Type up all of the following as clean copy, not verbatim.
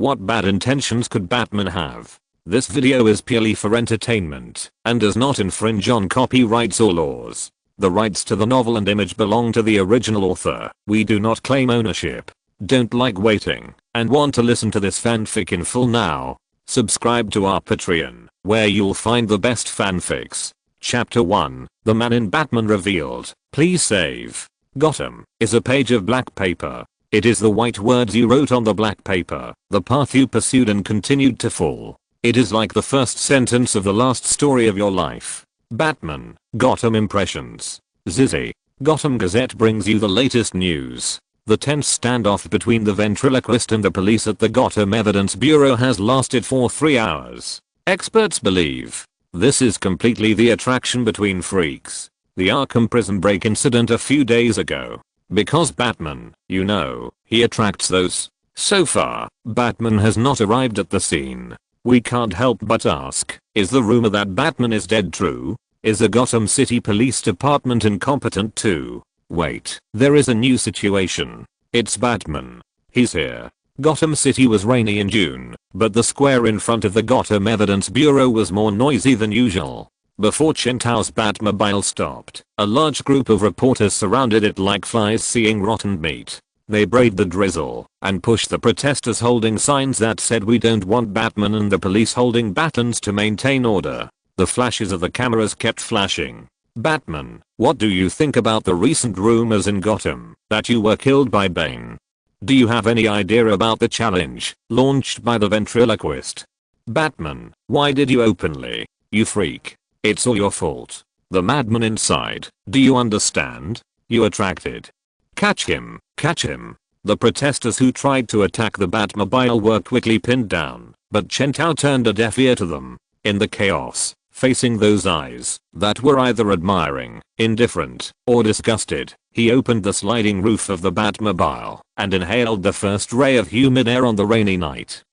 What bad intentions could Batman have? This video is purely for entertainment and does not infringe on copyrights or laws. The rights to the novel and image belong to the original author. We do not claim ownership. Don't like waiting and want to listen to this fanfic in full now? Subscribe to our Patreon, where you'll find the best fanfics. Chapter 1, The Man in Batman revealed. Please save. Gotham is a page of black paper. It is the white words you wrote on the black paper, the path you pursued and continued to fall. It is like the first sentence of the last story of your life. Batman, Gotham Impressions. Zizzy. Gotham Gazette brings you the latest news. The tense standoff between the ventriloquist and the police at the Gotham Evidence Bureau has lasted for 3 hours. Experts believe this is completely the attraction between freaks. The Arkham prison break incident a few days ago. Because Batman, you know, he attracts those. So far, Batman has not arrived at the scene. We can't help but ask, is the rumor that Batman is dead true? Is the Gotham City Police Department incompetent too? Wait, there is a new situation. It's Batman. He's here. Gotham City was rainy in June, but the square in front of the Gotham Evidence Bureau was more noisy than usual. Before Chentao's Batmobile stopped, a large group of reporters surrounded it like flies seeing rotten meat. They braved the drizzle and pushed the protesters holding signs that said "We don't want Batman" and the police holding batons to maintain order. The flashes of the cameras kept flashing. Batman, what do you think about the recent rumors in Gotham that you were killed by Bane? Do you have any idea about the challenge launched by the ventriloquist? Batman, why did you openly? You freak. It's all your fault. The madman inside, do you understand? You attracted. Catch him, catch him. The protesters who tried to attack the Batmobile were quickly pinned down, but Chentao turned a deaf ear to them. In the chaos, facing those eyes that were either admiring, indifferent, or disgusted, he opened the sliding roof of the Batmobile and inhaled the first ray of humid air on the rainy night.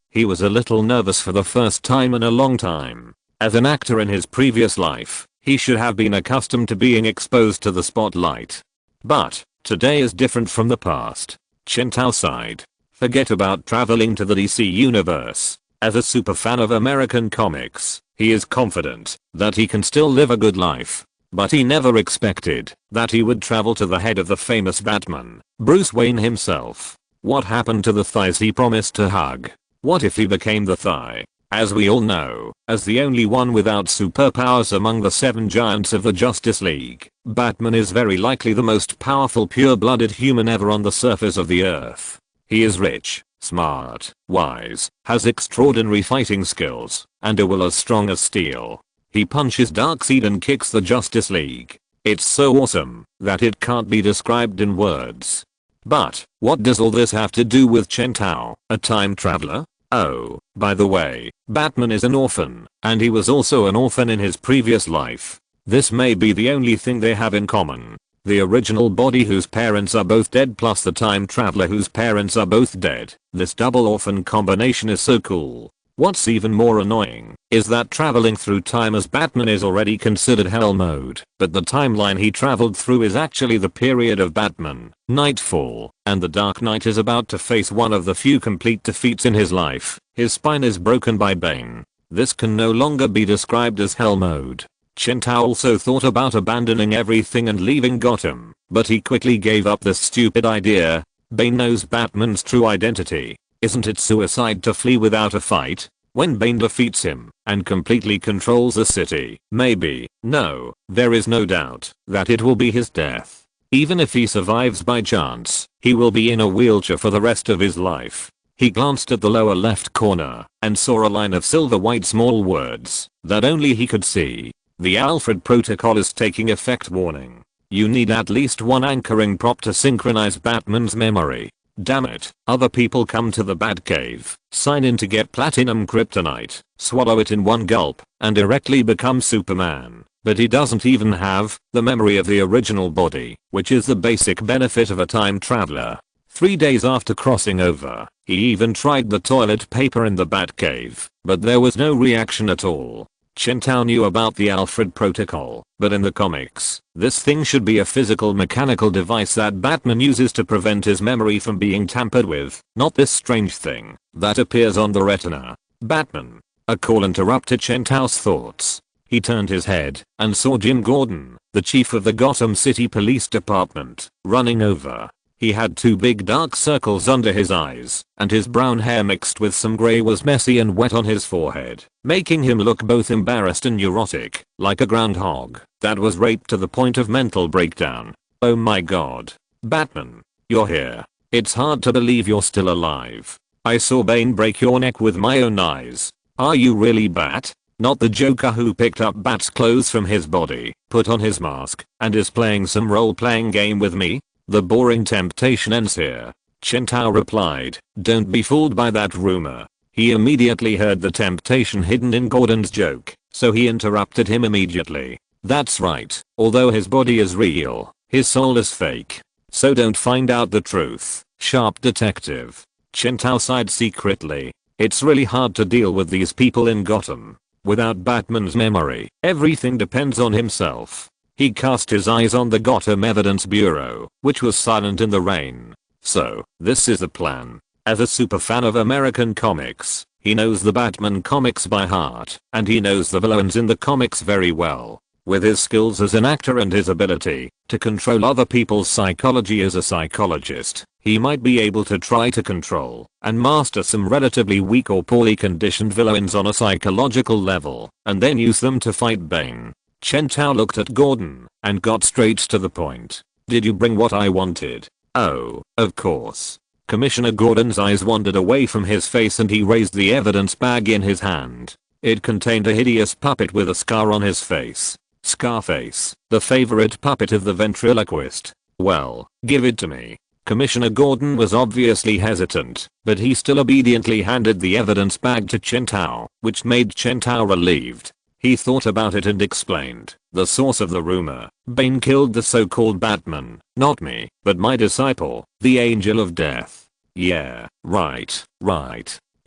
He was a little nervous for the first time in a long time. As an actor in his previous life, he should have been accustomed to being exposed to the spotlight. But today is different from the past. Chentao sighed. Forget about traveling to the DC universe. As a superfan of American comics, he is confident that he can still live a good life. But he never expected that he would travel to the head of the famous Batman, Bruce Wayne himself. What happened to the thighs he promised to hug? What if he became the thigh? As we all know, as the only one without superpowers among the 7 giants of the Justice League, Batman is very likely the most powerful pure-blooded human ever on the surface of the earth. He is rich, smart, wise, has extraordinary fighting skills, and a will as strong as steel. He punches Darkseid and kicks the Justice League. It's so awesome that it can't be described in words. But what does all this have to do with Chentao, a time traveler? Oh, by the way, Batman is an orphan, and he was also an orphan in his previous life. This may be the only thing they have in common. The original body whose parents are both dead plus the time traveler whose parents are both dead. This double orphan combination is so cool. What's even more annoying is that traveling through time as Batman is already considered hell mode, but the timeline he traveled through is actually the period of Batman, Nightfall, and the Dark Knight is about to face one of the few complete defeats in his life. His spine is broken by Bane. This can no longer be described as hell mode. Chentao also thought about abandoning everything and leaving Gotham, but he quickly gave up this stupid idea. Bane knows Batman's true identity. Isn't it suicide to flee without a fight? When Bane defeats him and completely controls the city, maybe, no, there is no doubt that it will be his death. Even if he survives by chance, he will be in a wheelchair for the rest of his life. He glanced at the lower left corner and saw a line of silver white small words that only he could see. The Alfred Protocol is taking effect. Warning. You need at least one anchoring prop to synchronize Batman's memory. Damn it, other people come to the Batcave, sign in to get platinum kryptonite, swallow it in one gulp, and directly become Superman. But he doesn't even have the memory of the original body, which is the basic benefit of a time traveler. 3 days after crossing over, he even tried the toilet paper in the Batcave, but there was no reaction at all. Chintao knew about the Alfred protocol, but in the comics, this thing should be a physical mechanical device that Batman uses to prevent his memory from being tampered with, not this strange thing that appears on the retina. Batman. A call interrupted Chentao's thoughts. He turned his head and saw Jim Gordon, the chief of the Gotham City Police Department, running over. He had two big dark circles under his eyes, and his brown hair mixed with some gray was messy and wet on his forehead, making him look both embarrassed and neurotic, like a groundhog that was raped to the point of mental breakdown. Oh my god. Batman. You're here. It's hard to believe you're still alive. I saw Bane break your neck with my own eyes. Are you really Bat? Not the Joker who picked up Bat's clothes from his body, put on his mask, and is playing some role-playing game with me? The boring temptation ends here. Chintao replied, don't be fooled by that rumor. He immediately heard the temptation hidden in Gordon's joke, so he interrupted him immediately. That's right, although his body is real, his soul is fake. So don't find out the truth, sharp detective. Chintao sighed secretly. It's really hard to deal with these people in Gotham. Without Batman's memory, everything depends on himself. He cast his eyes on the Gotham Evidence Bureau, which was silent in the rain. So, this is the plan. As a super fan of American comics, he knows the Batman comics by heart, and he knows the villains in the comics very well. With his skills as an actor and his ability to control other people's psychology as a psychologist, he might be able to try to control and master some relatively weak or poorly conditioned villains on a psychological level, and then use them to fight Bane. Chintao looked at Gordon and got straight to the point. Did you bring what I wanted? Oh, of course. Commissioner Gordon's eyes wandered away from his face and he raised the evidence bag in his hand. It contained a hideous puppet with a scar on his face. Scarface, the favorite puppet of the ventriloquist. Well, give it to me. Commissioner Gordon was obviously hesitant, but he still obediently handed the evidence bag to Chintao, which made Chintao relieved. He thought about it and explained, the source of the rumor. Bane killed the so-called Batman, not me, but my disciple, the Angel of Death. Yeah, right.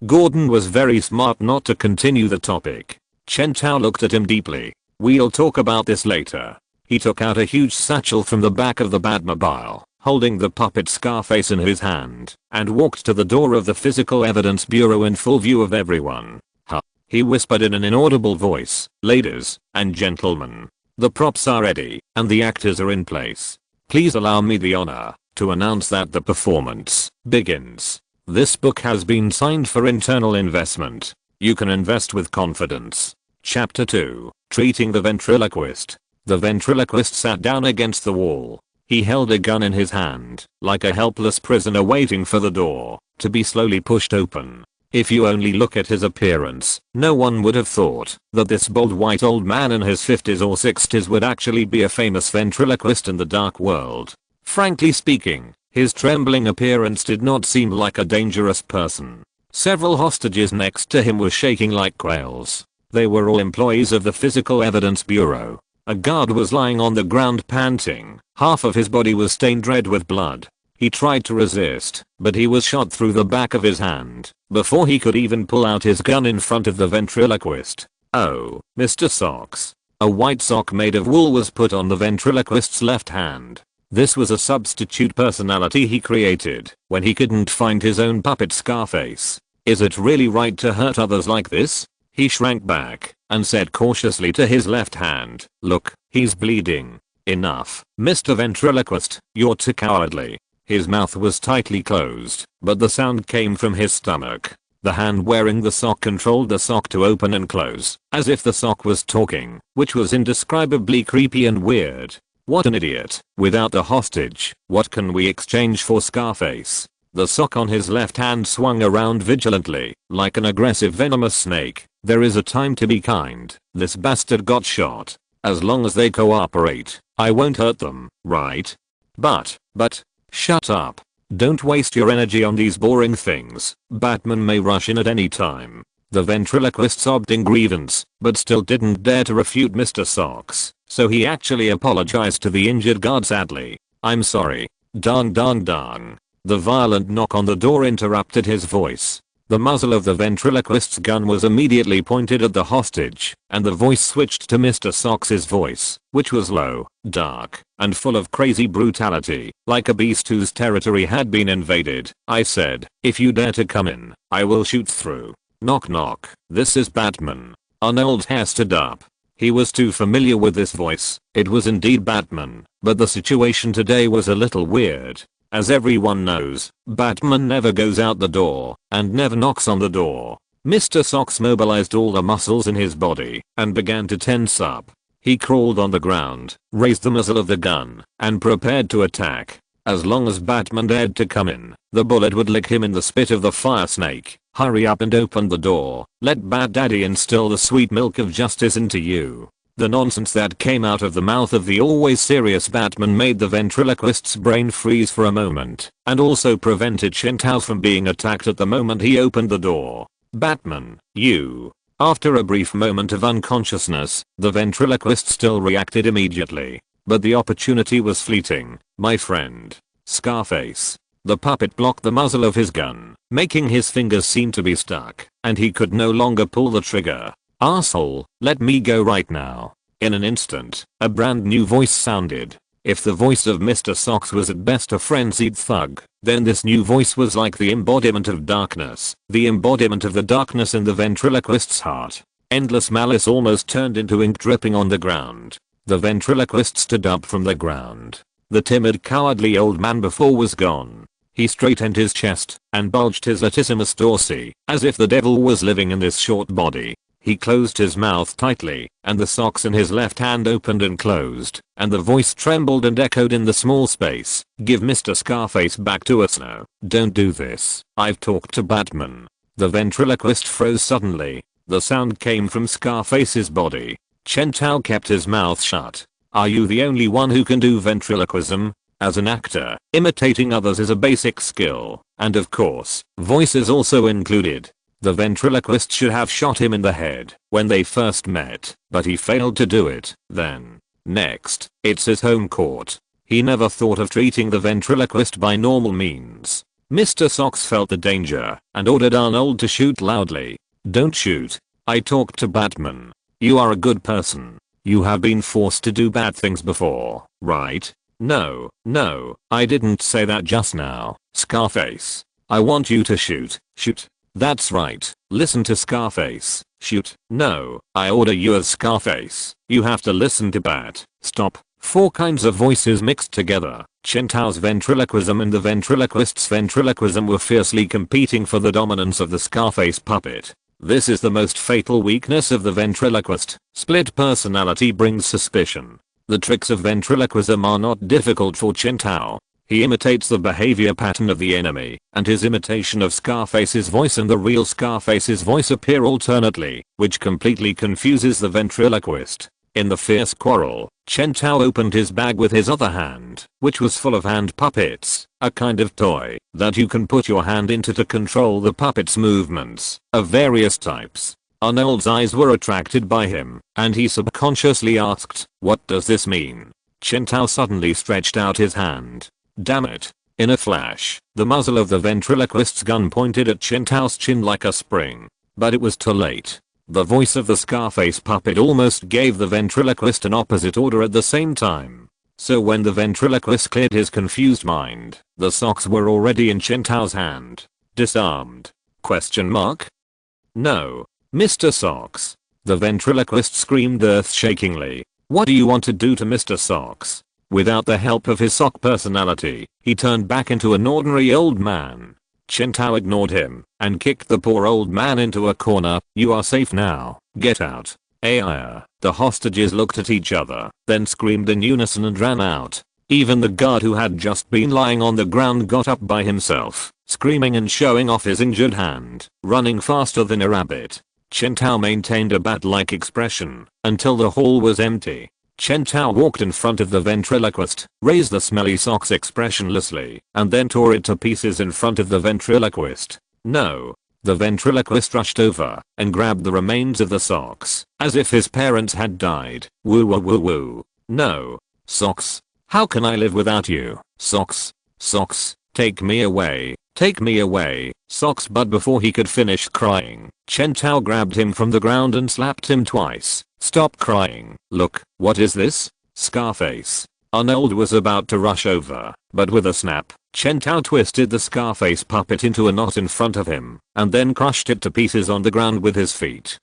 Gordon was very smart not to continue the topic. Chintao looked at him deeply. We'll talk about this later. He took out a huge satchel from the back of the Batmobile, holding the puppet Scarface in his hand, and walked to the door of the Physical Evidence Bureau in full view of everyone. He whispered in an inaudible voice, ladies and gentlemen, the props are ready and the actors are in place. Please allow me the honor to announce that the performance begins. This book has been signed for internal investment. You can invest with confidence. Chapter 2, Treating the Ventriloquist. The ventriloquist sat down against the wall. He held a gun in his hand, like a helpless prisoner waiting for the door to be slowly pushed open. If you only look at his appearance, no one would have thought that this bald white old man in his 50s or 60s would actually be a famous ventriloquist in the dark world. Frankly speaking, his trembling appearance did not seem like a dangerous person. Several hostages next to him were shaking like quails. They were all employees of the Physical Evidence Bureau. A guard was lying on the ground panting. Half of his body was stained red with blood. He tried to resist, but he was shot through the back of his hand before he could even pull out his gun in front of the ventriloquist. Oh, Mr. Socks. A white sock made of wool was put on the ventriloquist's left hand. This was a substitute personality he created when he couldn't find his own puppet Scarface. Is it really right to hurt others like this? He shrank back and said cautiously to his left hand, look, he's bleeding. Enough, Mr. Ventriloquist, you're too cowardly. His mouth was tightly closed, but the sound came from his stomach. The hand wearing the sock controlled the sock to open and close, as if the sock was talking, which was indescribably creepy and weird. What an idiot. Without the hostage, what can we exchange for Scarface? The sock on his left hand swung around vigilantly, like an aggressive venomous snake. There is a time to be kind. This bastard got shot. As long as they cooperate, I won't hurt them, right? But, shut up. Don't waste your energy on these boring things. Batman may rush in at any time. The ventriloquist sobbed in grievance, but still didn't dare to refute Mr. Socks, so he actually apologized to the injured guard sadly. I'm sorry. Dang. The violent knock on the door interrupted his voice. The muzzle of the ventriloquist's gun was immediately pointed at the hostage, and the voice switched to Mr. Socks's voice, which was low, dark, and full of crazy brutality, like a beast whose territory had been invaded. I said, "If you dare to come in, I will shoot through." Knock knock. This is Batman. Arnold hair stood up. He was too familiar with this voice. It was indeed Batman, but the situation today was a little weird. As everyone knows, Batman never goes out the door, and never knocks on the door. Mr. Socks mobilized all the muscles in his body, and began to tense up. He crawled on the ground, raised the muzzle of the gun, and prepared to attack. As long as Batman dared to come in, the bullet would lick him in the spit of the fire snake. Hurry up and open the door. Let Bat Daddy instill the sweet milk of justice into you. The nonsense that came out of the mouth of the always serious Batman made the ventriloquist's brain freeze for a moment, and also prevented Chintao from being attacked at the moment he opened the door. "Batman, you." After a brief moment of unconsciousness, the ventriloquist still reacted immediately. But the opportunity was fleeting, my friend. Scarface. The puppet blocked the muzzle of his gun, making his fingers seem to be stuck, and he could no longer pull the trigger. "Asshole, let me go right now." In an instant, a brand new voice sounded. If the voice of Mr. Socks was at best a frenzied thug, then this new voice was like the embodiment of darkness, the embodiment of the darkness in the ventriloquist's heart. Endless malice almost turned into ink dripping on the ground. The ventriloquist stood up from the ground. The timid, cowardly old man before was gone. He straightened his chest and bulged his latissimus dorsi, as if the devil was living in this short body. He closed his mouth tightly, and the socks in his left hand opened and closed, and the voice trembled and echoed in the small space. "Give Mr. Scarface back to us now. Don't do this. I've talked to Batman." The ventriloquist froze suddenly. The sound came from Scarface's body. Chintao kept his mouth shut. "Are you the only one who can do ventriloquism? As an actor, imitating others is a basic skill, and of course, voice is also included." The ventriloquist should have shot him in the head when they first met, but he failed to do it then. Next, it's his home court. He never thought of treating the ventriloquist by normal means. Mr. Socks felt the danger and ordered Arnold to shoot loudly. "Don't shoot. I talked to Batman. You are a good person. You have been forced to do bad things before, right?" No, I didn't say that just now, Scarface. I want you to shoot. Shoot. That's right. Listen to Scarface. Shoot. No, I order you as Scarface. You have to listen to Bat. Stop. Four kinds of voices mixed together. Chintao's ventriloquism and the ventriloquist's ventriloquism were fiercely competing for the dominance of the Scarface puppet. This is the most fatal weakness of the ventriloquist. Split personality brings suspicion. The tricks of ventriloquism are not difficult for Chintao. He imitates the behavior pattern of the enemy, and his imitation of Scarface's voice and the real Scarface's voice appear alternately, which completely confuses the ventriloquist. In the fierce quarrel, Chintao opened his bag with his other hand, which was full of hand puppets, a kind of toy that you can put your hand into to control the puppet's movements, of various types. Arnold's eyes were attracted by him, and he subconsciously asked, "What does this mean?" Chintao suddenly stretched out his hand. Damn it. In a flash, the muzzle of the ventriloquist's gun pointed at Chintao's chin like a spring. But it was too late. The voice of the Scarface puppet almost gave the ventriloquist an opposite order at the same time. So when the ventriloquist cleared his confused mind, the socks were already in Chintao's hand. Disarmed? Question mark? No. Mr. Socks. The ventriloquist screamed earth-shakingly. What do you want to do to Mr. Socks? Without the help of his sock personality, he turned back into an ordinary old man. Chintao ignored him and kicked the poor old man into a corner. "You are safe now. Get out." The hostages looked at each other, then screamed in unison and ran out. Even the guard who had just been lying on the ground got up by himself, screaming and showing off his injured hand, running faster than a rabbit. Chintao maintained a bat-like expression until the hall was empty. Chintao walked in front of the ventriloquist, raised the smelly socks expressionlessly, and then tore it to pieces in front of the ventriloquist. No. The ventriloquist rushed over and grabbed the remains of the socks, as if his parents had died. Woo woo woo woo. No. Socks. How can I live without you? Socks. Socks. Take me away. Take me away, Socks. But before he could finish crying, Chen Tao grabbed him from the ground and slapped him twice. Stop crying. Look, what is this? Scarface. Arnold was about to rush over, but with a snap, Chen Tao twisted the Scarface puppet into a knot in front of him, and then crushed it to pieces on the ground with his feet.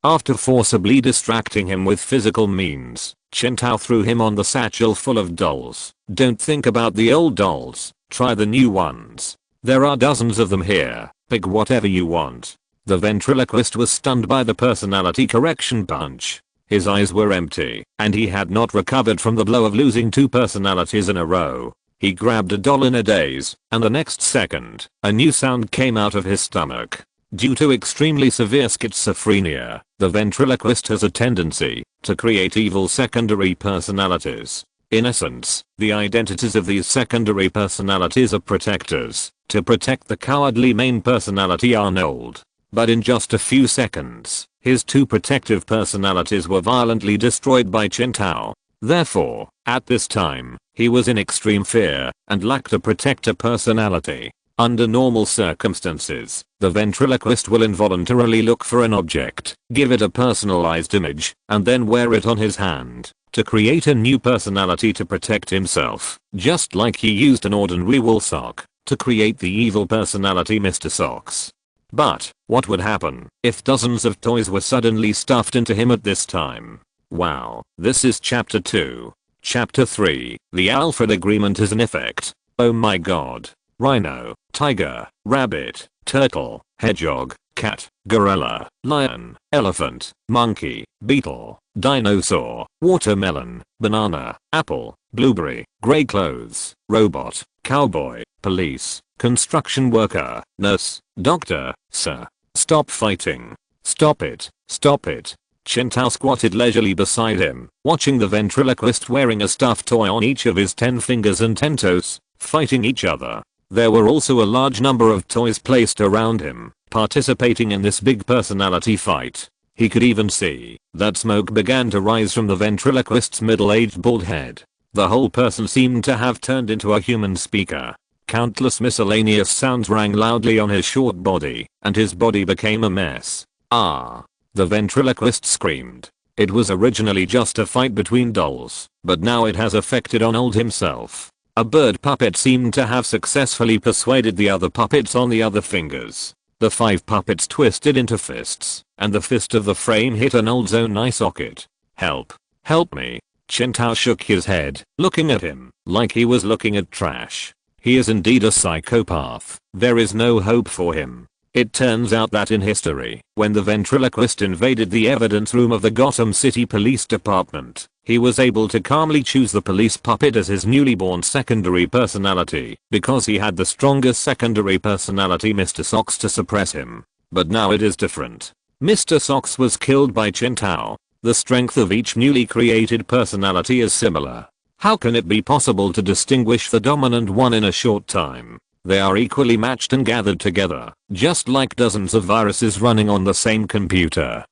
After forcibly distracting him with physical means, Chen Tao threw him on the satchel full of dolls. Don't think about the old dolls, try the new ones. There are dozens of them here, pick whatever you want. The ventriloquist was stunned by the personality correction punch. His eyes were empty, and he had not recovered from the blow of losing 2 personalities in a row. He grabbed a doll in a daze, and the next second, a new sound came out of his stomach. Due to extremely severe schizophrenia, the ventriloquist has a tendency to create evil secondary personalities. In essence, the identities of these secondary personalities are protectors, to protect the cowardly main personality Arnold. But in just a few seconds, his 2 protective personalities were violently destroyed by Chen Tao. Therefore, at this time, he was in extreme fear and lacked a protector personality. Under normal circumstances, the ventriloquist will involuntarily look for an object, give it a personalized image, and then wear it on his hand to create a new personality to protect himself, just like he used an ordinary wool sock to create the evil personality Mr. Socks. But what would happen if dozens of toys were suddenly stuffed into him at this time? Wow, this is chapter 2. Chapter 3, the Alfred Agreement is in effect. Oh my god. Rhino, tiger, rabbit, turtle, hedgehog, cat, gorilla, lion, elephant, monkey, beetle, dinosaur, watermelon, banana, apple, blueberry, grey clothes, robot, cowboy, police, construction worker, nurse, doctor, sir. Stop fighting. Stop it. Stop it. Chen Tao squatted leisurely beside him, watching the ventriloquist wearing a stuffed toy on each of his 10 fingers and 10 toes, fighting each other. There were also a large number of toys placed around him, participating in this big personality fight. He could even see that smoke began to rise from the ventriloquist's middle-aged bald head. The whole person seemed to have turned into a human speaker. Countless miscellaneous sounds rang loudly on his short body, and his body became a mess. The ventriloquist screamed. It was originally just a fight between dolls, but now it has affected Arnold himself. A bird puppet seemed to have successfully persuaded the other puppets on the other fingers. The 5 puppets twisted into fists, and the fist of the frame hit Arnold's own eye socket. Help. Help me. Chen Tao shook his head, looking at him like he was looking at trash. He is indeed a psychopath. There is no hope for him. It turns out that in history, when the ventriloquist invaded the evidence room of the Gotham City Police Department, he was able to calmly choose the police puppet as his newly born secondary personality because he had the strongest secondary personality Mr. Socks to suppress him. But now it is different. Mr. Socks was killed by Chen Tao. The strength of each newly created personality is similar. How can it be possible to distinguish the dominant one in a short time? They are equally matched and gathered together, just like dozens of viruses running on the same computer.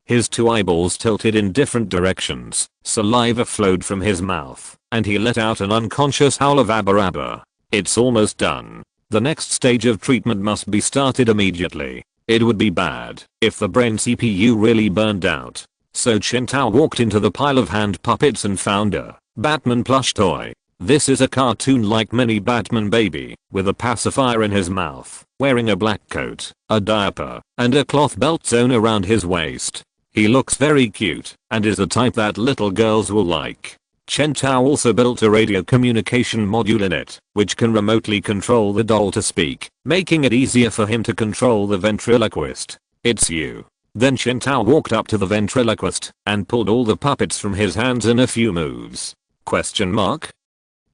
His 2 eyeballs tilted in different directions, saliva flowed from his mouth, and he let out an unconscious howl of abba abba. It's almost done. The next stage of treatment must be started immediately. It would be bad if the brain CPU really burned out. So Chen Tao walked into the pile of hand puppets and found a Batman plush toy. This is a cartoon-like mini Batman baby, with a pacifier in his mouth, wearing a black coat, a diaper, and a cloth belt sewn around his waist. He looks very cute, and is the type that little girls will like. Chen Tao also built a radio communication module in it, which can remotely control the doll to speak, making it easier for him to control the ventriloquist. It's you. Then Chen Tao walked up to the ventriloquist, and pulled all the puppets from his hands in a few moves. Question mark?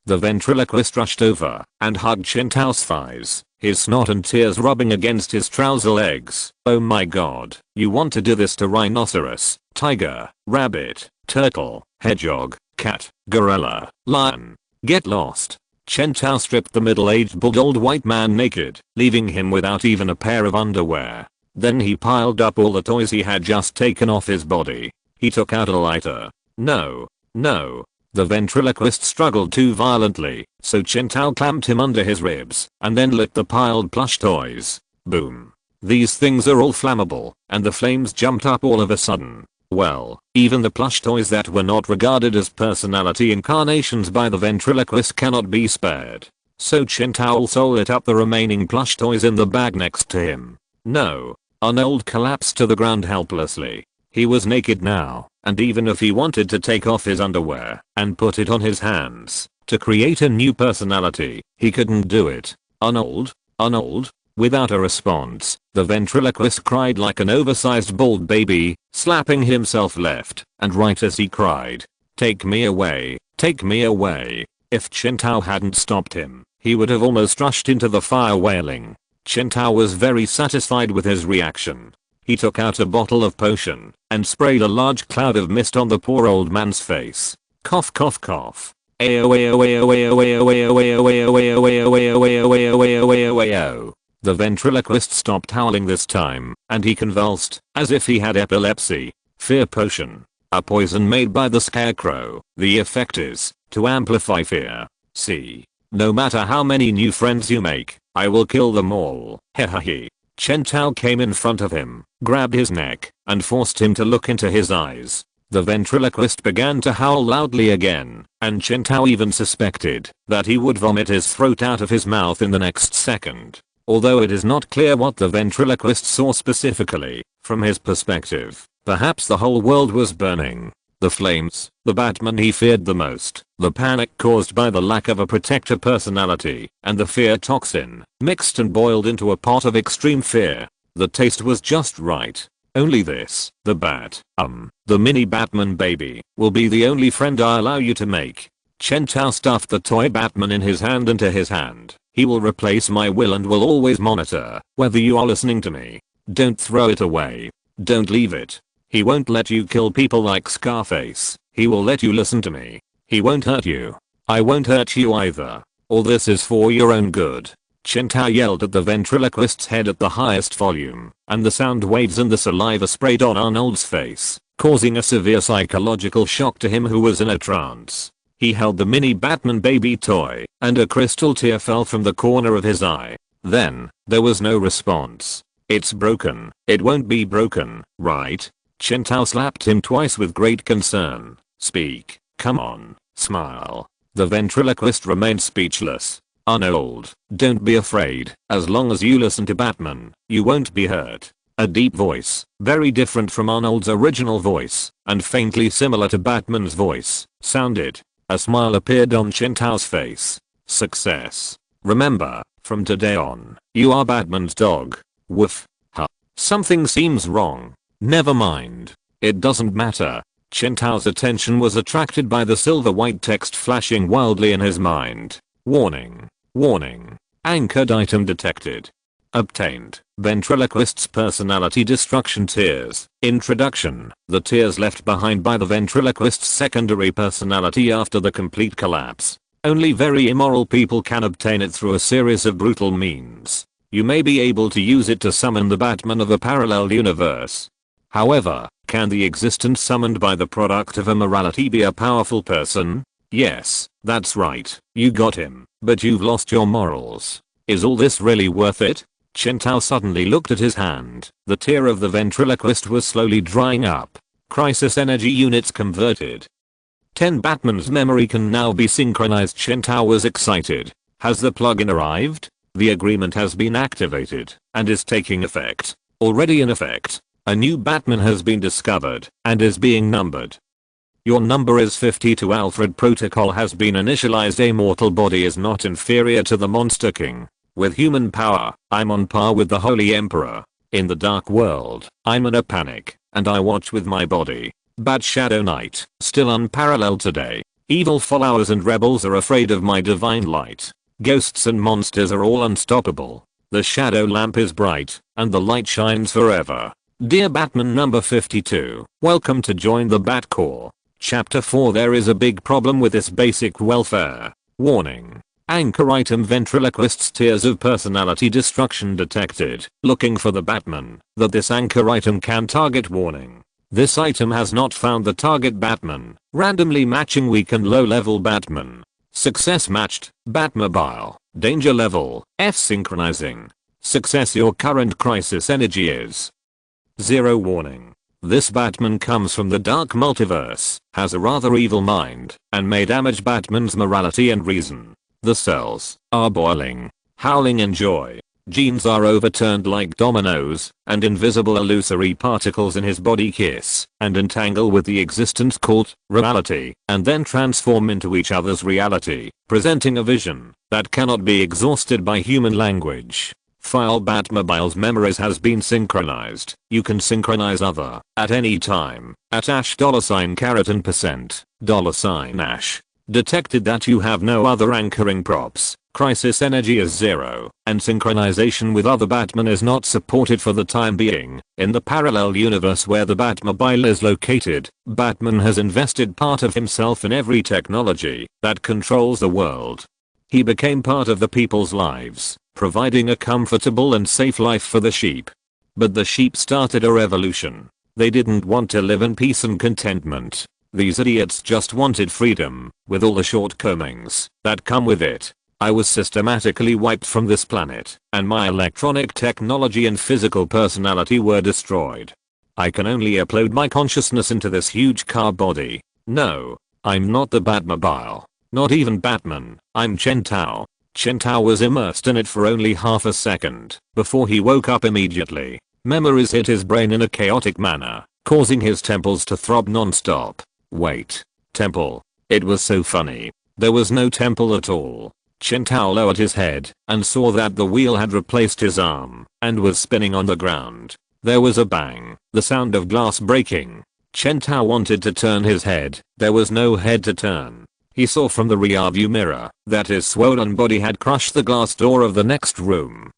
The ventriloquist rushed over and hugged Chen Tao's thighs, his snot and tears rubbing against his trouser legs. Oh my god, you want to do this to rhinoceros, tiger, rabbit, turtle, hedgehog, cat, gorilla, lion. Get lost. Chen Tao stripped the middle-aged bald old white man naked, leaving him without even a pair of underwear. Then he piled up all the toys he had just taken off his body. He took out a lighter. No. The ventriloquist struggled too violently, so Chintao clamped him under his ribs and then lit the piled plush toys. Boom. These things are all flammable, and the flames jumped up all of a sudden. Well, even the plush toys that were not regarded as personality incarnations by the ventriloquist cannot be spared. So Chintao also lit up the remaining plush toys in the bag next to him. No. Arnold collapsed to the ground helplessly. He was naked now, and even if he wanted to take off his underwear and put it on his hands to create a new personality, he couldn't do it. Arnold? Arnold? Without a response, the ventriloquist cried like an oversized bald baby, slapping himself left and right as he cried, "Take me away, take me away." If Chintao hadn't stopped him, he would have almost rushed into the fire wailing. Chintao was very satisfied with his reaction. He took out a bottle of potion and sprayed a large cloud of mist on the poor old man's face. Cough cough cough. The ventriloquist stopped howling this time, and he convulsed, as if he had epilepsy. Fear potion. A poison made by the scarecrow. The effect is to amplify fear. See. No matter how many new friends you make, I will kill them all. Hehehe. Chintao came in front of him, grabbed his neck, and forced him to look into his eyes. The ventriloquist began to howl loudly again, and Chintao even suspected that he would vomit his throat out of his mouth in the next second. Although it is not clear what the ventriloquist saw specifically, from his perspective, perhaps the whole world was burning. The flames, the Batman he feared the most, the panic caused by the lack of a protector personality, and the fear toxin, mixed and boiled into a pot of extreme fear. The taste was just right. Only this, the the mini Batman baby, will be the only friend I allow you to make. Chintao stuffed the toy Batman in his hand into his hand. He will replace my will and will always monitor whether you are listening to me. Don't throw it away. Don't leave it. He won't let you kill people like Scarface. He will let you listen to me. He won't hurt you. I won't hurt you either. All this is for your own good. Chintao yelled at the ventriloquist's head at the highest volume, and the sound waves and the saliva sprayed on Arnold's face, causing a severe psychological shock to him who was in a trance. He held the mini Batman baby toy, and a crystal tear fell from the corner of his eye. Then, there was no response. It's broken. It won't be broken, right? Chintao slapped him twice with great concern. Speak. Come on. Smile. The ventriloquist remained speechless. Arnold, don't be afraid. As long as you listen to Batman, you won't be hurt. A deep voice, very different from Arnold's original voice, and faintly similar to Batman's voice, sounded. A smile appeared on Chintao's face. Success. Remember, from today on, you are Batman's dog. Woof. Ha. Something seems wrong. Never mind. It doesn't matter. Chintao's attention was attracted by the silver-white text flashing wildly in his mind. Warning. Warning. Anchored item detected. Obtained. Ventriloquist's personality destruction tears. Introduction. The tears left behind by the ventriloquist's secondary personality after the complete collapse. Only very immoral people can obtain it through a series of brutal means. You may be able to use it to summon the Batman of a parallel universe. However, can the existence summoned by the product of immorality be a powerful person? Yes, that's right, you got him, but you've lost your morals. Is all this really worth it? Chintao suddenly looked at his hand. The tear of the ventriloquist was slowly drying up. Crisis energy units converted. 10 Batman's memory can now be synchronized. Chintao was excited. Has the plugin arrived? The agreement has been activated and is taking effect. Already in effect. A new Batman has been discovered and is being numbered. Your number is 52. Alfred Protocol has been initialized. A mortal body is not inferior to the Monster King. With human power, I'm on par with the Holy Emperor. In the dark world, I'm in a panic, and I watch with my body. Bat Shadow Knight, still unparalleled today. Evil followers and rebels are afraid of my divine light. Ghosts and monsters are all unstoppable. The shadow lamp is bright, and the light shines forever. Dear Batman number 52, welcome to join the Bat Corps. Chapter 4. There is a big problem with this basic welfare. Warning. Anchor item ventriloquist's tears of personality destruction detected. Looking for the Batman that this anchor item can target. Warning. This item has not found the target Batman, randomly matching weak and low level Batman. Success matched, Batmobile, danger level, F synchronizing. Success, your current crisis energy is 0. Warning. This Batman comes from the dark multiverse, has a rather evil mind, and may damage Batman's morality and reason. The cells are boiling, howling in joy. Genes are overturned like dominoes, and invisible illusory particles in his body kiss and entangle with the existence called reality, and then transform into each other's reality, presenting a vision that cannot be exhausted by human language. File Batmobile's memories has been synchronized. You can synchronize other at any time at $$% $Ash. Detected that you have no other anchoring props. Crisis energy is 0, and synchronization with other Batman is not supported for the time being. In the parallel universe where the Batmobile is located, Batman has invested part of himself in every technology that controls the world. He became part of the people's lives, providing a comfortable and safe life for the sheep. But the sheep started a revolution. They didn't want to live in peace and contentment. These idiots just wanted freedom, with all the shortcomings that come with it. I was systematically wiped from this planet, and my electronic technology and physical personality were destroyed. I can only upload my consciousness into this huge car body. No, I'm not the Batmobile. Not even Batman. I'm Chen Tao. Chen Tao was immersed in it for only half a second before he woke up immediately. Memories hit his brain in a chaotic manner, causing his temples to throb non-stop. Wait. Temple. It was so funny. There was no temple at all. Chen Tao lowered his head and saw that the wheel had replaced his arm and was spinning on the ground. There was a bang, the sound of glass breaking. Chen Tao wanted to turn his head. There was no head to turn. He saw from the rearview mirror that his swollen body had crushed the glass door of the next room.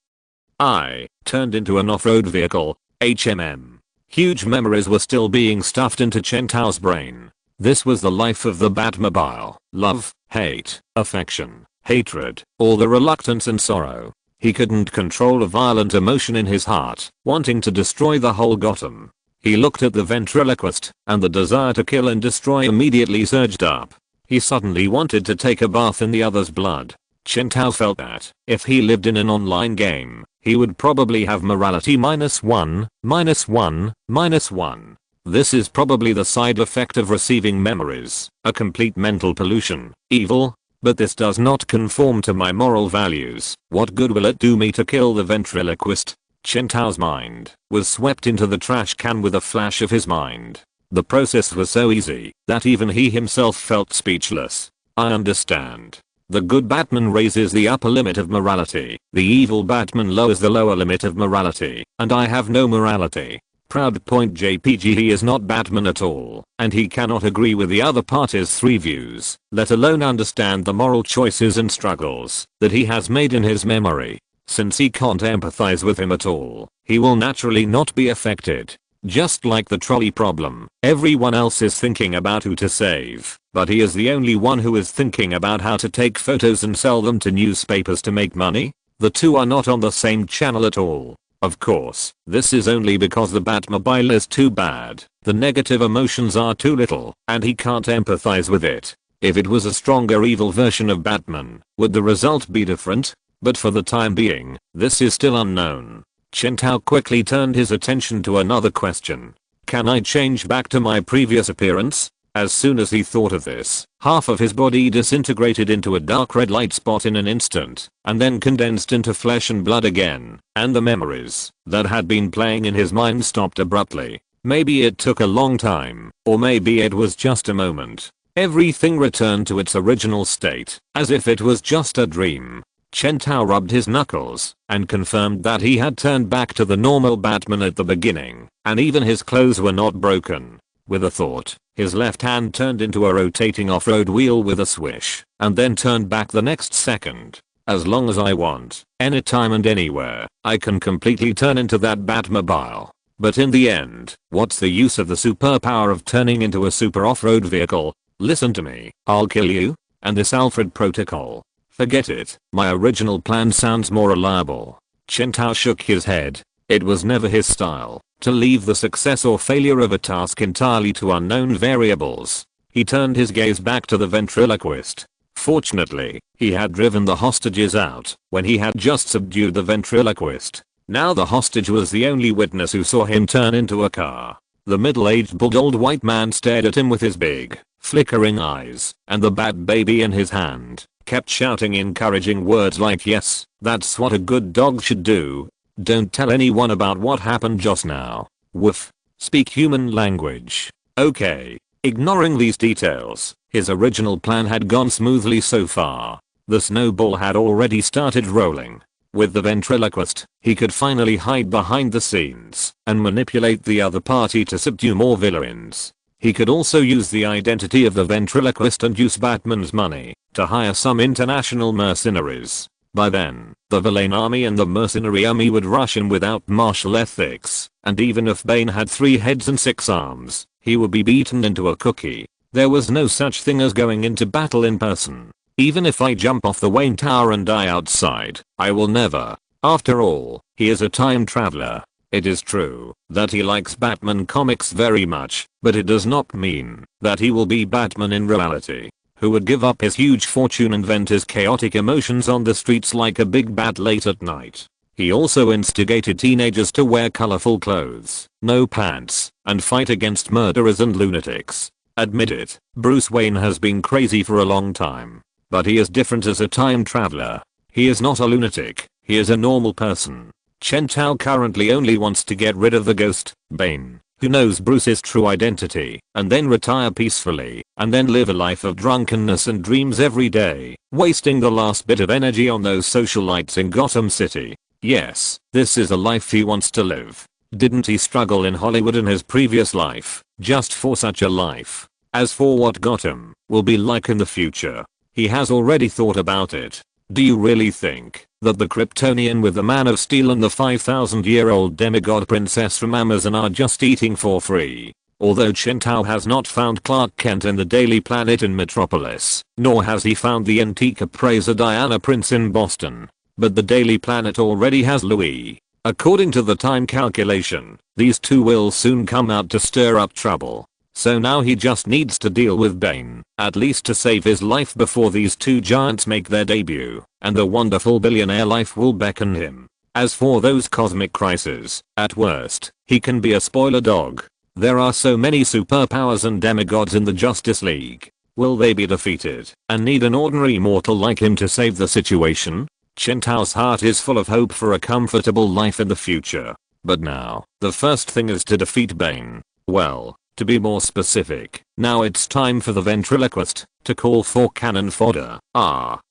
I turned into an off-road vehicle, HMM. Huge memories were still being stuffed into Chen Tao's brain. This was the life of the Batmobile. Love, hate, affection, hatred, all the reluctance and sorrow. He couldn't control a violent emotion in his heart, wanting to destroy the whole Gotham. He looked at the ventriloquist, and the desire to kill and destroy immediately surged up. He suddenly wanted to take a bath in the other's blood. Chen Tao felt that, if he lived in an online game, he would probably have morality -1, -1, -1. This is probably the side effect of receiving memories, a complete mental pollution, evil. But this does not conform to my moral values. What good will it do me to kill the ventriloquist? Chen Tao's mind was swept into the trash can with a flash of his mind. The process was so easy that even he himself felt speechless. I understand. The good Batman raises the upper limit of morality. The evil Batman lowers the lower limit of morality. And I have no morality. Proud point JPG. He is not Batman at all, and he cannot agree with the other party's 3 views, let alone understand the moral choices and struggles that he has made in his memory. Since he can't empathize with him at all, he will naturally not be affected. Just like the trolley problem, everyone else is thinking about who to save, but he is the only one who is thinking about how to take photos and sell them to newspapers to make money. The two are not on the same channel at all. Of course, this is only because the Batmobile is too bad, the negative emotions are too little, and he can't empathize with it. If it was a stronger evil version of Batman, would the result be different? But for the time being, this is still unknown. Chen Tao quickly turned his attention to another question. Can I change back to my previous appearance? As soon as he thought of this, half of his body disintegrated into a dark red light spot in an instant, and then condensed into flesh and blood again, and the memories that had been playing in his mind stopped abruptly. Maybe it took a long time, or maybe it was just a moment. Everything returned to its original state, as if it was just a dream. Chen Tao rubbed his knuckles, and confirmed that he had turned back to the normal Batman at the beginning, and even his clothes were not broken. With a thought, his left hand turned into a rotating off-road wheel with a swish, and then turned back the next second. As long as I want, anytime and anywhere, I can completely turn into that Batmobile. But in the end, what's the use of the superpower of turning into a super off-road vehicle? Listen to me, I'll kill you, and this Alfred protocol. Forget it, my original plan sounds more reliable. Chen Tao shook his head. It was never his style. to leave the success or failure of a task entirely to unknown variables. He turned his gaze back to the ventriloquist. Fortunately, he had driven the hostages out when he had just subdued the ventriloquist. Now the hostage was the only witness who saw him turn into a car. The middle-aged bald old white man stared at him with his big, flickering eyes, and the bat baby in his hand kept shouting encouraging words like, "Yes, that's what a good dog should do. Don't tell anyone about what happened just now. Woof. Speak human language. Okay." Ignoring these details, his original plan had gone smoothly so far. The snowball had already started rolling. With the ventriloquist, he could finally hide behind the scenes and manipulate the other party to subdue more villains. He could also use the identity of the ventriloquist and use Batman's money to hire some international mercenaries. By then, the villain army and the mercenary army would rush in without martial ethics, and even if Bane had 3 heads and 6 arms, he would be beaten into a cookie. There was no such thing as going into battle in person. Even if I jump off the Wayne Tower and die outside, I will never. After all, he is a time traveler. It is true that he likes Batman comics very much, but it does not mean that he will be Batman in reality, who would give up his huge fortune and vent his chaotic emotions on the streets like a big bat late at night. He also instigated teenagers to wear colorful clothes, no pants, and fight against murderers and lunatics. Admit it, Bruce Wayne has been crazy for a long time. But he is different as a time traveler. He is not a lunatic, he is a normal person. Chen Tao currently only wants to get rid of the ghost, Bane, who knows Bruce's true identity, and then retire peacefully, and then live a life of drunkenness and dreams every day, wasting the last bit of energy on those socialites in Gotham City. Yes, this is a life he wants to live. Didn't he struggle in Hollywood in his previous life, just for such a life? As for what Gotham will be like in the future, he has already thought about it. Do you really think that the Kryptonian with the Man of Steel and the 5,000-year-old demigod princess from Amazon are just eating for free? Although Chen Tao has not found Clark Kent in the Daily Planet in Metropolis, nor has he found the antique appraiser Diana Prince in Boston, but the Daily Planet already has Louis. According to the time calculation, these two will soon come out to stir up trouble. So now he just needs to deal with Bane, at least to save his life before these two giants make their debut, and the wonderful billionaire life will beckon him. As for those cosmic crises, at worst, he can be a spoiler dog. There are so many superpowers and demigods in the Justice League. Will they be defeated and need an ordinary mortal like him to save the situation? Chen Tao's heart is full of hope for a comfortable life in the future. But now, the first thing is to defeat Bane. Well, to be more specific, now it's time for the ventriloquist to call for cannon fodder.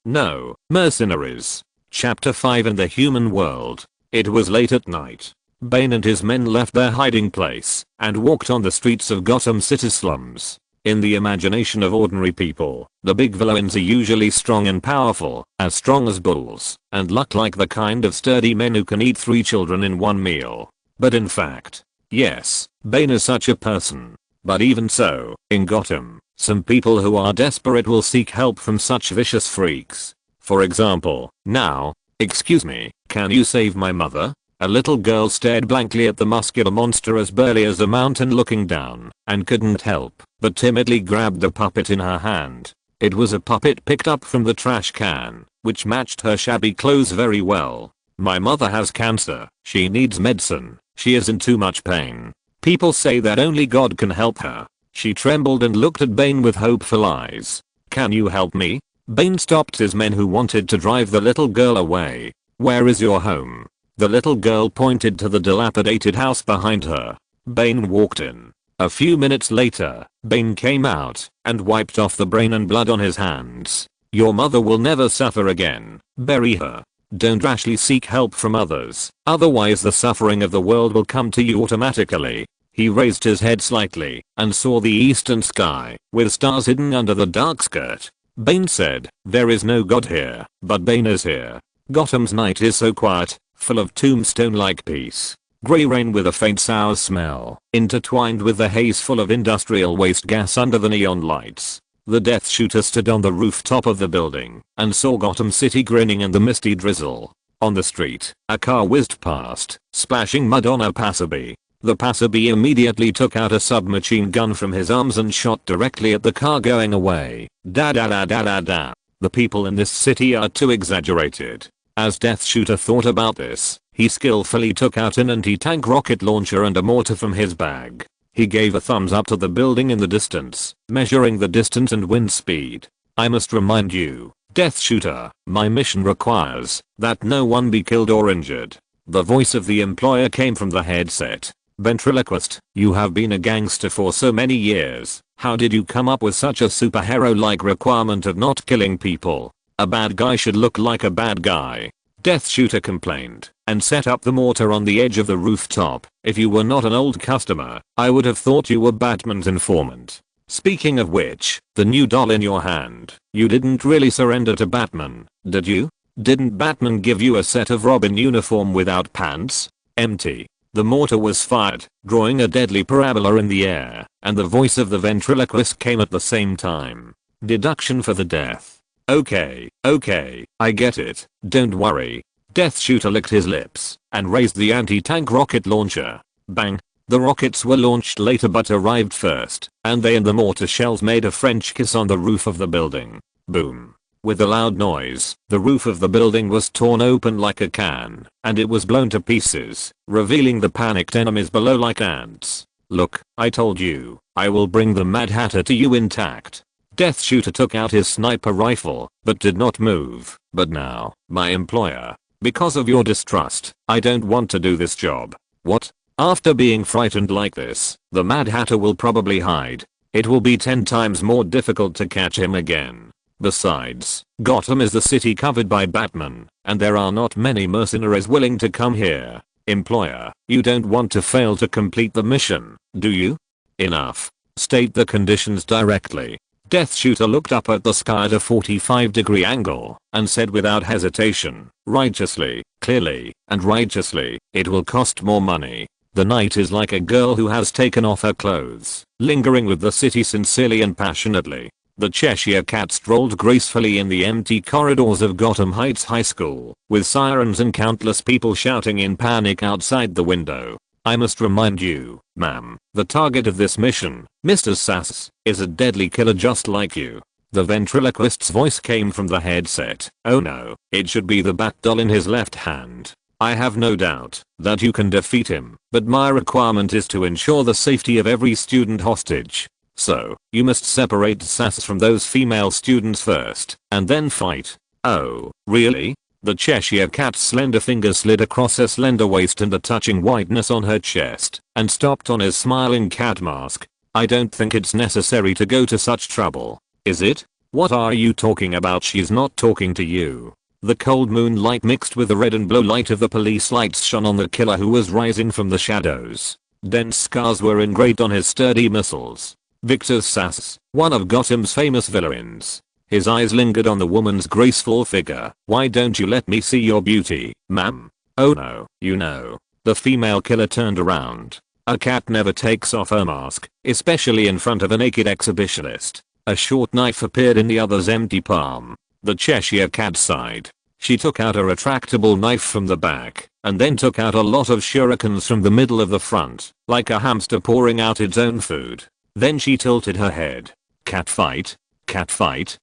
No, mercenaries. Chapter 5 in the human world. It was late at night. Bane and his men left their hiding place and walked on the streets of Gotham City's slums. In the imagination of ordinary people, the big villains are usually strong and powerful, as strong as bulls, and look like the kind of sturdy men who can eat 3 children in one meal. But in fact, yes, Bane is such a person. But even so, in Gotham, some people who are desperate will seek help from such vicious freaks. For example, now, excuse me, can you save my mother? A little girl stared blankly at the muscular monster as burly as a mountain looking down, and couldn't help but timidly grabbed the puppet in her hand. It was a puppet picked up from the trash can, which matched her shabby clothes very well. My mother has cancer, she needs medicine, she is in too much pain. People say that only God can help her. She trembled and looked at Bane with hopeful eyes. Can you help me? Bane stopped his men who wanted to drive the little girl away. Where is your home? The little girl pointed to the dilapidated house behind her. Bane walked in. A few minutes later, Bane came out and wiped off the brain and blood on his hands. Your mother will never suffer again. Bury her. Don't rashly seek help from others, otherwise the suffering of the world will come to you automatically. He raised his head slightly and saw the eastern sky with stars hidden under the dark skirt. Bane said, there is no God here, but Bane is here. Gotham's night is so quiet, full of tombstone-like peace. Grey rain with a faint sour smell, intertwined with the haze full of industrial waste gas under the neon lights. The Death Shooter stood on the rooftop of the building and saw Gotham City grinning in the misty drizzle. On the street, a car whizzed past, splashing mud on a passerby. The passerby immediately took out a submachine gun from his arms and shot directly at the car going away. Da da da da da da. The people in this city are too exaggerated. As Death Shooter thought about this, he skillfully took out an anti-tank rocket launcher and a mortar from his bag. He gave a thumbs up to the building in the distance, measuring the distance and wind speed. I must remind you, Death Shooter, my mission requires that no one be killed or injured. The voice of the employer came from the headset. Ventriloquist, you have been a gangster for so many years. How did you come up with such a superhero-like requirement of not killing people? A bad guy should look like a bad guy. Death Shooter complained and set up the mortar on the edge of the rooftop. If you were not an old customer, I would have thought you were Batman's informant. Speaking of which, the new doll in your hand, you didn't really surrender to Batman, did you? Didn't Batman give you a set of Robin uniform without pants? Empty. The mortar was fired, drawing a deadly parabola in the air, and the voice of the ventriloquist came at the same time. Deduction for the death. Okay, I get it, don't worry. Death Shooter licked his lips and raised the anti-tank rocket launcher. Bang. The rockets were launched later but arrived first, and they and the mortar shells made a French kiss on the roof of the building. Boom. With a loud noise, the roof of the building was torn open like a can, and it was blown to pieces, revealing the panicked enemies below like ants. Look, I told you, I will bring the Mad Hatter to you intact. Death Shooter took out his sniper rifle, but did not move. But now, my employer, because of your distrust, I don't want to do this job. What? After being frightened like this, the Mad Hatter will probably hide. It will be 10 times more difficult to catch him again. Besides, Gotham is the city covered by Batman, and there are not many mercenaries willing to come here. Employer, you don't want to fail to complete the mission, do you? Enough. State the conditions directly. Death Shooter looked up at the sky at a 45-degree angle and said without hesitation, righteously, clearly, and righteously, it will cost more money. The night is like a girl who has taken off her clothes, lingering with the city sincerely and passionately. The Cheshire Cat strolled gracefully in the empty corridors of Gotham Heights High School, with sirens and countless people shouting in panic outside the window. I must remind you, ma'am, the target of this mission, Mr. Sass, is a deadly killer just like you. The ventriloquist's voice came from the headset. Oh no, it should be the bat doll in his left hand. I have no doubt that you can defeat him, but my requirement is to ensure the safety of every student hostage. So, you must separate Sass from those female students first, and then fight. Oh, really? The Cheshire Cat's slender fingers slid across her slender waist and the touching whiteness on her chest, and stopped on his smiling cat mask. I don't think it's necessary to go to such trouble, is it? What are you talking about? She's not talking to you. The cold moonlight mixed with the red and blue light of the police lights shone on the killer who was rising from the shadows. Dense scars were engraved on his sturdy muscles. Victor Sass, one of Gotham's famous villains. His eyes lingered on the woman's graceful figure. Why don't you let me see your beauty, ma'am? Oh no, you know. The female killer turned around. A cat never takes off her mask, especially in front of a naked exhibitionist. A short knife appeared in the other's empty palm. The Cheshire Cat sighed. She took out a retractable knife from the back, and then took out a lot of shurikens from the middle of the front, like a hamster pouring out its own food. Then she tilted her head. Cat fight? Cat fight?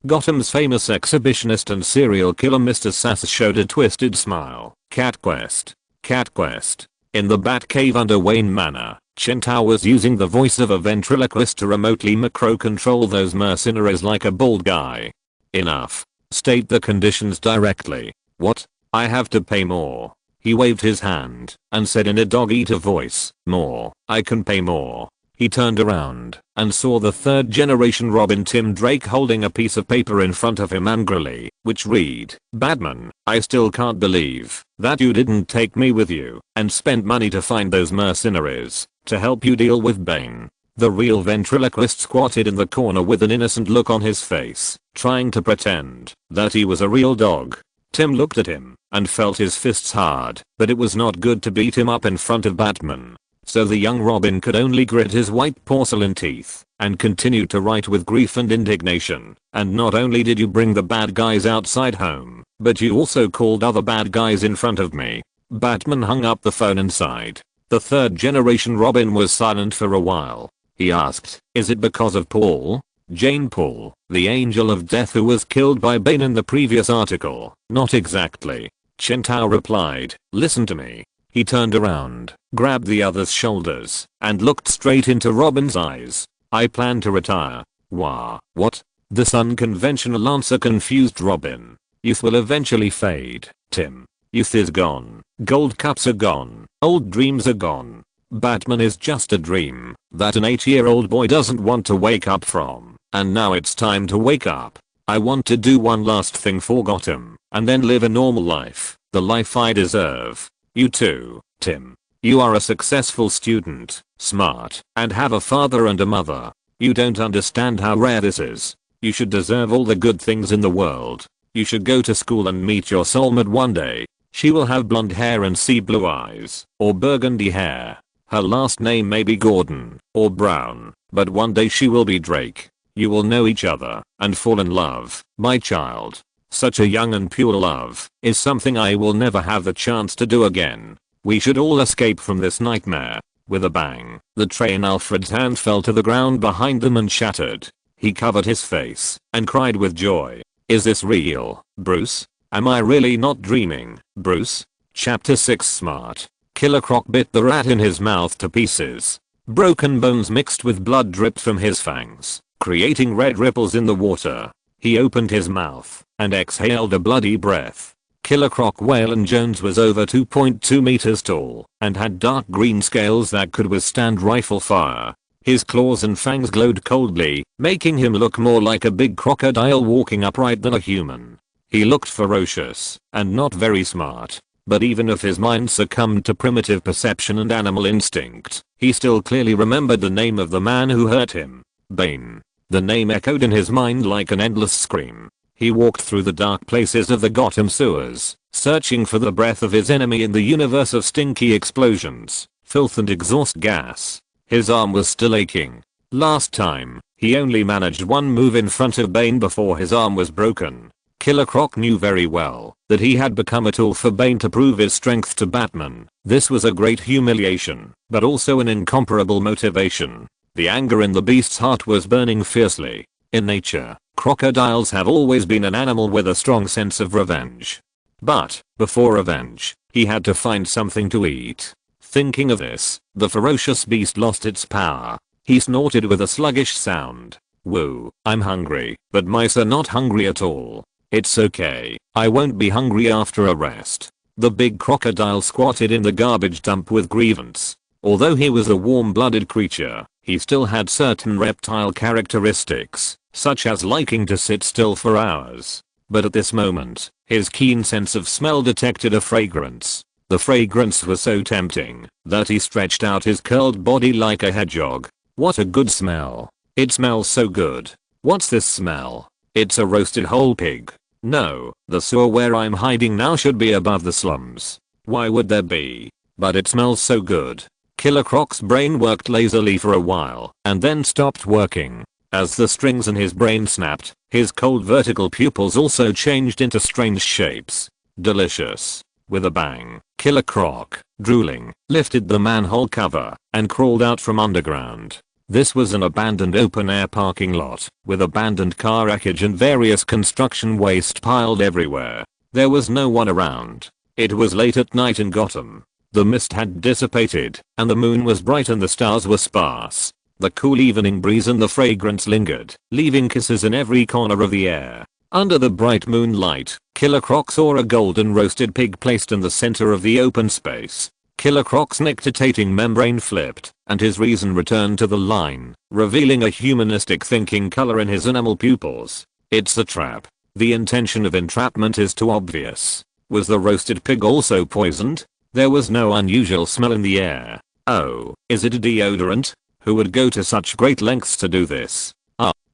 Gotham's famous exhibitionist and serial killer Mr. Sass showed a twisted smile. Cat quest. Cat quest. In the Batcave under Wayne Manor, Chintao was using the voice of a ventriloquist to remotely macro-control those mercenaries like a bald guy. Enough. State the conditions directly. What? I have to pay more. He waved his hand and said in a dog-eater voice, more. I can pay more. He turned around and saw the third-generation Robin Tim Drake holding a piece of paper in front of him angrily, which read, Batman, I still can't believe that you didn't take me with you and spend money to find those mercenaries to help you deal with Bane. The real ventriloquist squatted in the corner with an innocent look on his face, trying to pretend that he was a real dog. Tim looked at him and felt his fists hard, but it was not good to beat him up in front of Batman. So the young Robin could only grit his white porcelain teeth and continue to write with grief and indignation. And not only did you bring the bad guys outside home, but you also called other bad guys in front of me. Batman hung up the phone and sighed. The third generation Robin was silent for a while. He asked, is it because of Paul? Jane Paul, the angel of death who was killed by Bane in the previous article? Not exactly. Chintao replied, listen to me. He turned around, grabbed the other's shoulders, and looked straight into Robin's eyes. I plan to retire. Wah, what? This unconventional answer confused Robin. Youth will eventually fade, Tim. Youth is gone. Gold cups are gone. Old dreams are gone. Batman is just a dream that an 8-year-old boy doesn't want to wake up from. And now it's time to wake up. I want to do one last thing for Gotham, and then live a normal life. The life I deserve. You too, Tim. You are a successful student, smart, and have a father and a mother. You don't understand how rare this is. You should deserve all the good things in the world. You should go to school and meet your soulmate one day. She will have blonde hair and sea blue eyes, or burgundy hair. Her last name may be Gordon, or Brown, but one day she will be Drake. You will know each other, and fall in love, my child. Such a young and pure love is something I will never have the chance to do again. We should all escape from this nightmare. With a bang, the tray in Alfred's hand fell to the ground behind them and shattered. He covered his face and cried with joy. Is this real, Bruce? Am I really not dreaming, Bruce? Chapter 6 Smart. Killer Croc bit the rat in his mouth to pieces. Broken bones mixed with blood dripped from his fangs, creating red ripples in the water. He opened his mouth and exhaled a bloody breath. Killer Croc Waylon Jones was over 2.2 meters tall and had dark green scales that could withstand rifle fire. His claws and fangs glowed coldly, making him look more like a big crocodile walking upright than a human. He looked ferocious and not very smart, but even if his mind succumbed to primitive perception and animal instinct, he still clearly remembered the name of the man who hurt him. Bane. The name echoed in his mind like an endless scream. He walked through the dark places of the Gotham sewers, searching for the breath of his enemy in the universe of stinky explosions, filth and exhaust gas. His arm was still aching. Last time, he only managed one move in front of Bane before his arm was broken. Killer Croc knew very well that he had become a tool for Bane to prove his strength to Batman. This was a great humiliation, but also an incomparable motivation. The anger in the beast's heart was burning fiercely. In nature, crocodiles have always been an animal with a strong sense of revenge. But, before revenge, he had to find something to eat. Thinking of this, the ferocious beast lost its power. He snorted with a sluggish sound. Woo, I'm hungry, but mice are not hungry at all. It's okay, I won't be hungry after a rest. The big crocodile squatted in the garbage dump with grievance. Although he was a warm-blooded creature, he still had certain reptile characteristics, such as liking to sit still for hours. But at this moment, his keen sense of smell detected a fragrance. The fragrance was so tempting that he stretched out his curled body like a hedgehog. What a good smell. It smells so good. What's this smell? It's a roasted whole pig. No, the sewer where I'm hiding now should be above the slums. Why would there be? But it smells so good. Killer Croc's brain worked lazily for a while and then stopped working. As the strings in his brain snapped, his cold vertical pupils also changed into strange shapes. Delicious. With a bang, Killer Croc, drooling, lifted the manhole cover and crawled out from underground. This was an abandoned open-air parking lot with abandoned car wreckage and various construction waste piled everywhere. There was no one around. It was late at night in Gotham. The mist had dissipated and the moon was bright and the stars were sparse. The cool evening breeze and the fragrance lingered, leaving kisses in every corner of the air. Under the bright moonlight, Killer Croc saw a golden roasted pig placed in the center of the open space. Killer Croc's nictitating membrane flipped, and his reason returned to the line, revealing a humanistic thinking color in his enamel pupils. It's a trap. The intention of entrapment is too obvious. Was the roasted pig also poisoned? There was no unusual smell in the air. Oh, is it a deodorant? Who would go to such great lengths to do this?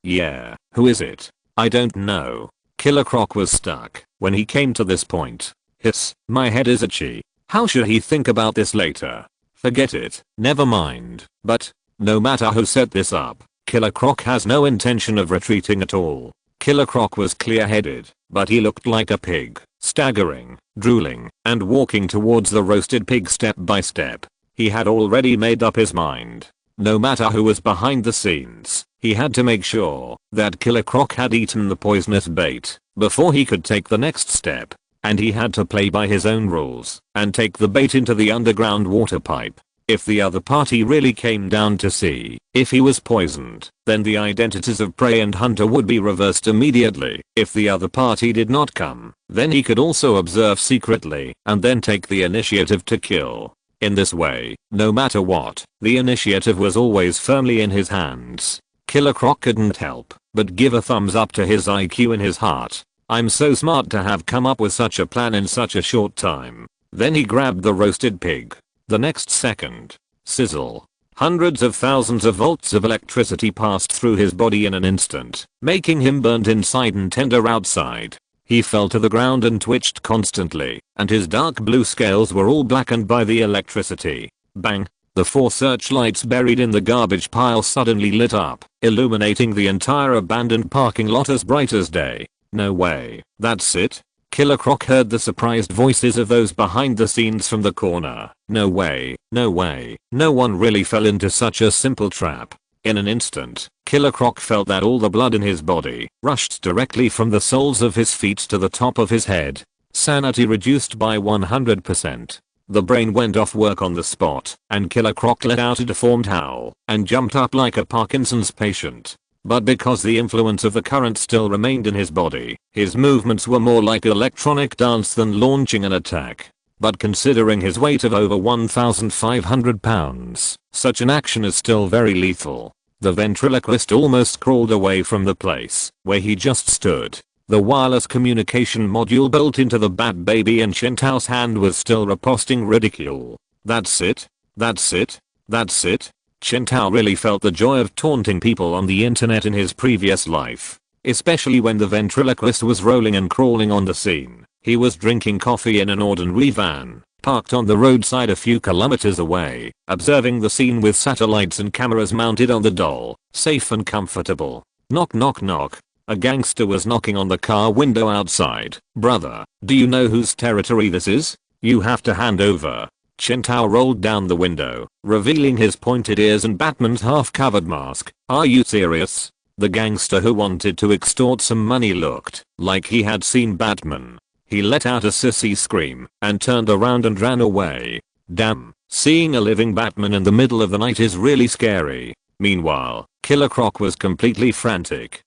Yeah, who is it? I don't know. Killer Croc was stuck when he came to this point. Hiss, my head is itchy. How should he think about this later? Forget it, never mind. But, no matter who set this up, Killer Croc has no intention of retreating at all. Killer Croc was clear-headed, but he looked like a pig, staggering, drooling, and walking towards the roasted pig step by step. He had already made up his mind. No matter who was behind the scenes, he had to make sure that Killer Croc had eaten the poisonous bait before he could take the next step. And he had to play by his own rules and take the bait into the underground water pipe. If the other party really came down to see if he was poisoned, then the identities of prey and hunter would be reversed immediately. If the other party did not come, then he could also observe secretly and then take the initiative to kill. In this way, no matter what, the initiative was always firmly in his hands. Killer Croc couldn't help but give a thumbs up to his IQ in his heart. I'm so smart to have come up with such a plan in such a short time. Then he grabbed the roasted pig. The next second, sizzle. Hundreds of thousands of volts of electricity passed through his body in an instant, making him burnt inside and tender outside. He fell to the ground and twitched constantly, and his dark blue scales were all blackened by the electricity. Bang! The 4 searchlights buried in the garbage pile suddenly lit up, illuminating the entire abandoned parking lot as bright as day. No way. That's it? Killer Croc heard the surprised voices of those behind the scenes from the corner. No way, no way, no one really fell into such a simple trap. In an instant, Killer Croc felt that all the blood in his body rushed directly from the soles of his feet to the top of his head. Sanity reduced by 100%. The brain went off work on the spot, and Killer Croc let out a deformed howl and jumped up like a Parkinson's patient. But because the influence of the current still remained in his body, his movements were more like electronic dance than launching an attack. But considering his weight of over 1,500 pounds, such an action is still very lethal. The ventriloquist almost crawled away from the place where he just stood. The wireless communication module built into the Bat Baby in Chintao's hand was still riposting ridicule. That's it? That's it? That's it? Chintao really felt the joy of taunting people on the internet in his previous life. Especially when the ventriloquist was rolling and crawling on the scene. He was drinking coffee in an ordinary van, parked on the roadside a few kilometers away, observing the scene with satellites and cameras mounted on the doll, safe and comfortable. Knock knock knock. A gangster was knocking on the car window outside. Brother, do you know whose territory this is? You have to hand over. Chintao rolled down the window, revealing his pointed ears and Batman's half-covered mask. Are you serious? The gangster who wanted to extort some money looked like he had seen Batman. He let out a sissy scream and turned around and ran away. Damn, seeing a living Batman in the middle of the night is really scary. Meanwhile, Killer Croc was completely frantic.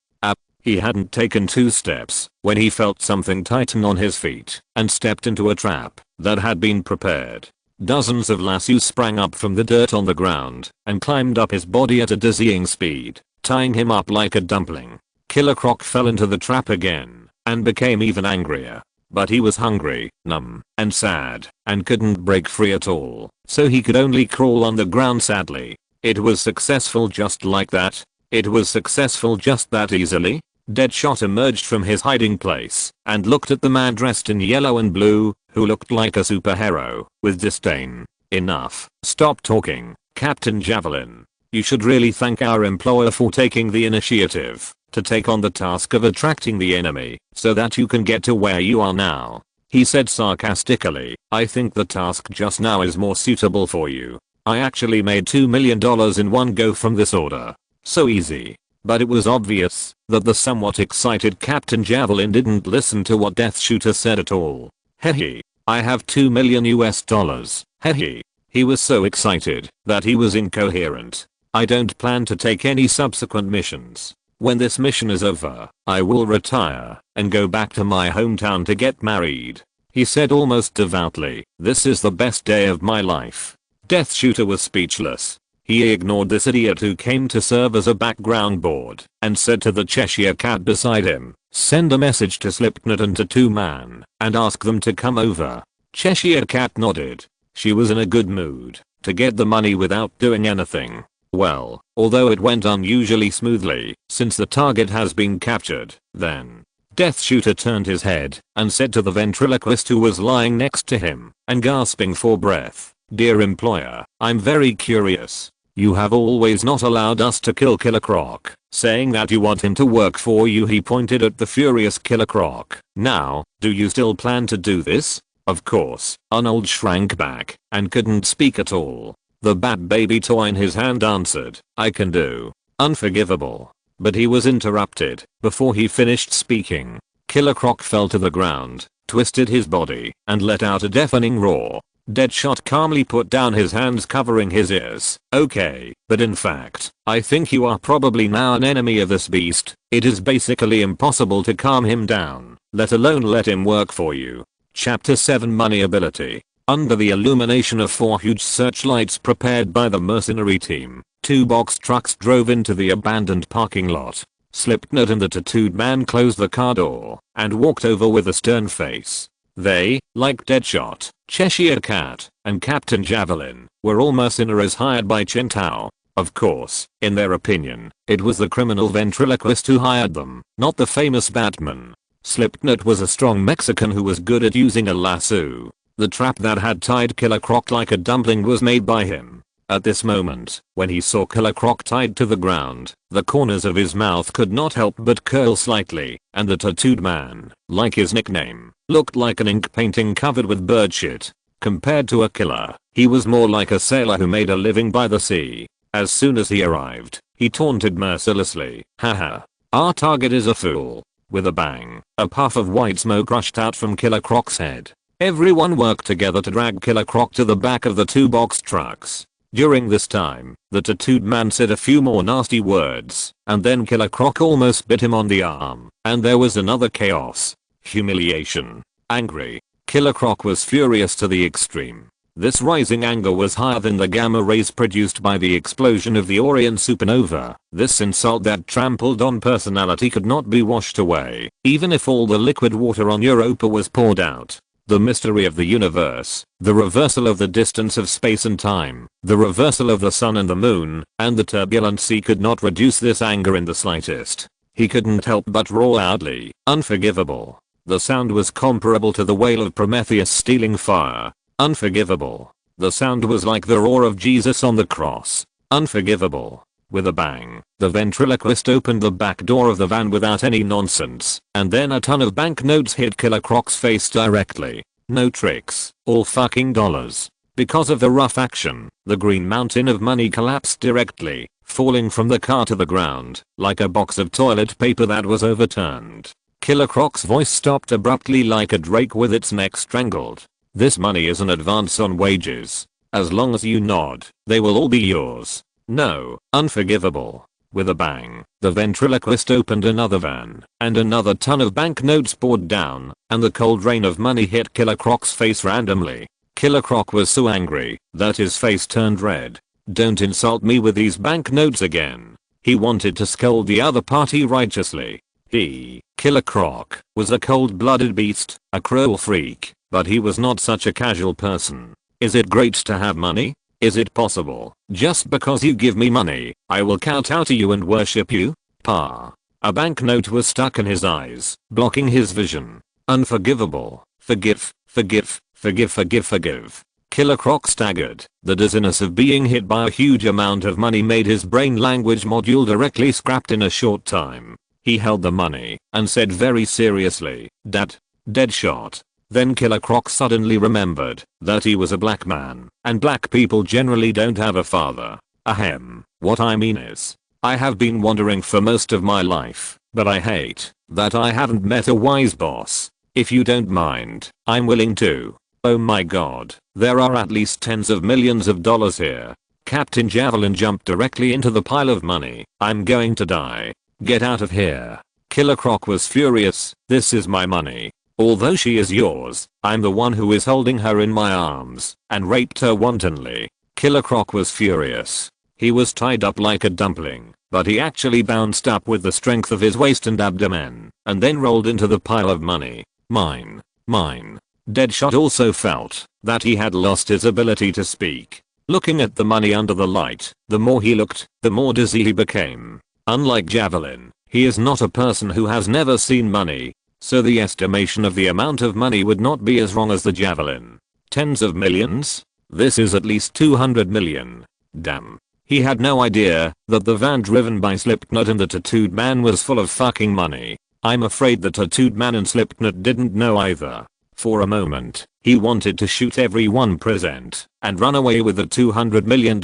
He hadn't taken 2 steps when he felt something tighten on his feet and stepped into a trap that had been prepared. Dozens of lassos sprang up from the dirt on the ground and climbed up his body at a dizzying speed, tying him up like a dumpling. Killer Croc fell into the trap again and became even angrier. But he was hungry, numb, and sad, and couldn't break free at all, so he could only crawl on the ground sadly. It was successful just like that. It was successful just that easily. Deadshot emerged from his hiding place and looked at the man dressed in yellow and blue, who looked like a superhero, with disdain. Enough. Stop talking, Captain Javelin. You should really thank our employer for taking the initiative to take on the task of attracting the enemy so that you can get to where you are now. He said sarcastically, I think the task just now is more suitable for you. I actually made $2 million in one go from this order. So easy. But it was obvious that the somewhat excited Captain Javelin didn't listen to what Death Shooter said at all. Hehe. I have $2 million US. Hehe. He was so excited that he was incoherent. I don't plan to take any subsequent missions. When this mission is over, I will retire and go back to my hometown to get married. He said almost devoutly, this is the best day of my life. Death Shooter was speechless. He ignored this idiot who came to serve as a background board and said to the Cheshire Cat beside him, send a message to Slipknot and to 2-Man and ask them to come over. Cheshire Cat nodded. She was in a good mood to get the money without doing anything. Well, although it went unusually smoothly since the target has been captured, then Death Shooter turned his head and said to the ventriloquist who was lying next to him and gasping for breath, dear employer, I'm very curious. You have always not allowed us to kill Killer Croc, saying that you want him to work for you. He pointed at the furious Killer Croc. Now, do you still plan to do this? Of course, Arnold shrank back and couldn't speak at all. The bat baby toy in his hand answered, I can do. Unforgivable. But he was interrupted before he finished speaking. Killer Croc fell to the ground, twisted his body, and let out a deafening roar. Deadshot calmly put down his hands covering his ears. Okay, but in fact, I think you are probably now an enemy of this beast. It is basically impossible to calm him down, let alone let him work for you. Chapter 7 Money Ability. Under the illumination of 4 huge searchlights prepared by the mercenary team, 2 box trucks drove into the abandoned parking lot. Slipknot and the tattooed man closed the car door and walked over with a stern face. They, like Deadshot, Cheshire Cat, and Captain Javelin, were all mercenaries hired by Chintao. Of course, in their opinion, it was the criminal ventriloquist who hired them, not the famous Batman. Slipknot was a strong Mexican who was good at using a lasso. The trap that had tied Killer Croc like a dumpling was made by him. At this moment, when he saw Killer Croc tied to the ground, the corners of his mouth could not help but curl slightly, and the tattooed man, like his nickname, looked like an ink painting covered with bird shit. Compared to a killer, he was more like a sailor who made a living by the sea. As soon as he arrived, he taunted mercilessly, haha. Our target is a fool. With a bang, a puff of white smoke rushed out from Killer Croc's head. Everyone worked together to drag Killer Croc to the back of the 2 box trucks. During this time, the tattooed man said a few more nasty words, and then Killer Croc almost bit him on the arm, and there was another chaos. Humiliation. Angry. Killer Croc was furious to the extreme. This rising anger was higher than the gamma rays produced by the explosion of the Orion supernova. This insult that trampled on personality could not be washed away, even if all the liquid water on Europa was poured out. The mystery of the universe, the reversal of the distance of space and time, the reversal of the sun and the moon, and the turbulent sea could not reduce this anger in the slightest. He couldn't help but roar loudly, unforgivable. The sound was comparable to the wail of Prometheus stealing fire. Unforgivable. The sound was like the roar of Jesus on the cross. Unforgivable. With a bang, the ventriloquist opened the back door of the van without any nonsense, and then a ton of banknotes hit Killer Croc's face directly. No tricks, all fucking dollars. Because of the rough action, the green mountain of money collapsed directly, falling from the car to the ground, like a box of toilet paper that was overturned. Killer Croc's voice stopped abruptly like a drake with its neck strangled. This money is an advance on wages. As long as you nod, they will all be yours. No, unforgivable. With a bang, the ventriloquist opened another van, and another ton of banknotes poured down, and the cold rain of money hit Killer Croc's face randomly. Killer Croc was so angry that his face turned red. Don't insult me with these banknotes again. He wanted to scold the other party righteously. He, Killer Croc, was a cold-blooded beast, a cruel freak, but he was not such a casual person. Is it great to have money? Is it possible, just because you give me money, I will kowtow to you and worship you? Pa. A banknote was stuck in his eyes, blocking his vision. Unforgivable. Forgive, forgive, forgive, forgive, forgive. Killer Croc staggered. The dizziness of being hit by a huge amount of money made his brain language module directly scrapped in a short time. He held the money and said very seriously, Dad. Deadshot. Then Killer Croc suddenly remembered that he was a black man, and black people generally don't have a father. Ahem. What I mean is, I have been wondering for most of my life, but I hate that I haven't met a wise boss. If you don't mind, I'm willing to. Oh my god, there are at least tens of millions of dollars here. Captain Javelin jumped directly into the pile of money. I'm going to die. Get out of here. Killer Croc was furious. This is my money. Although she is yours, I'm the one who is holding her in my arms and raped her wantonly. Killer Croc was furious. He was tied up like a dumpling, but he actually bounced up with the strength of his waist and abdomen, and then rolled into the pile of money. Mine. Mine. Deadshot also felt that he had lost his ability to speak. Looking at the money under the light, the more he looked, the more dizzy he became. Unlike Javelin, he is not a person who has never seen money. So the estimation of the amount of money would not be as wrong as the Javelin. Tens of millions? This is at least 200 million. Damn. He had no idea that the van driven by Slipknot and the tattooed man was full of fucking money. I'm afraid the tattooed man and Slipknot didn't know either. For a moment, he wanted to shoot everyone present and run away with the $200 million.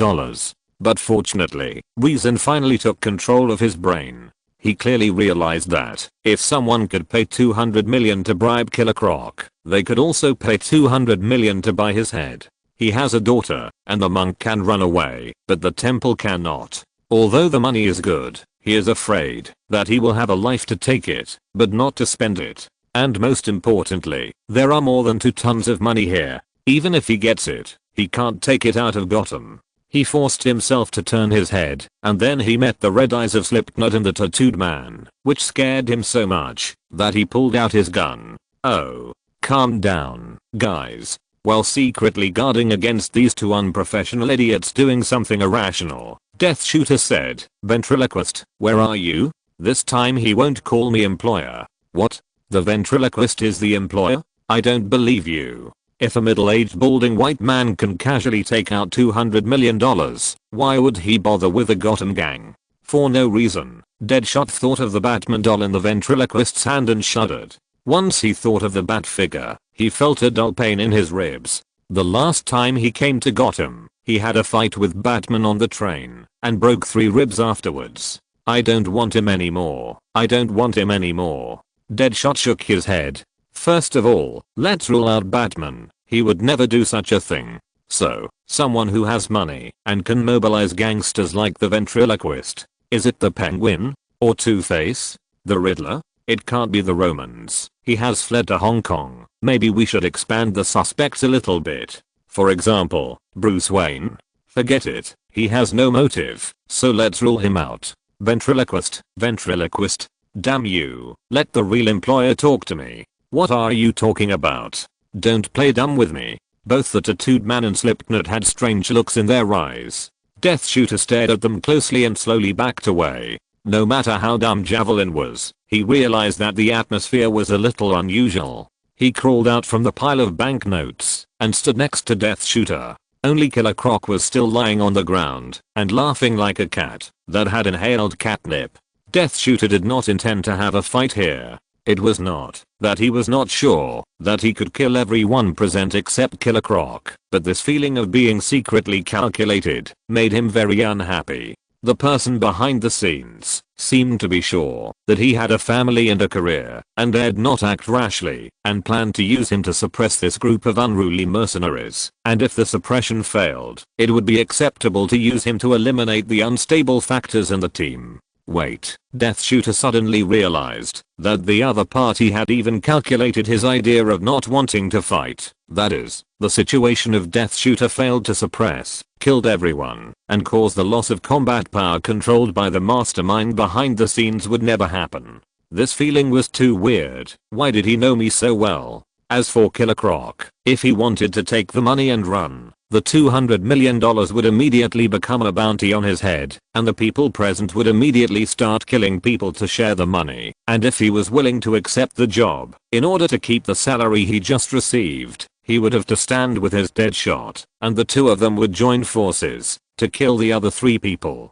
But fortunately, reason finally took control of his brain. He clearly realized that if someone could pay $200 million to bribe Killer Croc, they could also pay $200 million to buy his head. He has a daughter, and the monk can run away, but the temple cannot. Although the money is good, he is afraid that he will have a life to take it, but not to spend it. And most importantly, there are more than 2 tons of money here. Even if he gets it, he can't take it out of Gotham. He forced himself to turn his head, and then he met the red eyes of Slipknot and the tattooed man, which scared him so much that he pulled out his gun. Oh, calm down, guys. While secretly guarding against these 2 unprofessional idiots doing something irrational, Death Shooter said, "Ventriloquist, where are you? This time he won't call me employer." What? The ventriloquist is the employer? I don't believe you. If a middle-aged balding white man can casually take out $200 million, why would he bother with the Gotham gang? For no reason. Deadshot thought of the Batman doll in the ventriloquist's hand and shuddered. Once he thought of the bat figure, he felt a dull pain in his ribs. The last time he came to Gotham, he had a fight with Batman on the train and broke 3 ribs afterwards. I don't want him anymore. I don't want him anymore. Deadshot shook his head. First of all, let's rule out Batman. He would never do such a thing. So, someone who has money and can mobilize gangsters like the ventriloquist. Is it the Penguin? Or Two-Face? The Riddler? It can't be the Romans. He has fled to Hong Kong. Maybe we should expand the suspects a little bit. For example, Bruce Wayne? Forget it. He has no motive, so let's rule him out. Ventriloquist, ventriloquist. Damn you. Let the real employer talk to me. What are you talking about? Don't play dumb with me. Both the tattooed man and Slipknot had strange looks in their eyes. Death Shooter stared at them closely and slowly backed away. No matter how dumb Javelin was, he realized that the atmosphere was a little unusual. He crawled out from the pile of banknotes and stood next to Death Shooter. Only Killer Croc was still lying on the ground and laughing like a cat that had inhaled catnip. Death Shooter did not intend to have a fight here. It was not that he was not sure that he could kill everyone present except Killer Croc, but this feeling of being secretly calculated made him very unhappy. The person behind the scenes seemed to be sure that he had a family and a career and dared not act rashly and planned to use him to suppress this group of unruly mercenaries, and if the suppression failed, it would be acceptable to use him to eliminate the unstable factors in the team. Wait, Death Shooter suddenly realized that the other party had even calculated his idea of not wanting to fight. That is, the situation of Death Shooter failed to suppress, killed everyone, and caused the loss of combat power controlled by the mastermind behind the scenes would never happen. This feeling was too weird. Why did he know me so well? As for Killer Croc, if he wanted to take the money and run, the $200 million would immediately become a bounty on his head, and the people present would immediately start killing people to share the money, and if he was willing to accept the job, in order to keep the salary he just received, he would have to stand with his Deadshot, and the 2 of them would join forces to kill the other 3 people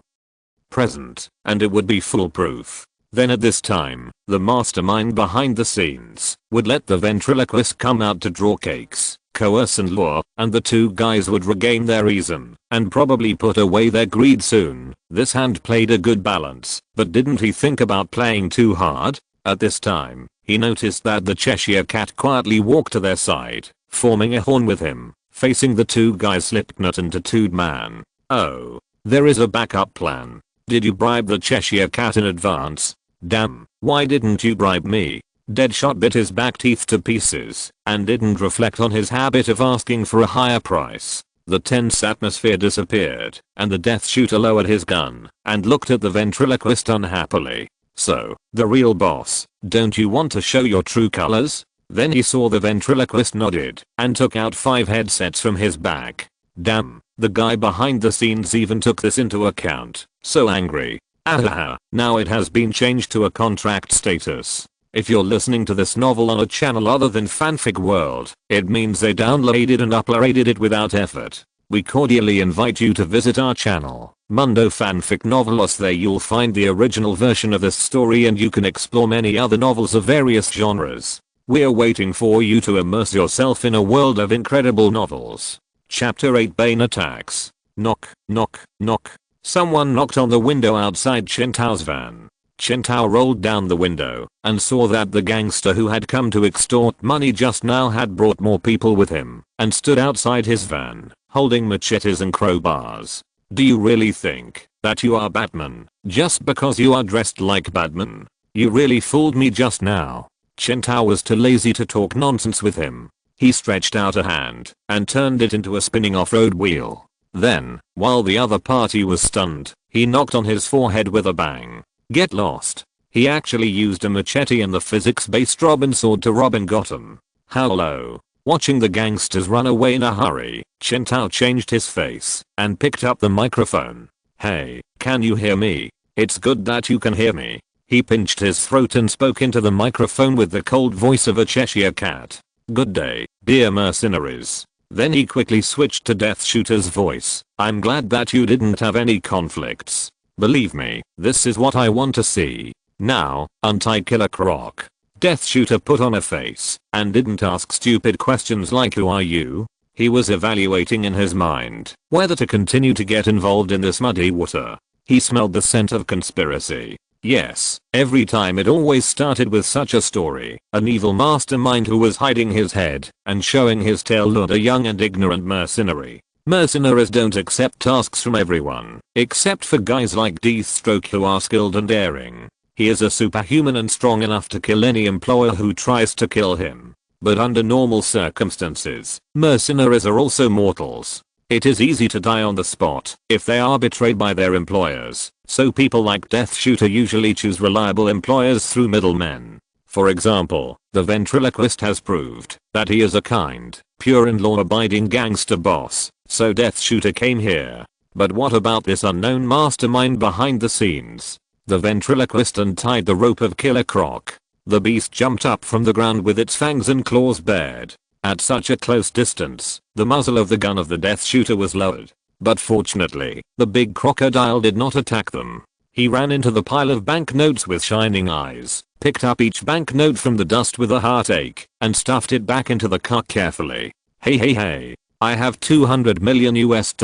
present, and it would be foolproof. Then at this time, the mastermind behind the scenes would let the ventriloquist come out to draw cakes, coerce and lure, and the 2 guys would regain their reason and probably put away their greed soon. This hand played a good balance, but didn't he think about playing too hard? At this time, he noticed that the Cheshire Cat quietly walked to their side, forming a horn with him, facing the 2 guys Slipknot and Tattooed Man. Oh, there is a backup plan. Did you bribe the Cheshire Cat in advance? Damn, why didn't you bribe me? Deadshot bit his back teeth to pieces and didn't reflect on his habit of asking for a higher price. The tense atmosphere disappeared and the Death Shooter lowered his gun and looked at the ventriloquist unhappily. So, the real boss, don't you want to show your true colors? Then he saw the ventriloquist nodded and took out 5 headsets from his bag. Damn, the guy behind the scenes even took this into account. So angry. Ahaha, now it has been changed to a contract status. If you're listening to this novel on a channel other than Fanfic World, it means they downloaded and uploaded it without effort. We cordially invite you to visit our channel, Mundo Fanfic Novelos. There you'll find the original version of this story and you can explore many other novels of various genres. We're waiting for you to immerse yourself in a world of incredible novels. Chapter 8 Bane Attacks. Knock, knock, knock. Someone knocked on the window outside Chen Tao's van. Chen Tao rolled down the window and saw that the gangster who had come to extort money just now had brought more people with him and stood outside his van, holding machetes and crowbars. Do you really think that you are Batman just because you are dressed like Batman? You really fooled me just now. Chen Tao was too lazy to talk nonsense with him. He stretched out a hand and turned it into a spinning off-road wheel. Then, while the other party was stunned, he knocked on his forehead with a bang. Get lost. He actually used a machete and the physics-based Robin sword to Robin Gotham. Hello. Watching the gangsters run away in a hurry, Chen Tao changed his face and picked up the microphone. Hey, can you hear me? It's good that you can hear me. He pinched his throat and spoke into the microphone with the cold voice of a Cheshire cat. Good day, dear mercenaries. Then he quickly switched to Death Shooter's voice. I'm glad that you didn't have any conflicts. Believe me, this is what I want to see. Now, untie Killer Croc. Death Shooter put on a face and didn't ask stupid questions like who are you? He was evaluating in his mind whether to continue to get involved in this muddy water. He smelled the scent of conspiracy. Yes, every time it always started with such a story. An evil mastermind who was hiding his head and showing his tail lured a young and ignorant mercenary. Mercenaries don't accept tasks from everyone, except for guys like Deathstroke who are skilled and daring. He is a superhuman and strong enough to kill any employer who tries to kill him. But under normal circumstances, mercenaries are also mortals. It is easy to die on the spot if they are betrayed by their employers, so people like Death Shooter usually choose reliable employers through middlemen. For example, the ventriloquist has proved that he is a kind, pure and law-abiding gangster boss, so Death Shooter came here. But what about this unknown mastermind behind the scenes? The ventriloquist untied the rope of Killer Croc. The beast jumped up from the ground with its fangs and claws bared. At such a close distance, the muzzle of the gun of the Death Shooter was lowered. But fortunately, the big crocodile did not attack them. He ran into the pile of banknotes with shining eyes, picked up each banknote from the dust with a heartache, and stuffed it back into the car carefully. Hey hey hey. I have $200 million US.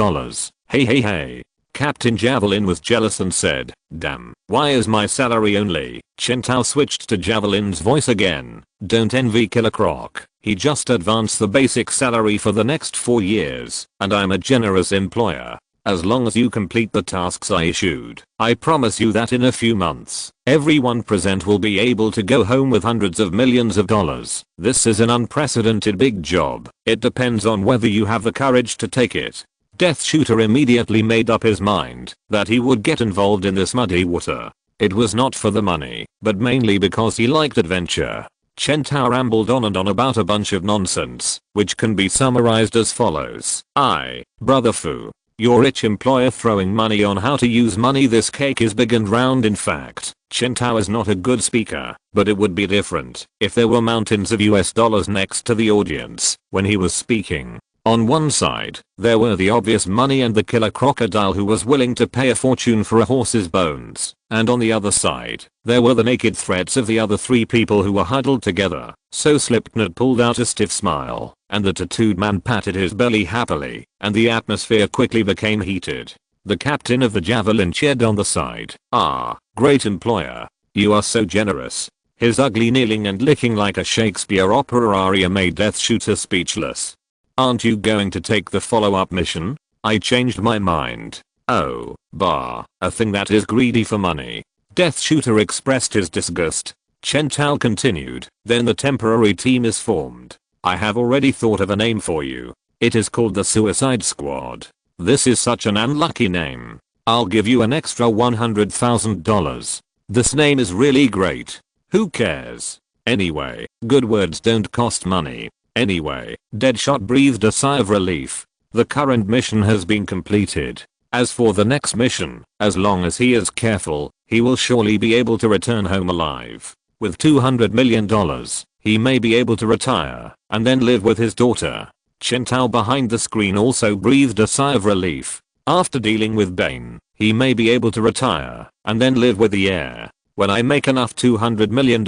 Hey hey hey. Captain Javelin was jealous and said, damn, why is my salary only? Chen Tao switched to Javelin's voice again. Don't envy Killer Croc. He just advanced the basic salary for the next 4 years, and I'm a generous employer. As long as you complete the tasks I issued, I promise you that in a few months, everyone present will be able to go home with hundreds of millions of dollars. This is an unprecedented big job. It depends on whether you have the courage to take it. Death Shooter immediately made up his mind that he would get involved in this muddy water. It was not for the money, but mainly because he liked adventure. Chen Tao rambled on and on about a bunch of nonsense, which can be summarized as follows. Brother Fu. Your rich employer throwing money on how to use money. This cake is big and round. In fact, Chen Tao is not a good speaker, but it would be different if there were mountains of US dollars next to the audience when he was speaking. On one side, there were the obvious money and the killer crocodile who was willing to pay a fortune for a horse's bones. And on the other side, there were the naked threats of the other 3 people who were huddled together. So Slipknot pulled out a stiff smile, and the tattooed man patted his belly happily, and the atmosphere quickly became heated. The captain of the Javelin cheered on the side. Great employer. You are so generous. His ugly kneeling and licking like a Shakespeare opera aria made Death Shooter speechless. Aren't you going to take the follow-up mission? I changed my mind. Oh, a thing that is greedy for money. Death Shooter expressed his disgust. Chen Tao continued, then the temporary team is formed. I have already thought of a name for you. It is called the Suicide Squad. This is such an unlucky name. I'll give you an extra $100,000. This name is really great. Who cares? Anyway, good words don't cost money. Anyway, Deadshot breathed a sigh of relief. The current mission has been completed. As for the next mission, as long as he is careful, he will surely be able to return home alive. With $200 million, he may be able to retire and then live with his daughter. Chen Tao behind the screen also breathed a sigh of relief. After dealing with Bane, he may be able to retire and then live with the heir. When I make enough $200 million,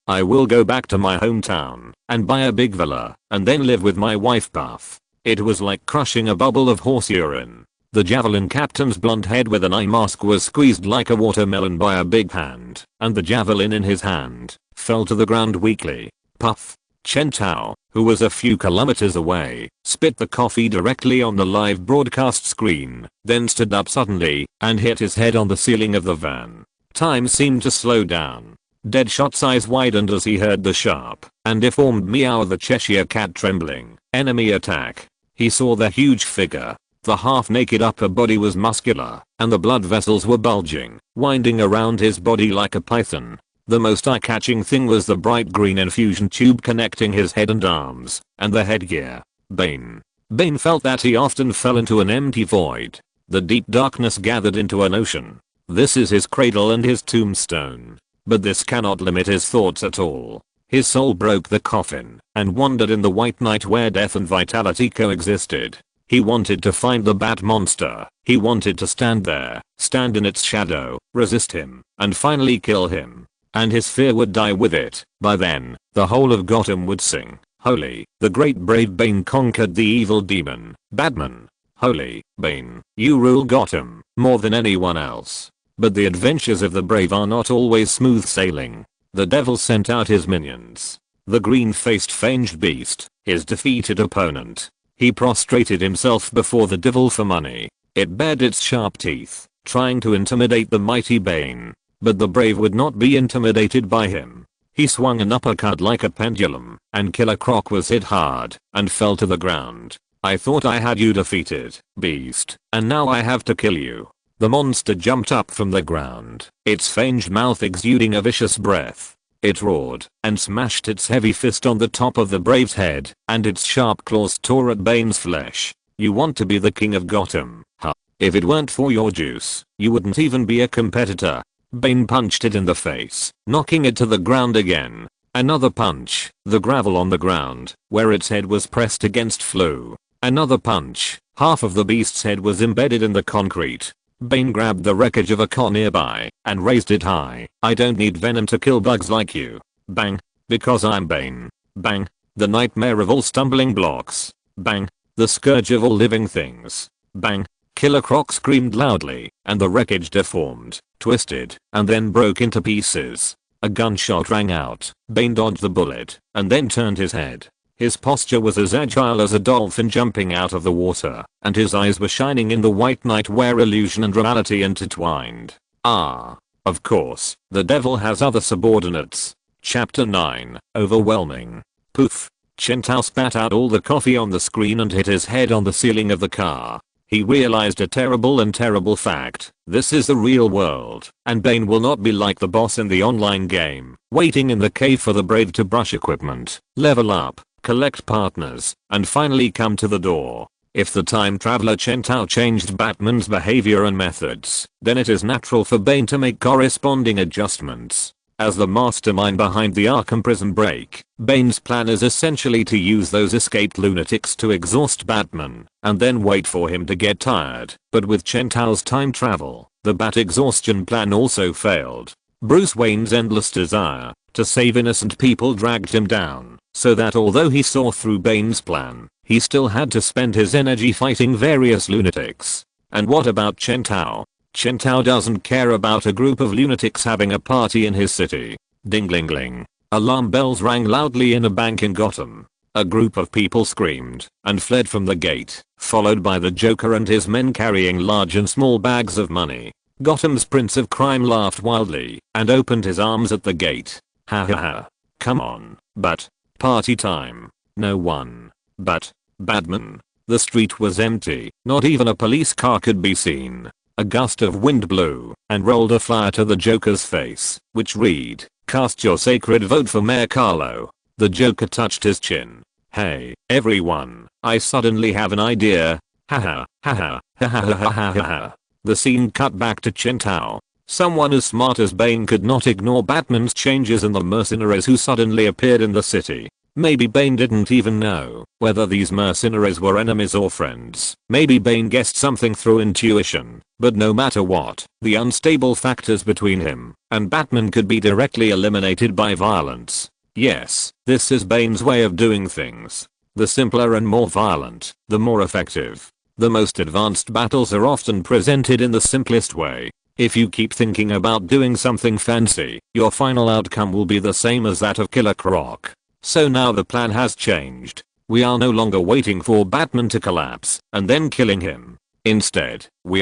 I will go back to my hometown and buy a big villa and then live with my wife Puff. It was like crushing a bubble of horse urine. The javelin captain's blonde head with an eye mask was squeezed like a watermelon by a big hand, and the javelin in his hand fell to the ground weakly. Puff. Chen Tao, who was a few kilometers away, spit the coffee directly on the live broadcast screen, then stood up suddenly and hit his head on the ceiling of the van. Time seemed to slow down. Deadshot's eyes widened as he heard the sharp and deformed meow of the Cheshire cat trembling. Enemy attack. He saw the huge figure. The half-naked upper body was muscular, and the blood vessels were bulging, winding around his body like a python. The most eye-catching thing was the bright green infusion tube connecting his head and arms, and the headgear. Bane. Bane felt that he often fell into an empty void. The deep darkness gathered into an ocean. This is his cradle and his tombstone. But this cannot limit his thoughts at all. His soul broke the coffin and wandered in the white night where death and vitality coexisted. He wanted to find the bat monster. He wanted to stand there, stand in its shadow, resist him, and finally kill him. And his fear would die with it. By then, the whole of Gotham would sing, "Holy, the great brave Bane conquered the evil demon, Batman. Holy, Bane, you rule Gotham more than anyone else." But the adventures of the brave are not always smooth sailing. The devil sent out his minions. The green-faced fanged beast, his defeated opponent. He prostrated himself before the devil for money. It bared its sharp teeth, trying to intimidate the mighty Bane. But the brave would not be intimidated by him. He swung an uppercut like a pendulum, and Killer Croc was hit hard and fell to the ground. "I thought I had you defeated, beast, and now I have to kill you." The monster jumped up from the ground, its fanged mouth exuding a vicious breath. It roared and smashed its heavy fist on the top of the brave's head, and its sharp claws tore at Bane's flesh. "You want to be the king of Gotham, huh? If it weren't for your juice, you wouldn't even be a competitor." Bane punched it in the face, knocking it to the ground again. Another punch, the gravel on the ground, where its head was pressed against flew. Another punch, half of the beast's head was embedded in the concrete. Bane grabbed the wreckage of a car nearby and raised it high. "I don't need venom to kill bugs like you." Bang. "Because I'm Bane." Bang. "The nightmare of all stumbling blocks." Bang. "The scourge of all living things." Bang. Killer Croc screamed loudly, and the wreckage deformed, twisted, and then broke into pieces. A gunshot rang out. Bane dodged the bullet, and then turned his head. His posture was as agile as a dolphin jumping out of the water, and his eyes were shining in the white night where illusion and reality intertwined. Ah. Of course, the devil has other subordinates. Chapter 9, Overwhelming. Poof. Chen Tao spat out all the coffee on the screen and hit his head on the ceiling of the car. He realized a terrible fact. This is the real world, and Bane will not be like the boss in the online game, waiting in the cave for the brave to brush equipment, level up, collect partners, and finally come to the door. If the time traveler Chen Tao changed Batman's behavior and methods, then it is natural for Bane to make corresponding adjustments. As the mastermind behind the Arkham prison break, Bane's plan is essentially to use those escaped lunatics to exhaust Batman, and then wait for him to get tired. But with Chen Tao's time travel, the Bat exhaustion plan also failed. Bruce Wayne's endless desire to save innocent people dragged him down, so that although he saw through Bane's plan, he still had to spend his energy fighting various lunatics. And what about Chen Tao? Chen Tao doesn't care about a group of lunatics having a party in his city. Ding-ling-ling. Alarm bells rang loudly in a bank in Gotham. A group of people screamed and fled from the gate, followed by the Joker and his men carrying large and small bags of money. Gotham's Prince of Crime laughed wildly and opened his arms at the gate. "Ha ha ha. Come on, but party time. No one but Batman." The street was empty. Not even a police car could be seen. A gust of wind blew and rolled a flyer to the Joker's face, which read, "Cast your sacred vote for Mayor Carlo." The Joker touched his chin. "Hey, everyone, I suddenly have an idea. Haha, haha, haha, haha, haha." The scene cut back to Chen Tao. Someone as smart as Bane could not ignore Batman's changes in the mercenaries who suddenly appeared in the city. Maybe Bane didn't even know whether these mercenaries were enemies or friends. Maybe Bane guessed something through intuition. But no matter what, the unstable factors between him and Batman could be directly eliminated by violence. Yes, this is Bane's way of doing things. The simpler and more violent, the more effective. The most advanced battles are often presented in the simplest way. If you keep thinking about doing something fancy, your final outcome will be the same as that of Killer Croc. So now the plan has changed. We are no longer waiting for Batman to collapse and then killing him. Instead, we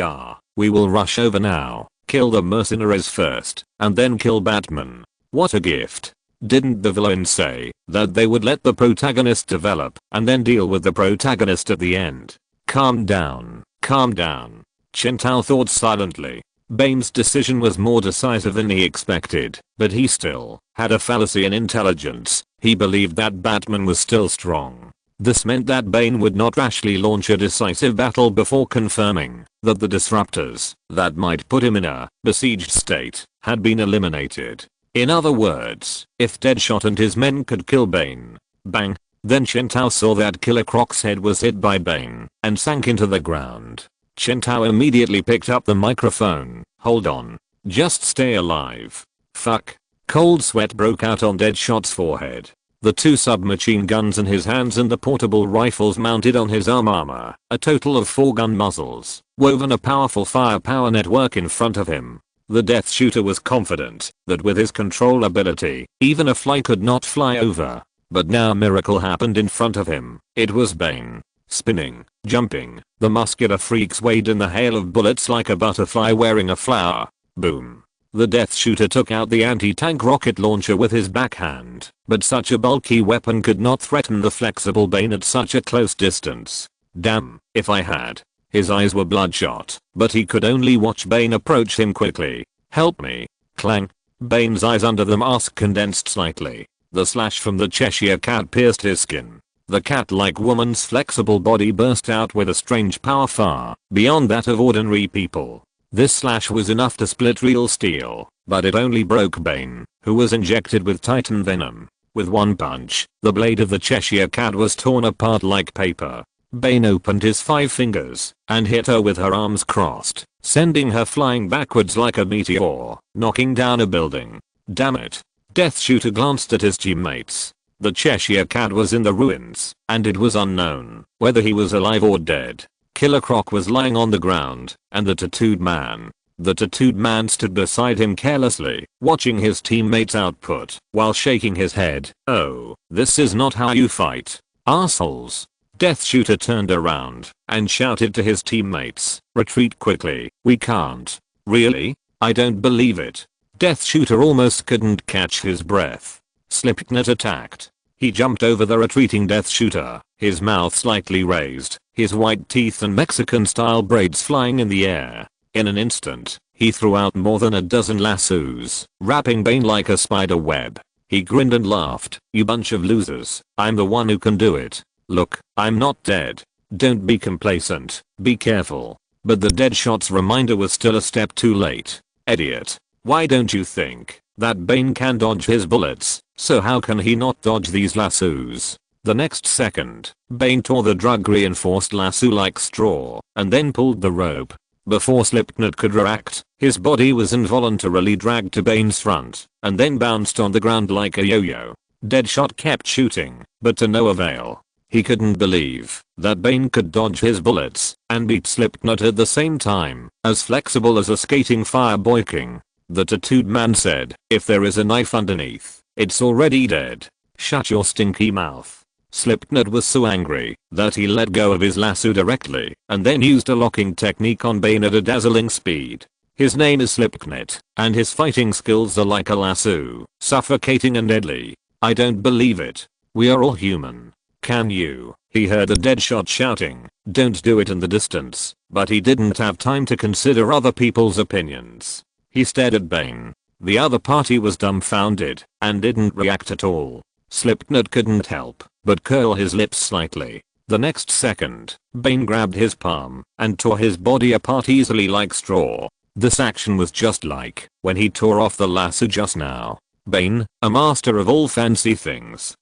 will rush over now, kill the mercenaries first, and then kill Batman. What a gift. Didn't the villain say that they would let the protagonist develop and then deal with the protagonist at the end? Calm down, calm down. Chintao thought silently. Bane's decision was more decisive than he expected, but he still had a fallacy in intelligence. He believed that Batman was still strong. This meant that Bane would not rashly launch a decisive battle before confirming that the disruptors that might put him in a besieged state had been eliminated. In other words, if Deadshot and his men could kill Bane, bang, then Chintao saw that Killer Croc's head was hit by Bane and sank into the ground. Chintao immediately picked up the microphone. Hold on. Just stay alive. Fuck. Cold sweat broke out on Deadshot's forehead. The 2 submachine guns in his hands and the portable rifles mounted on his armor, a total of 4 gun muzzles, woven a powerful firepower network in front of him. The Death Shooter was confident that with his control ability, even a fly could not fly over. But now a miracle happened in front of him. It was Bane. Spinning, jumping, the muscular freak swayed in the hail of bullets like a butterfly wearing a flower. Boom. The Death Shooter took out the anti-tank rocket launcher with his backhand, but such a bulky weapon could not threaten the flexible Bane at such a close distance. Damn, if I had. His eyes were bloodshot, but he could only watch Bane approach him quickly. Help me. Clang. Bane's eyes under the mask condensed slightly. The slash from the Cheshire Cat pierced his skin. The cat-like woman's flexible body burst out with a strange power far beyond that of ordinary people. This slash was enough to split real steel, but it only broke Bane, who was injected with Titan venom. With one punch, the blade of the Cheshire Cat was torn apart like paper. Bane opened his 5 fingers and hit her with her arms crossed, sending her flying backwards like a meteor, knocking down a building. Damn it. Death Shooter glanced at his teammates. The Cheshire Cat was in the ruins, and it was unknown whether he was alive or dead. Killer Croc was lying on the ground, and the tattooed man stood beside him carelessly, watching his teammates' output, while shaking his head. Oh, this is not how you fight. Assholes. Death Shooter turned around and shouted to his teammates, retreat quickly, we can't. Really? I don't believe it. Death Shooter almost couldn't catch his breath. Slipknot attacked. He jumped over the retreating Death Shooter, his mouth slightly raised, his white teeth and Mexican-style braids flying in the air. In an instant, he threw out more than a dozen lassos, wrapping Bane like a spider web. He grinned and laughed. You bunch of losers, I'm the one who can do it. Look, I'm not dead. Don't be complacent, be careful. But the Deadshot's reminder was still a step too late. Idiot. Why don't you think that Bane can dodge his bullets? So how can he not dodge these lassos? The next second, Bane tore the drug-reinforced lasso like straw and then pulled the rope. Before Slipknot could react, his body was involuntarily dragged to Bane's front and then bounced on the ground like a yo-yo. Deadshot kept shooting, but to no avail. He couldn't believe that Bane could dodge his bullets and beat Slipknot at the same time, as flexible as a skating Fireboy King. The tattooed man said, if there is a knife underneath, it's already dead. Shut your stinky mouth. Slipknot was so angry that he let go of his lasso directly and then used a locking technique on Bane at a dazzling speed. His name is Slipknot, and his fighting skills are like a lasso, suffocating and deadly. I don't believe it. We are all human. Can you? He heard the Deadshot shouting, don't do it in the distance, but he didn't have time to consider other people's opinions. He stared at Bane. The other party was dumbfounded and didn't react at all. Slipknot couldn't help but curl his lips slightly. The next second, Bane grabbed his palm and tore his body apart easily like straw. This action was just like when he tore off the lasso just now. Bane, a master of all fancy things.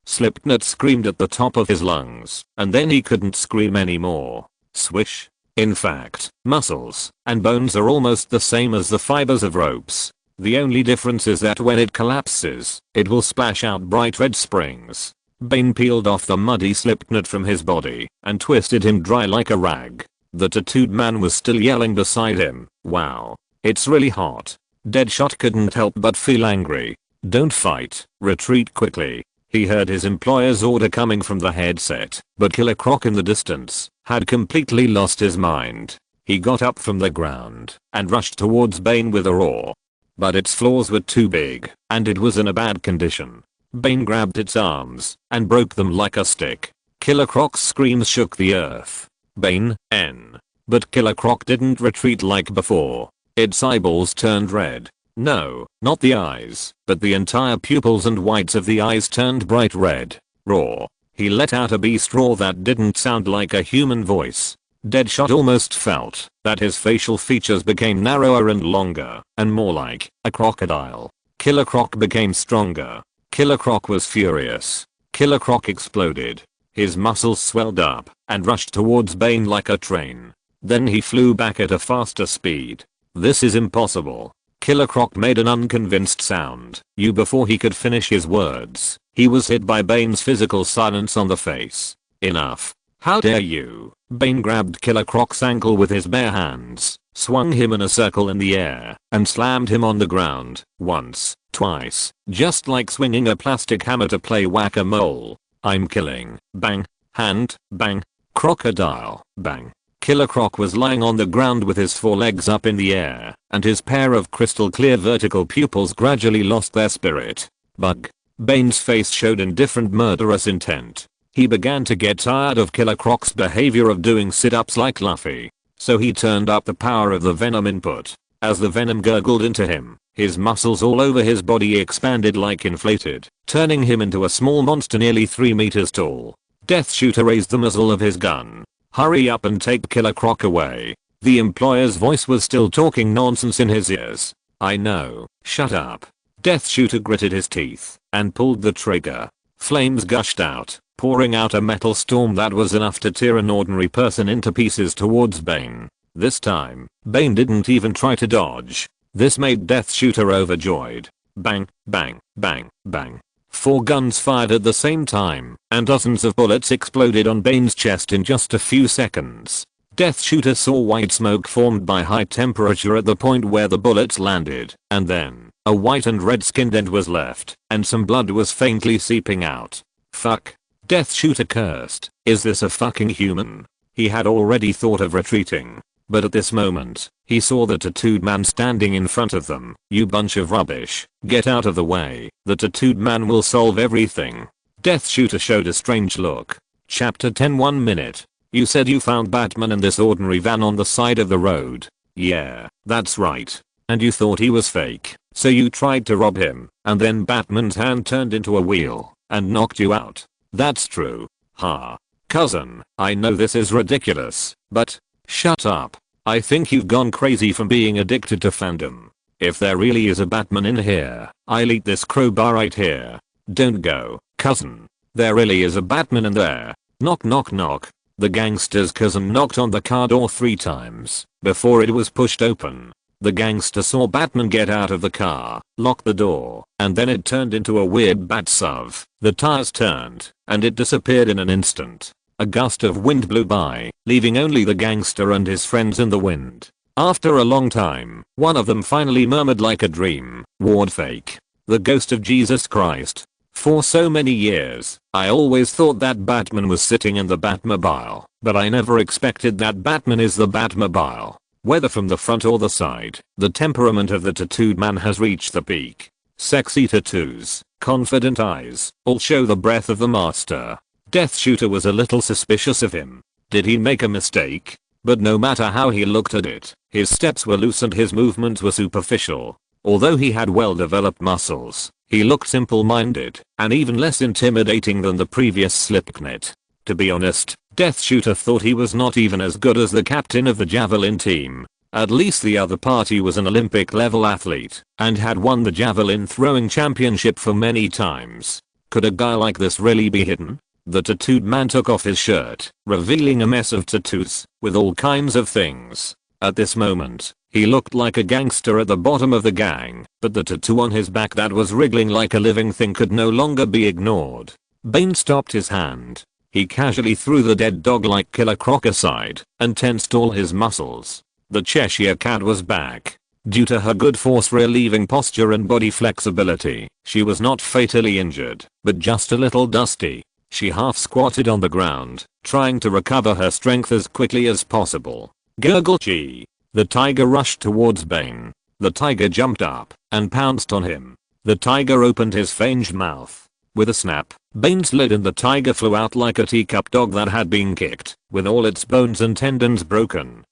Slipknot screamed at the top of his lungs, and then he couldn't scream anymore. Swish. In fact, muscles and bones are almost the same as the fibers of ropes. The only difference is that when it collapses, it will splash out bright red springs. Bane peeled off the muddy Slipknot from his body and twisted him dry like a rag. The tattooed man was still yelling beside him, "Wow, it's really hot." Deadshot couldn't help but feel angry. "Don't fight, retreat quickly." He heard his employer's order coming from the headset, but Killer Croc in the distance had completely lost his mind. He got up from the ground and rushed towards Bane with a roar. But its claws were too big, and it was in a bad condition. Bane grabbed its arms and broke them like a stick. Killer Croc's screams shook the earth. Bane, N. But Killer Croc didn't retreat like before. Its eyeballs turned red. No, not the eyes, but the entire pupils and whites of the eyes turned bright red. Roar. He let out a beast roar that didn't sound like a human voice. Deadshot almost felt that his facial features became narrower and longer, and more like a crocodile. Killer Croc became stronger. Killer Croc was furious. Killer Croc exploded. His muscles swelled up and rushed towards Bane like a train. Then he flew back at a faster speed. "This is impossible." Killer Croc made an unconvinced sound. Before he could finish his words, he was hit by Bane's physical silence on the face. "Enough. How dare you?" Bane grabbed Killer Croc's ankle with his bare hands, swung him in a circle in the air, and slammed him on the ground, once, twice, just like swinging a plastic hammer to play whack-a-mole. "I'm killing." Bang. Hand. Bang. Crocodile. Bang. Killer Croc was lying on the ground with his forelegs up in the air, and his pair of crystal clear vertical pupils gradually lost their spirit. Bug. Bane's face showed indifferent murderous intent. He began to get tired of Killer Croc's behavior of doing sit-ups like Luffy. So he turned up the power of the venom input. As the venom gurgled into him, his muscles all over his body expanded like inflated, turning him into a small monster nearly 3 meters tall. Death Shooter raised the muzzle of his gun. "Hurry up and take Killer Croc away." The employer's voice was still talking nonsense in his ears. "I know, shut up." Death Shooter gritted his teeth and pulled the trigger. Flames gushed out, pouring out a metal storm that was enough to tear an ordinary person into pieces towards Bane. This time, Bane didn't even try to dodge. This made Death Shooter overjoyed. Bang, bang, bang, bang. 4 guns fired at the same time, and dozens of bullets exploded on Bane's chest in just a few seconds. Death Shooter saw white smoke formed by high temperature at the point where the bullets landed, and then, a white and red-skinned end was left, and some blood was faintly seeping out. "Fuck." Death Shooter cursed. Is this a fucking human? He had already thought of retreating. But at this moment, he saw the tattooed man standing in front of them. "You bunch of rubbish. Get out of the way. The tattooed man will solve everything." Death Shooter showed a strange look. Chapter 10 1 minute. "You said you found Batman in this ordinary van on the side of the road." "Yeah, that's right. And you thought he was fake, so you tried to rob him, and then Batman's hand turned into a wheel and knocked you out." "That's true." "Ha. Cousin, I know this is ridiculous, but..." "Shut up. I think you've gone crazy from being addicted to fandom. If there really is a Batman in here, I'll eat this crowbar right here." "Don't go, cousin. There really is a Batman in there." Knock knock knock. The gangster's cousin knocked on the car door 3 times before it was pushed open. The gangster saw Batman get out of the car, lock the door, and then it turned into a weird bat suv. The tires turned, and it disappeared in an instant. A gust of wind blew by, leaving only the gangster and his friends in the wind. After a long time, one of them finally murmured like a dream, "Ward fake. The ghost of Jesus Christ. For so many years, I always thought that Batman was sitting in the Batmobile, but I never expected that Batman is the Batmobile." Whether from the front or the side, the temperament of the tattooed man has reached the peak. Sexy tattoos, confident eyes, all show the breath of the master. Death Shooter was a little suspicious of him. Did he make a mistake? But no matter how he looked at it, his steps were loose and his movements were superficial. Although he had well-developed muscles, he looked simple-minded and even less intimidating than the previous Slipknot. To be honest, Death Shooter thought he was not even as good as the captain of the Javelin team. At least the other party was an Olympic-level athlete and had won the Javelin throwing championship for many times. Could a guy like this really be hidden? The tattooed man took off his shirt, revealing a mess of tattoos, with all kinds of things. At this moment, he looked like a gangster at the bottom of the gang, but the tattoo on his back that was wriggling like a living thing could no longer be ignored. Bane stopped his hand. He casually threw the dead dog like Killer Croc aside, and tensed all his muscles. The Cheshire Cat was back. Due to her good force-relieving posture and body flexibility, she was not fatally injured, but just a little dusty. She half squatted on the ground, trying to recover her strength as quickly as possible. Gurgle-chee. The tiger rushed towards Bane. The tiger jumped up and pounced on him. The tiger opened his fanged mouth. With a snap, Bane slid and the tiger flew out like a teacup dog that had been kicked, with all its bones and tendons broken.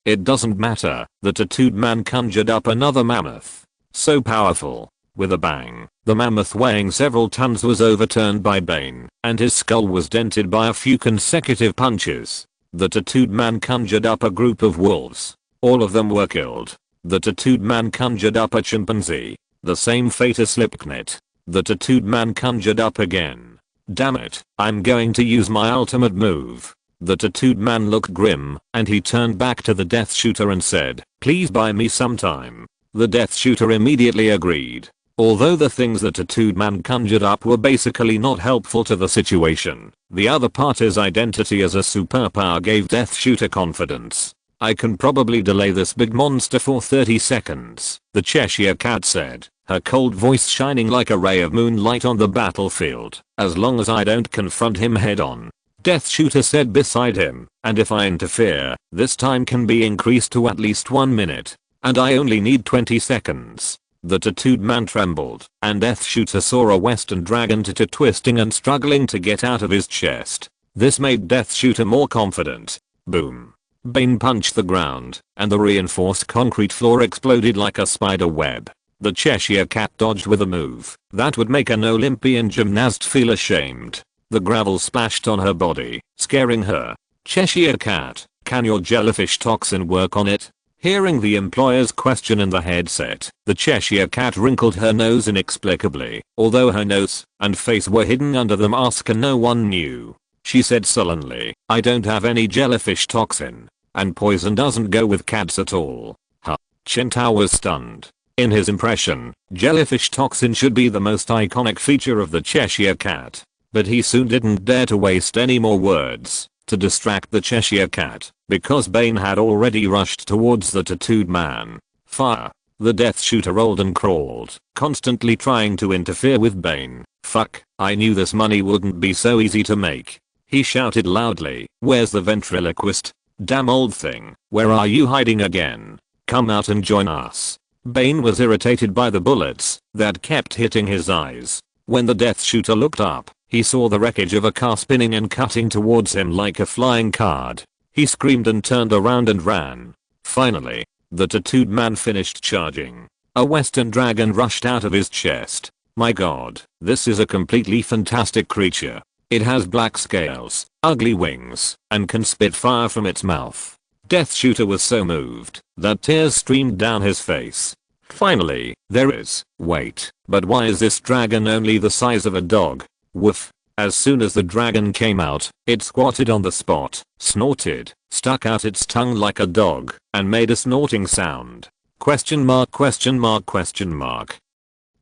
It doesn't matter. The tattooed man conjured up another mammoth. So powerful. With a bang, the mammoth weighing several tons was overturned by Bane, and his skull was dented by a few consecutive punches. The tattooed man conjured up a group of wolves. All of them were killed. The tattooed man conjured up a chimpanzee. The same fate as Slipknot. The tattooed man conjured up again. Damn it, I'm going to use my ultimate move. The tattooed man looked grim, and he turned back to the Death Shooter and said, "Please buy me some time." The Death Shooter immediately agreed. Although the things the tattooed man conjured up were basically not helpful to the situation, the other party's identity as a superpower gave Death Shooter confidence. "I can probably delay this big monster for 30 seconds, the Cheshire Cat said, her cold voice shining like a ray of moonlight on the battlefield, "as long as I don't confront him head on." Death Shooter said beside him, "And if I interfere, this time can be increased to at least 1 minute. And I only need 20 seconds. The tattooed man trembled, and Death Shooter saw a western dragon tattoo twisting and struggling to get out of his chest. This made Death Shooter more confident. Boom. Bane punched the ground, and the reinforced concrete floor exploded like a spider web. The Cheshire Cat dodged with a move that would make an Olympian gymnast feel ashamed. The gravel splashed on her body, scaring her. "Cheshire Cat, can your jellyfish toxin work on it?" Hearing the employer's question in the headset, the Cheshire Cat wrinkled her nose inexplicably, although her nose and face were hidden under the mask and no one knew. She said sullenly, "I don't have any jellyfish toxin, and poison doesn't go with cats at all." Huh. Chintao was stunned. In his impression, jellyfish toxin should be the most iconic feature of the Cheshire Cat. But he soon didn't dare to waste any more words to distract the Cheshire Cat, because Bane had already rushed towards the tattooed man. Fire. The Death Shooter rolled and crawled, constantly trying to interfere with Bane. "Fuck, I knew this money wouldn't be so easy to make." He shouted loudly, "Where's the ventriloquist? Damn old thing, where are you hiding again? Come out and join us." Bane was irritated by the bullets that kept hitting his eyes. When the Death Shooter looked up, he saw the wreckage of a car spinning and cutting towards him like a flying card. He screamed and turned around and ran. Finally, the tattooed man finished charging. A western dragon rushed out of his chest. "My god, this is a completely fantastic creature. It has black scales, ugly wings, and can spit fire from its mouth." Death Shooter was so moved that tears streamed down his face. "Finally, there is. Wait, but why is this dragon only the size of a dog?" Woof. As soon as the dragon came out, it squatted on the spot, snorted, stuck out its tongue like a dog, and made a snorting sound. Question mark question mark question mark.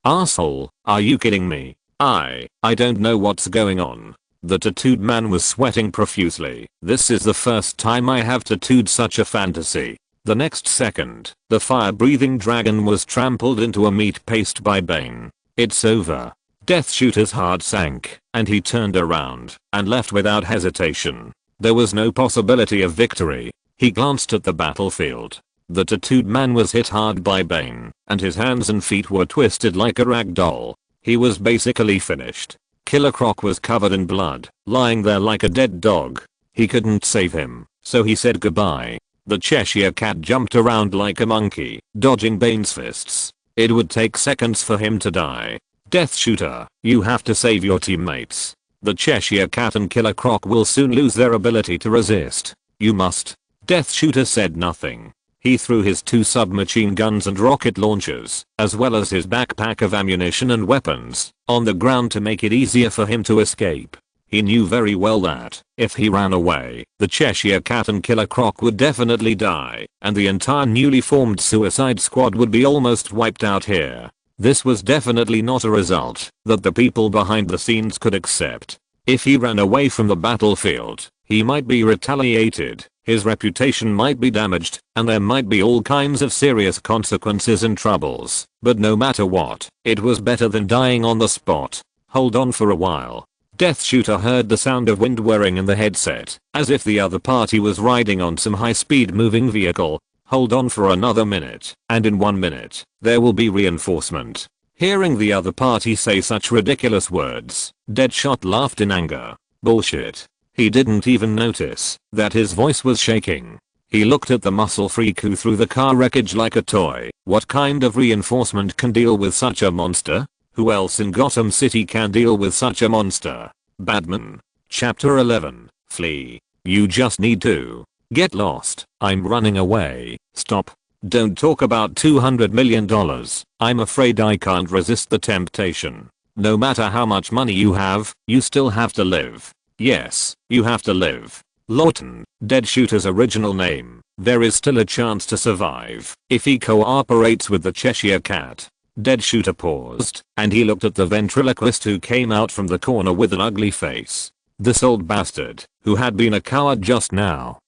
Asshole, are you kidding me? I don't know what's going on. The tattooed man was sweating profusely. "This is the first time I have tattooed such a fantasy." The next second, the fire-breathing dragon was trampled into a meat paste by Bane. "It's over." Death Shooter's heart sank, and he turned around and left without hesitation. There was no possibility of victory. He glanced at the battlefield. The tattooed man was hit hard by Bane, and his hands and feet were twisted like a rag doll. He was basically finished. Killer Croc was covered in blood, lying there like a dead dog. He couldn't save him, so he said goodbye. The Cheshire Cat jumped around like a monkey, dodging Bane's fists. It would take seconds for him to die. "Death Shooter, you have to save your teammates. The Cheshire Cat and Killer Croc will soon lose their ability to resist. You must." Death Shooter said nothing. He threw his 2 submachine guns and rocket launchers, as well as his backpack of ammunition and weapons, on the ground to make it easier for him to escape. He knew very well that, if he ran away, the Cheshire Cat and Killer Croc would definitely die, and the entire newly formed Suicide Squad would be almost wiped out here. This was definitely not a result that the people behind the scenes could accept. If he ran away from the battlefield, he might be retaliated, his reputation might be damaged, and there might be all kinds of serious consequences and troubles. But no matter what, it was better than dying on the spot. Hold on for a while. Death Shooter heard the sound of wind whirring in the headset, as if the other party was riding on some high-speed moving vehicle. Hold on for another minute, and in 1 minute, there will be reinforcement. Hearing the other party say such ridiculous words, Deadshot laughed in anger. Bullshit. He didn't even notice that his voice was shaking. He looked at the muscle freak who threw the car wreckage like a toy. What kind of reinforcement can deal with such a monster? Who else in Gotham City can deal with such a monster? Batman. Chapter 11. Flee. You just need to get lost. I'm running away. Stop. Don't talk about $200 million. I'm afraid I can't resist the temptation. No matter how much money you have, you still have to live. Yes, you have to live. Lawton, Dead Shooter's original name. There is still a chance to survive if he cooperates with the Cheshire Cat. Dead Shooter paused, and he looked at the ventriloquist who came out from the corner with an ugly face. This old bastard, who had been a coward just now.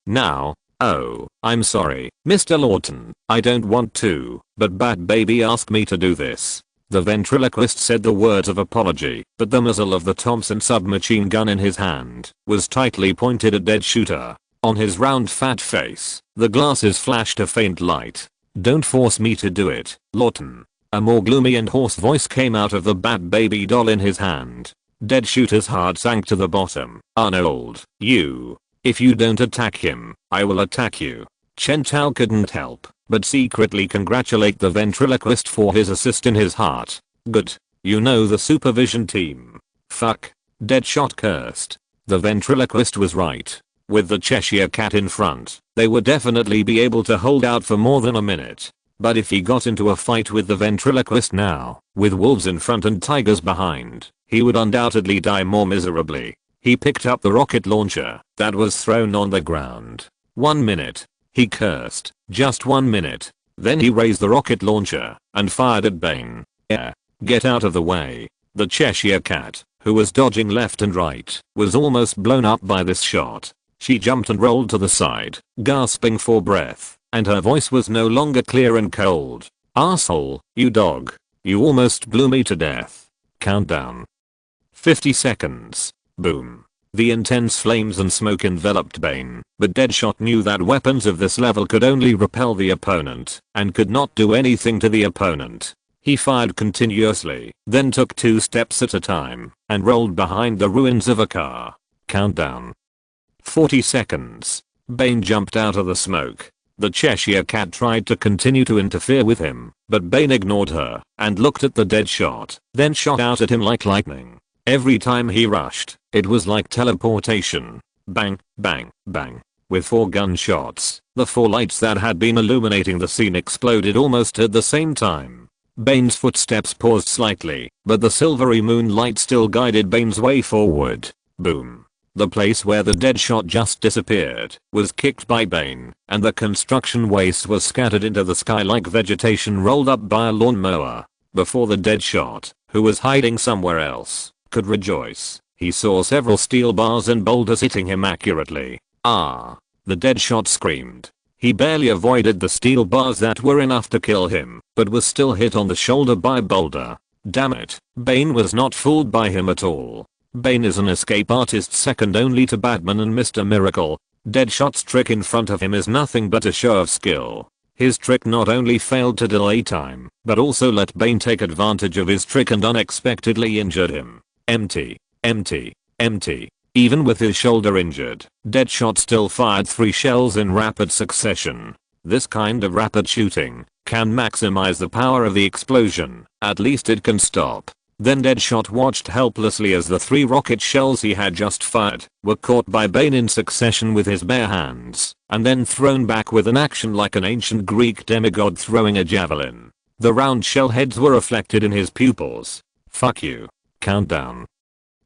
Oh, I'm sorry, Mr. Lawton, I don't want to, but Bat Baby asked me to do this. The ventriloquist said the words of apology, but the muzzle of the Thompson submachine gun in his hand was tightly pointed at Dead Shooter. On his round fat face, the glasses flashed a faint light. Don't force me to do it, Lawton. A more gloomy and hoarse voice came out of the Bat Baby doll in his hand. Dead Shooter's heart sank to the bottom. Arnold, if you don't attack him, I will attack you. Chen Tao couldn't help but secretly congratulate the ventriloquist for his assist in his heart. Good. You know the supervision team. Fuck. Deadshot cursed. The ventriloquist was right. With the Cheshire Cat in front, they would definitely be able to hold out for more than a minute. But if he got into a fight with the ventriloquist now, with wolves in front and tigers behind, he would undoubtedly die more miserably. He picked up the rocket launcher that was thrown on the ground. 1 minute. He cursed. Just 1 minute. Then he raised the rocket launcher and fired at Bane. Yeah. Get out of the way. The Cheshire Cat, who was dodging left and right, was almost blown up by this shot. She jumped and rolled to the side, gasping for breath, and her voice was no longer clear and cold. Asshole, you dog. You almost blew me to death. Countdown. 50 seconds. Boom. The intense flames and smoke enveloped Bane, but Deadshot knew that weapons of this level could only repel the opponent, and could not do anything to the opponent. He fired continuously, then took 2 steps at a time, and rolled behind the ruins of a car. Countdown. 40 seconds. Bane jumped out of the smoke. The Cheshire Cat tried to continue to interfere with him, but Bane ignored her, and looked at the Deadshot, then shot out at him like lightning. Every time he rushed, it was like teleportation. Bang, bang, bang. With 4 gunshots, the 4 lights that had been illuminating the scene exploded almost at the same time. Bane's footsteps paused slightly, but the silvery moonlight still guided Bane's way forward. Boom. The place where the Deadshot just disappeared was kicked by Bane, and the construction waste was scattered into the sky like vegetation rolled up by a lawnmower. Before the Deadshot, who was hiding somewhere else, could rejoice, he saw several steel bars and boulders hitting him accurately. Ah! The Deadshot screamed. He barely avoided the steel bars that were enough to kill him, but was still hit on the shoulder by a boulder. Damn it, Bane was not fooled by him at all. Bane is an escape artist second only to Batman and Mr. Miracle. Deadshot's trick in front of him is nothing but a show of skill. His trick not only failed to delay time, but also let Bane take advantage of his trick and unexpectedly injured him. Empty. Empty. Empty. Even with his shoulder injured, Deadshot still fired 3 shells in rapid succession. This kind of rapid shooting can maximize the power of the explosion. At least it can stop Then Deadshot watched helplessly as the 3 rocket shells he had just fired were caught by Bane in succession with his bare hands, and then thrown back with an action like an ancient Greek demigod throwing a javelin. The round shell heads were reflected in his pupils. Fuck you. Countdown.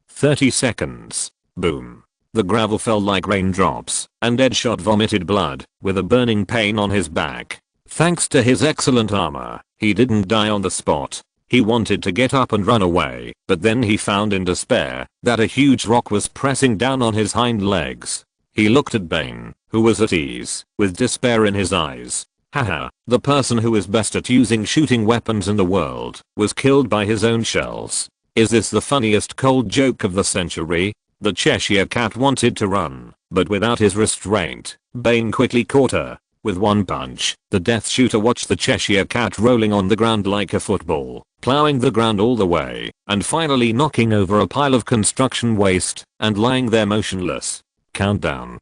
30 seconds. Boom. The gravel fell like raindrops, and Deadshot vomited blood, with a burning pain on his back. Thanks to his excellent armor, he didn't die on the spot. He wanted to get up and run away, but then he found in despair that a huge rock was pressing down on his hind legs. He looked at Bane, who was at ease, with despair in his eyes. Haha, the person who is best at using shooting weapons in the world was killed by his own shells. Is this the funniest cold joke of the century? The Cheshire Cat wanted to run, but without his restraint, Bane quickly caught her. With one punch, the Death Shooter watched the Cheshire Cat rolling on the ground like a football, plowing the ground all the way, and finally knocking over a pile of construction waste, and lying there motionless. Countdown.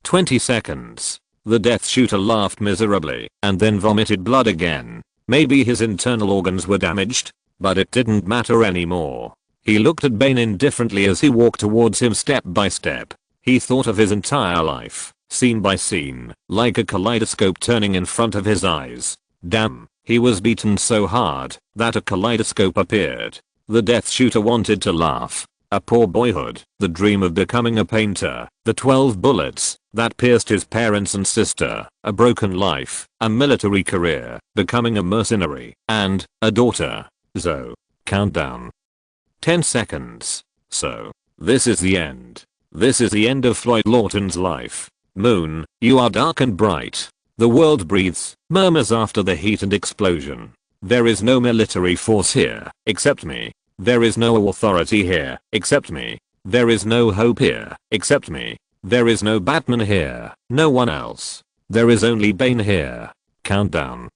20 seconds. The Death Shooter laughed miserably, and then vomited blood again. Maybe his internal organs were damaged, but it didn't matter anymore. He looked at Bane indifferently as he walked towards him step by step. He thought of his entire life, scene by scene, like a kaleidoscope turning in front of his eyes. Damn, he was beaten so hard that a kaleidoscope appeared. The Death Shooter wanted to laugh. A poor boyhood, the dream of becoming a painter, the 12 bullets that pierced his parents and sister, a broken life, a military career, becoming a mercenary, and a daughter. So, countdown. 10 seconds. So, this is the end. This is the end of Floyd Lawton's life. Moon, you are dark and bright. The world breathes, murmurs after the heat and explosion. There is no military force here, except me. There is no authority here, except me. There is no hope here, except me. There is no Batman here, no one else. There is only Bane here. Countdown.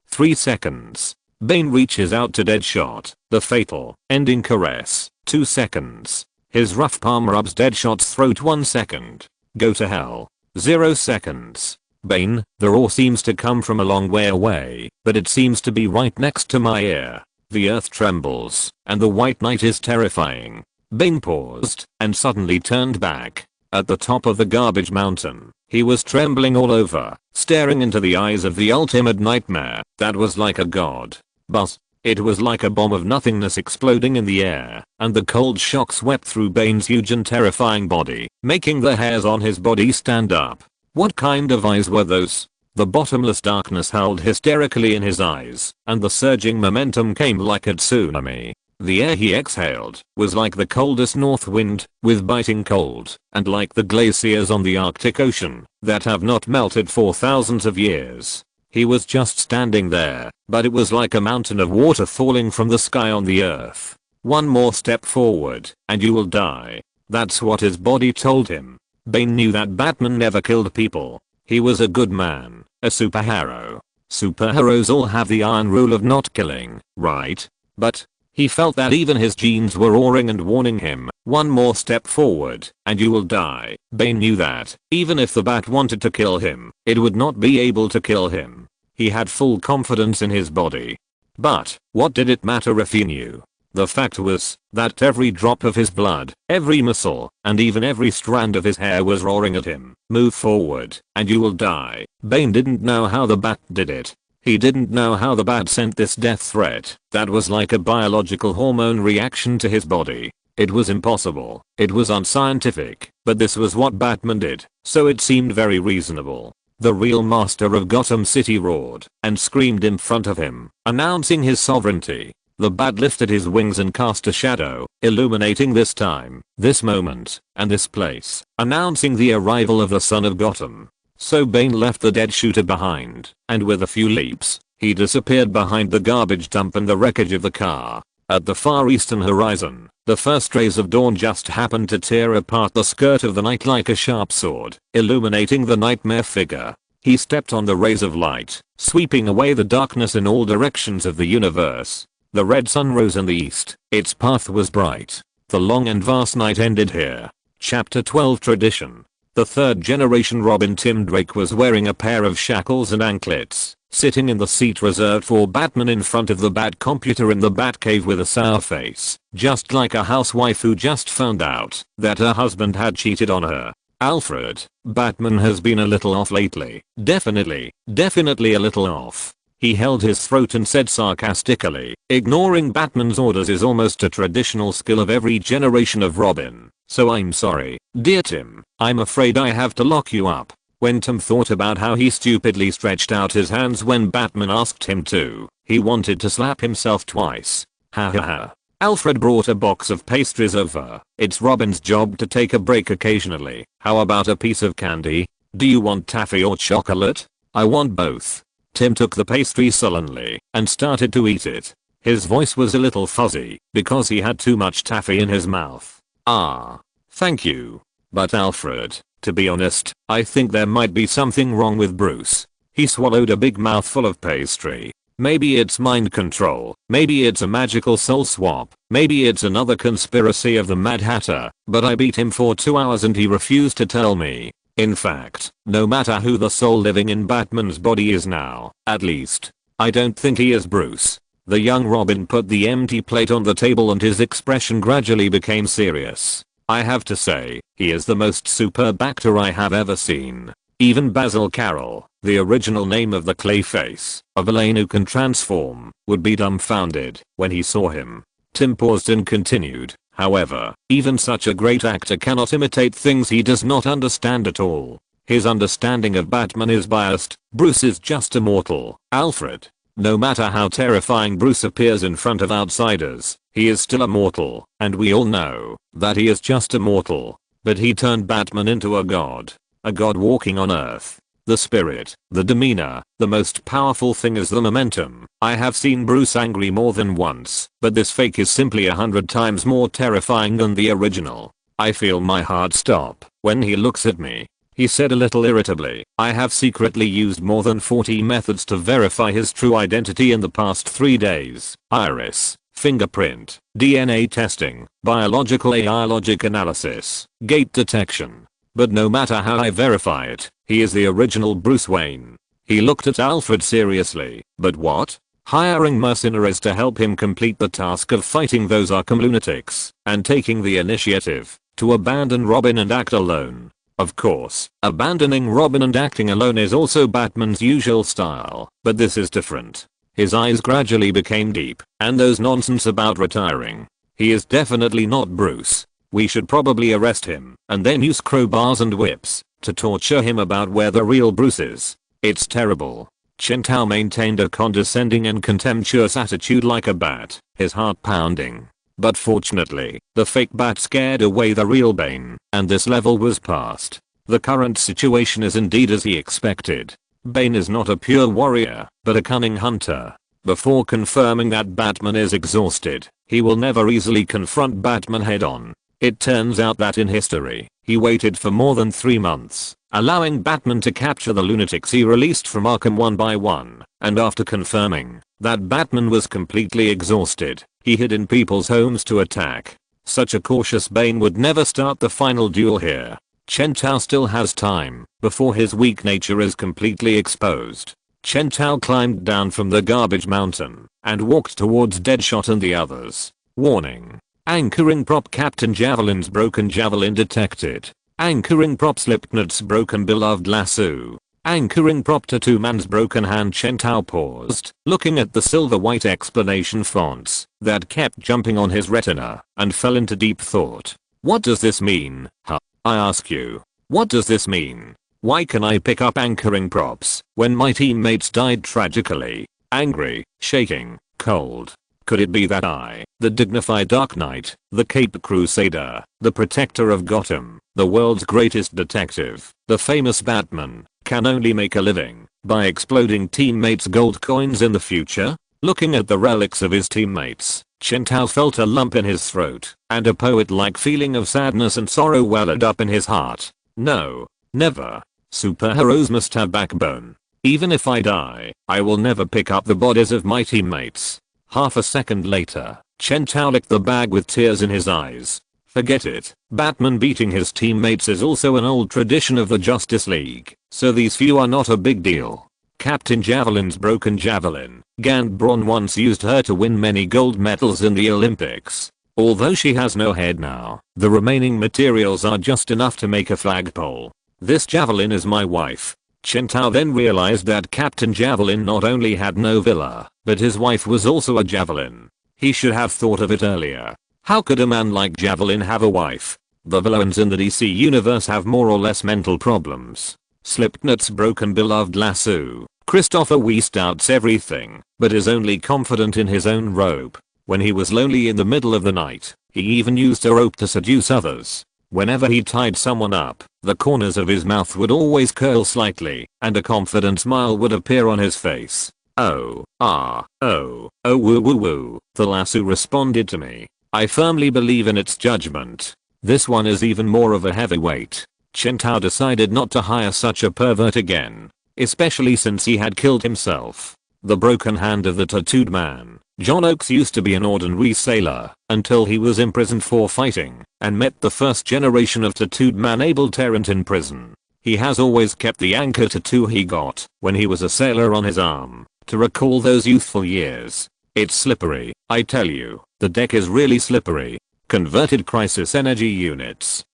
3 seconds. Bane reaches out to Deadshot, the fatal, ending caress. 2 seconds. His rough palm rubs Deadshot's throat. 1 second. Go to hell. 0 seconds. Bane, the roar seems to come from a long way away, but it seems to be right next to my ear. The earth trembles, and the white night is terrifying. Bane paused, and suddenly turned back. At the top of the garbage mountain, he was trembling all over, staring into the eyes of the ultimate nightmare that was like a god. But it was like a bomb of nothingness exploding in the air, and the cold shock swept through Bane's huge and terrifying body, making the hairs on his body stand up. What kind of eyes were those? The bottomless darkness howled hysterically in his eyes, and the surging momentum came like a tsunami. The air he exhaled was like the coldest north wind, with biting cold, and like the glaciers on the Arctic Ocean that have not melted for thousands of years. He was just standing there, but it was like a mountain of water falling from the sky on the earth. One more step forward, and you will die. That's what his body told him. Bane knew that Batman never killed people. He was a good man, a superhero. Superheroes all have the iron rule of not killing, right? But he felt that even his genes were roaring and warning him, one more step forward, and you will die. Bane knew that, even if the Bat wanted to kill him, it would not be able to kill him. He had full confidence in his body. But what did it matter if he knew? The fact was that every drop of his blood, every muscle, and even every strand of his hair was roaring at him. Move forward, and you will die. Bane didn't know how the Bat did it. He didn't know how the Bat sent this death threat that was like a biological hormone reaction to his body. It was impossible. It was unscientific, but this was what Batman did, so it seemed very reasonable. The real master of Gotham City roared and screamed in front of him, announcing his sovereignty. The Bat lifted his wings and cast a shadow, illuminating this time, this moment, and this place, announcing the arrival of the son of Gotham. So Bane left the Dead Shooter behind, and with a few leaps, he disappeared behind the garbage dump and the wreckage of the car. At the far eastern horizon, the first rays of dawn just happened to tear apart the skirt of the night like a sharp sword, illuminating the nightmare figure. He stepped on the rays of light, sweeping away the darkness in all directions of the universe. The red sun rose in the east, its path was bright. The long and vast night ended here. Chapter 12 Tradition. The third generation Robin Tim Drake was wearing a pair of shackles and anklets, sitting in the seat reserved for Batman in front of the Bat computer in the Batcave with a sour face, just like a housewife who just found out that her husband had cheated on her. Alfred, Batman has been a little off lately. Definitely a little off. He held his throat and said sarcastically, ignoring Batman's orders is almost a traditional skill of every generation of Robin. So I'm sorry, dear Tim, I'm afraid I have to lock you up. When Tim thought about how he stupidly stretched out his hands when Batman asked him to, he wanted to slap himself twice. Ha ha ha. Alfred brought a box of pastries over. It's Robin's job to take a break occasionally. How about a piece of candy? Do you want taffy or chocolate? I want both. Tim took the pastry sullenly and started to eat it. His voice was a little fuzzy because he had too much taffy in his mouth. Ah, thank you. But Alfred, to be honest, I think there might be something wrong with Bruce. He swallowed a big mouthful of pastry. Maybe it's mind control, maybe it's a magical soul swap, maybe it's another conspiracy of the Mad Hatter, but I beat him for 2 hours and he refused to tell me. In fact, no matter who the soul living in Batman's body is now, at least, I don't think he is Bruce. The young Robin put the empty plate on the table and his expression gradually became serious. I have to say, he is the most superb actor I have ever seen. Even Basil Carroll, the original name of the Clayface, a villain who can transform, would be dumbfounded when he saw him. Tim paused and continued, however, even such a great actor cannot imitate things he does not understand at all. His understanding of Batman is biased. Bruce is just a mortal. Alfred, no matter how terrifying Bruce appears in front of outsiders, he is still a mortal, and we all know that he is just a mortal. But he turned Batman into a god walking on Earth. The spirit, the demeanor, the most powerful thing is the momentum. I have seen Bruce angry more than once, but this fake is simply 100 times more terrifying than the original. I feel my heart stop when he looks at me. He said a little irritably, I have secretly used more than 40 methods to verify his true identity in the past 3 days. Iris, fingerprint, DNA testing, biological AI logic analysis, gate detection. But no matter how I verify it, he is the original Bruce Wayne. He looked at Alfred seriously. But what? Hiring mercenaries to help him complete the task of fighting those Arkham lunatics, and taking the initiative to abandon Robin and act alone. Of course, abandoning Robin and acting alone is also Batman's usual style, but this is different. His eyes gradually became deep, and those nonsense about retiring. He is definitely not Bruce. We should probably arrest him, and then use crowbars and whips to torture him about where the real Bruce is. It's terrible. Chen Tao maintained a condescending and contemptuous attitude like a bat, his heart pounding. But fortunately, the fake bat scared away the real Bane, and this level was passed. The current situation is indeed as he expected. Bane is not a pure warrior, but a cunning hunter. Before confirming that Batman is exhausted, he will never easily confront Batman head-on. It turns out that in history, he waited for more than 3 months, allowing Batman to capture the lunatics he released from Arkham one by one, and after confirming that Batman was completely exhausted, he hid in people's homes to attack. Such a cautious Bane would never start the final duel here. Chen Tao still has time before his weak nature is completely exposed. Chen Tao climbed down from the garbage mountain and walked towards Deadshot and the others. Warning. Anchoring prop Captain Javelin's broken javelin detected. Anchoring prop Slipknot's broken beloved lasso. Anchoring prop Tattoo Man's broken hand. Chen Tao paused, looking at the silver-white explanation fonts that kept jumping on his retina, and fell into deep thought. What does this mean? Huh? I ask you. What does this mean? Why can I pick up anchoring props when my teammates died tragically? Angry, shaking, cold. Could it be that I, the dignified Dark Knight, the Cape Crusader, the protector of Gotham, the world's greatest detective, the famous Batman, can only make a living by exploding teammates' gold coins in the future? Looking at the relics of his teammates, Chen Tao felt a lump in his throat, and a poet-like feeling of sadness and sorrow welled up in his heart. No, never. Superheroes must have backbone. Even if I die, I will never pick up the bodies of my teammates. Half a second later, Chen Tao licked the bag with tears in his eyes. Forget it. Batman beating his teammates is also an old tradition of the Justice League, so these few are not a big deal. Captain Javelin's broken javelin. Gambron once used her to win many gold medals in the Olympics. Although she has no head now, the remaining materials are just enough to make a flagpole. This javelin is my wife. Chen Tao then realized that Captain Javelin not only had no villa, but his wife was also a javelin. He should have thought of it earlier. How could a man like Javelin have a wife? The villains in the DC universe have more or less mental problems. Slipknot's broken beloved lasso. Christopher Weiss doubts everything, but is only confident in his own rope. When he was lonely in the middle of the night, he even used a rope to seduce others. Whenever he tied someone up, the corners of his mouth would always curl slightly, and a confident smile would appear on his face. Oh, woo woo woo, the lasso responded to me. I firmly believe in its judgment. This one is even more of a heavyweight. Chen Tao decided not to hire such a pervert again, especially since he had killed himself. The broken hand of the tattooed man. John Oakes used to be an ordinary sailor until he was imprisoned for fighting and met the first generation of tattooed man Abel Tarrant in prison. He has always kept the anchor tattoo he got when he was a sailor on his arm to recall those youthful years. It's slippery, I tell you, the deck is really slippery. Converted crisis energy units.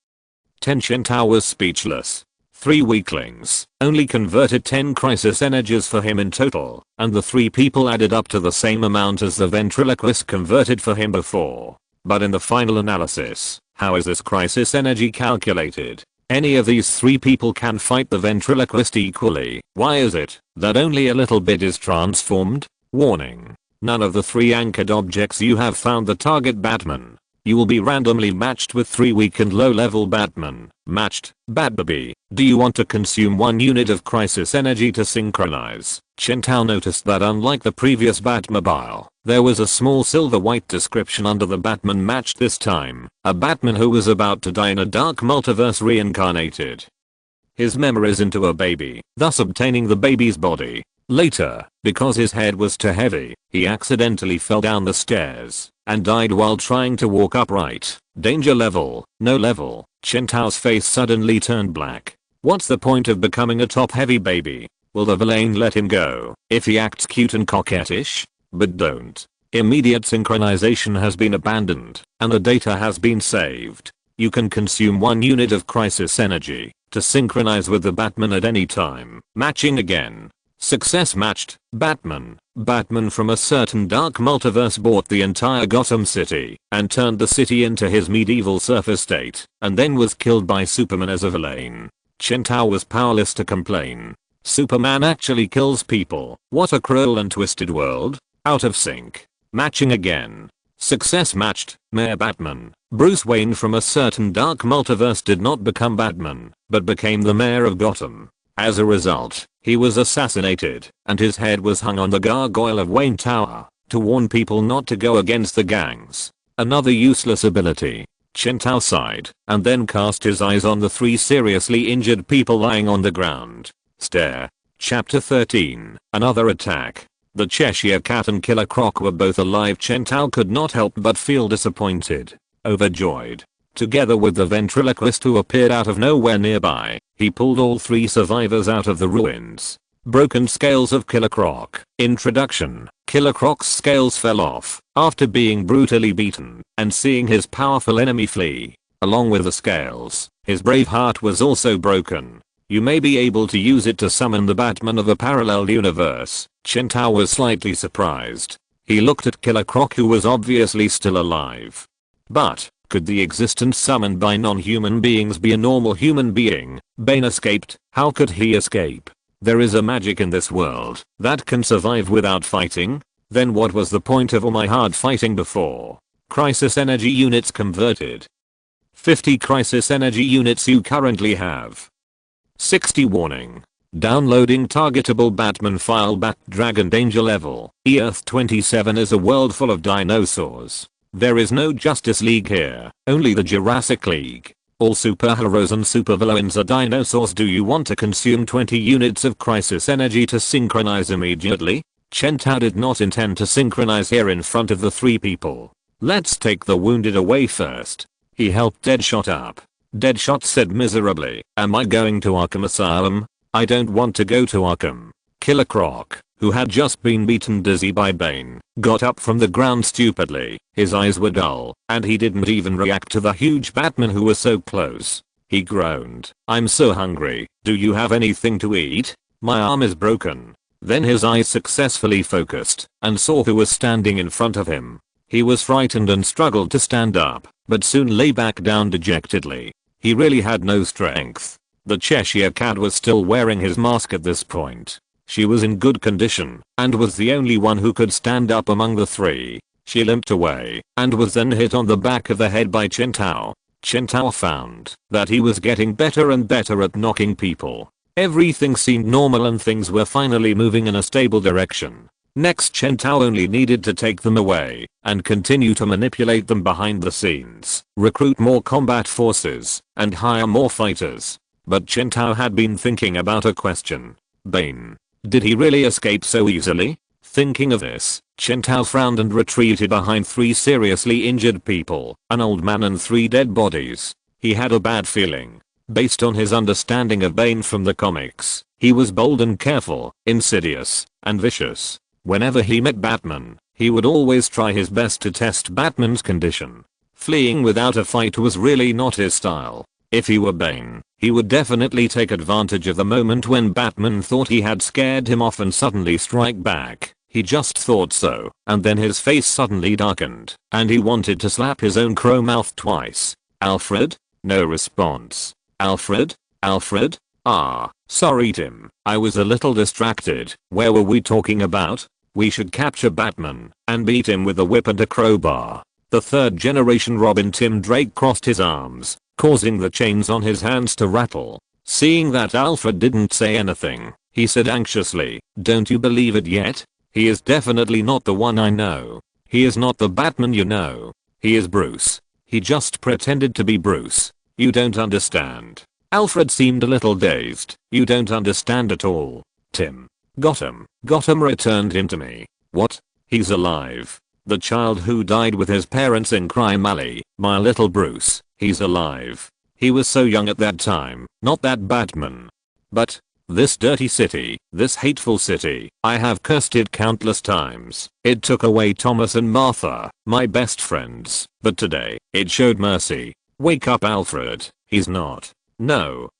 Chen Tao was speechless. 3 weaklings only converted 10 crisis energies for him in total, and the 3 people added up to the same amount as the ventriloquist converted for him before. But in the final analysis, how is this crisis energy calculated? Any of these 3 people can fight the ventriloquist equally. Why is it that only a little bit is transformed? Warning. None of the 3 anchored objects you have found the target Batman. You will be randomly matched with 3 weak and low level Batman. Matched, Batbaby. Do you want to consume 1 unit of crisis energy to synchronize? Chen Tao noticed that unlike the previous Batmobile, there was a small silver-white description under the Batman matched this time. A Batman who was about to die in a dark multiverse reincarnated his memories into a baby, thus obtaining the baby's body. Later, because his head was too heavy, he accidentally fell down the stairs and died while trying to walk upright. Danger level, no level. Chen Tao's face suddenly turned black. What's the point of becoming a top-heavy baby? Will the villain let him go if he acts cute and coquettish? But don't. Immediate synchronization has been abandoned, and the data has been saved. You can consume 1 unit of crisis energy to synchronize with the Batman at any time. Matching again. Success matched. Batman. Batman from a certain dark multiverse bought the entire Gotham City and turned the city into his medieval surfer state, and then was killed by Superman as a villain. Chen Tao was powerless to complain. Superman actually kills people. What a cruel and twisted world. Out of sync. Matching again. Success matched. Mayor Batman. Bruce Wayne from a certain dark multiverse did not become Batman, but became the mayor of Gotham. As a result, he was assassinated, and his head was hung on the gargoyle of Wayne Tower to warn people not to go against the gangs. Another useless ability. Chen Tao sighed, and then cast his eyes on the 3 seriously injured people lying on the ground. Stare. Chapter 13. Another attack. The Cheshire Cat and Killer Croc were both alive. Chen Tao could not help but feel disappointed, overjoyed. Together with the ventriloquist who appeared out of nowhere nearby, he pulled all 3 survivors out of the ruins. Broken scales of Killer Croc. Introduction. Killer Croc's scales fell off after being brutally beaten and seeing his powerful enemy flee. Along with the scales, his brave heart was also broken. You may be able to use it to summon the Batman of a parallel universe. Chen Tao was slightly surprised. He looked at Killer Croc, who was obviously still alive. But could the existence summoned by non-human beings be a normal human being? Bane escaped. How could he escape? There is a magic in this world that can survive without fighting? Then what was the point of all my hard fighting before? Crisis energy units converted. 50 crisis energy units you currently have. 60 warning. Downloading targetable Batman file. Bat Dragon danger level. Earth 27 is a world full of dinosaurs. There is no Justice League here, only the Jurassic League. All superheroes and supervillains are dinosaurs. Do you want to consume 20 units of crisis energy to synchronize immediately? Chen Tao did not intend to synchronize here in front of the 3 people. Let's take the wounded away first. He helped Deadshot up. Deadshot said miserably, am I going to Arkham Asylum? I don't want to go to Arkham. Killer Croc, who had just been beaten dizzy by Bane, got up from the ground stupidly. His eyes were dull, and he didn't even react to the huge Batman who was so close. He groaned, "I'm so hungry, do you have anything to eat? My arm is broken." Then his eyes successfully focused and saw who was standing in front of him. He was frightened and struggled to stand up, but soon lay back down dejectedly. He really had no strength. The Cheshire Cat was still wearing his mask at this point. She was in good condition and was the only one who could stand up among the three. She limped away and was then hit on the back of the head by Chintao. Chintao found that he was getting better and better at knocking people. Everything seemed normal and things were finally moving in a stable direction. Next, Chintao only needed to take them away and continue to manipulate them behind the scenes, recruit more combat forces, and hire more fighters. But Chintao had been thinking about a question. Bane. Did he really escape so easily? Thinking of this, Chintao frowned and retreated behind 3 seriously injured people, an old man and 3 dead bodies. He had a bad feeling. Based on his understanding of Bane from the comics, he was bold and careful, insidious, and vicious. Whenever he met Batman, he would always try his best to test Batman's condition. Fleeing without a fight was really not his style. If he were Bane, he would definitely take advantage of the moment when Batman thought he had scared him off and suddenly strike back. He just thought so, and then his face suddenly darkened, and he wanted to slap his own crow mouth twice. "Alfred?" No response. "Alfred? Alfred? Ah, sorry Tim, I was a little distracted. Where were we talking about? We should capture Batman and beat him with a whip and a crowbar." The 3rd generation Robin Tim Drake crossed his arms, causing the chains on his hands to rattle. Seeing that Alfred didn't say anything, he said anxiously, "Don't you believe it yet? He is definitely not the one I know. He is not the Batman you know. He is Bruce. He just pretended to be Bruce. You don't understand." Alfred seemed a little dazed. "You don't understand at all, Tim. Gotham returned him to me." "What? He's alive? The child who died with his parents in Crime Alley, my little Bruce, he's alive. He was so young at that time, not that Batman. But this dirty city, this hateful city, I have cursed it countless times. It took away Thomas and Martha, my best friends, but today, it showed mercy. Wake up Alfred, he's not. No,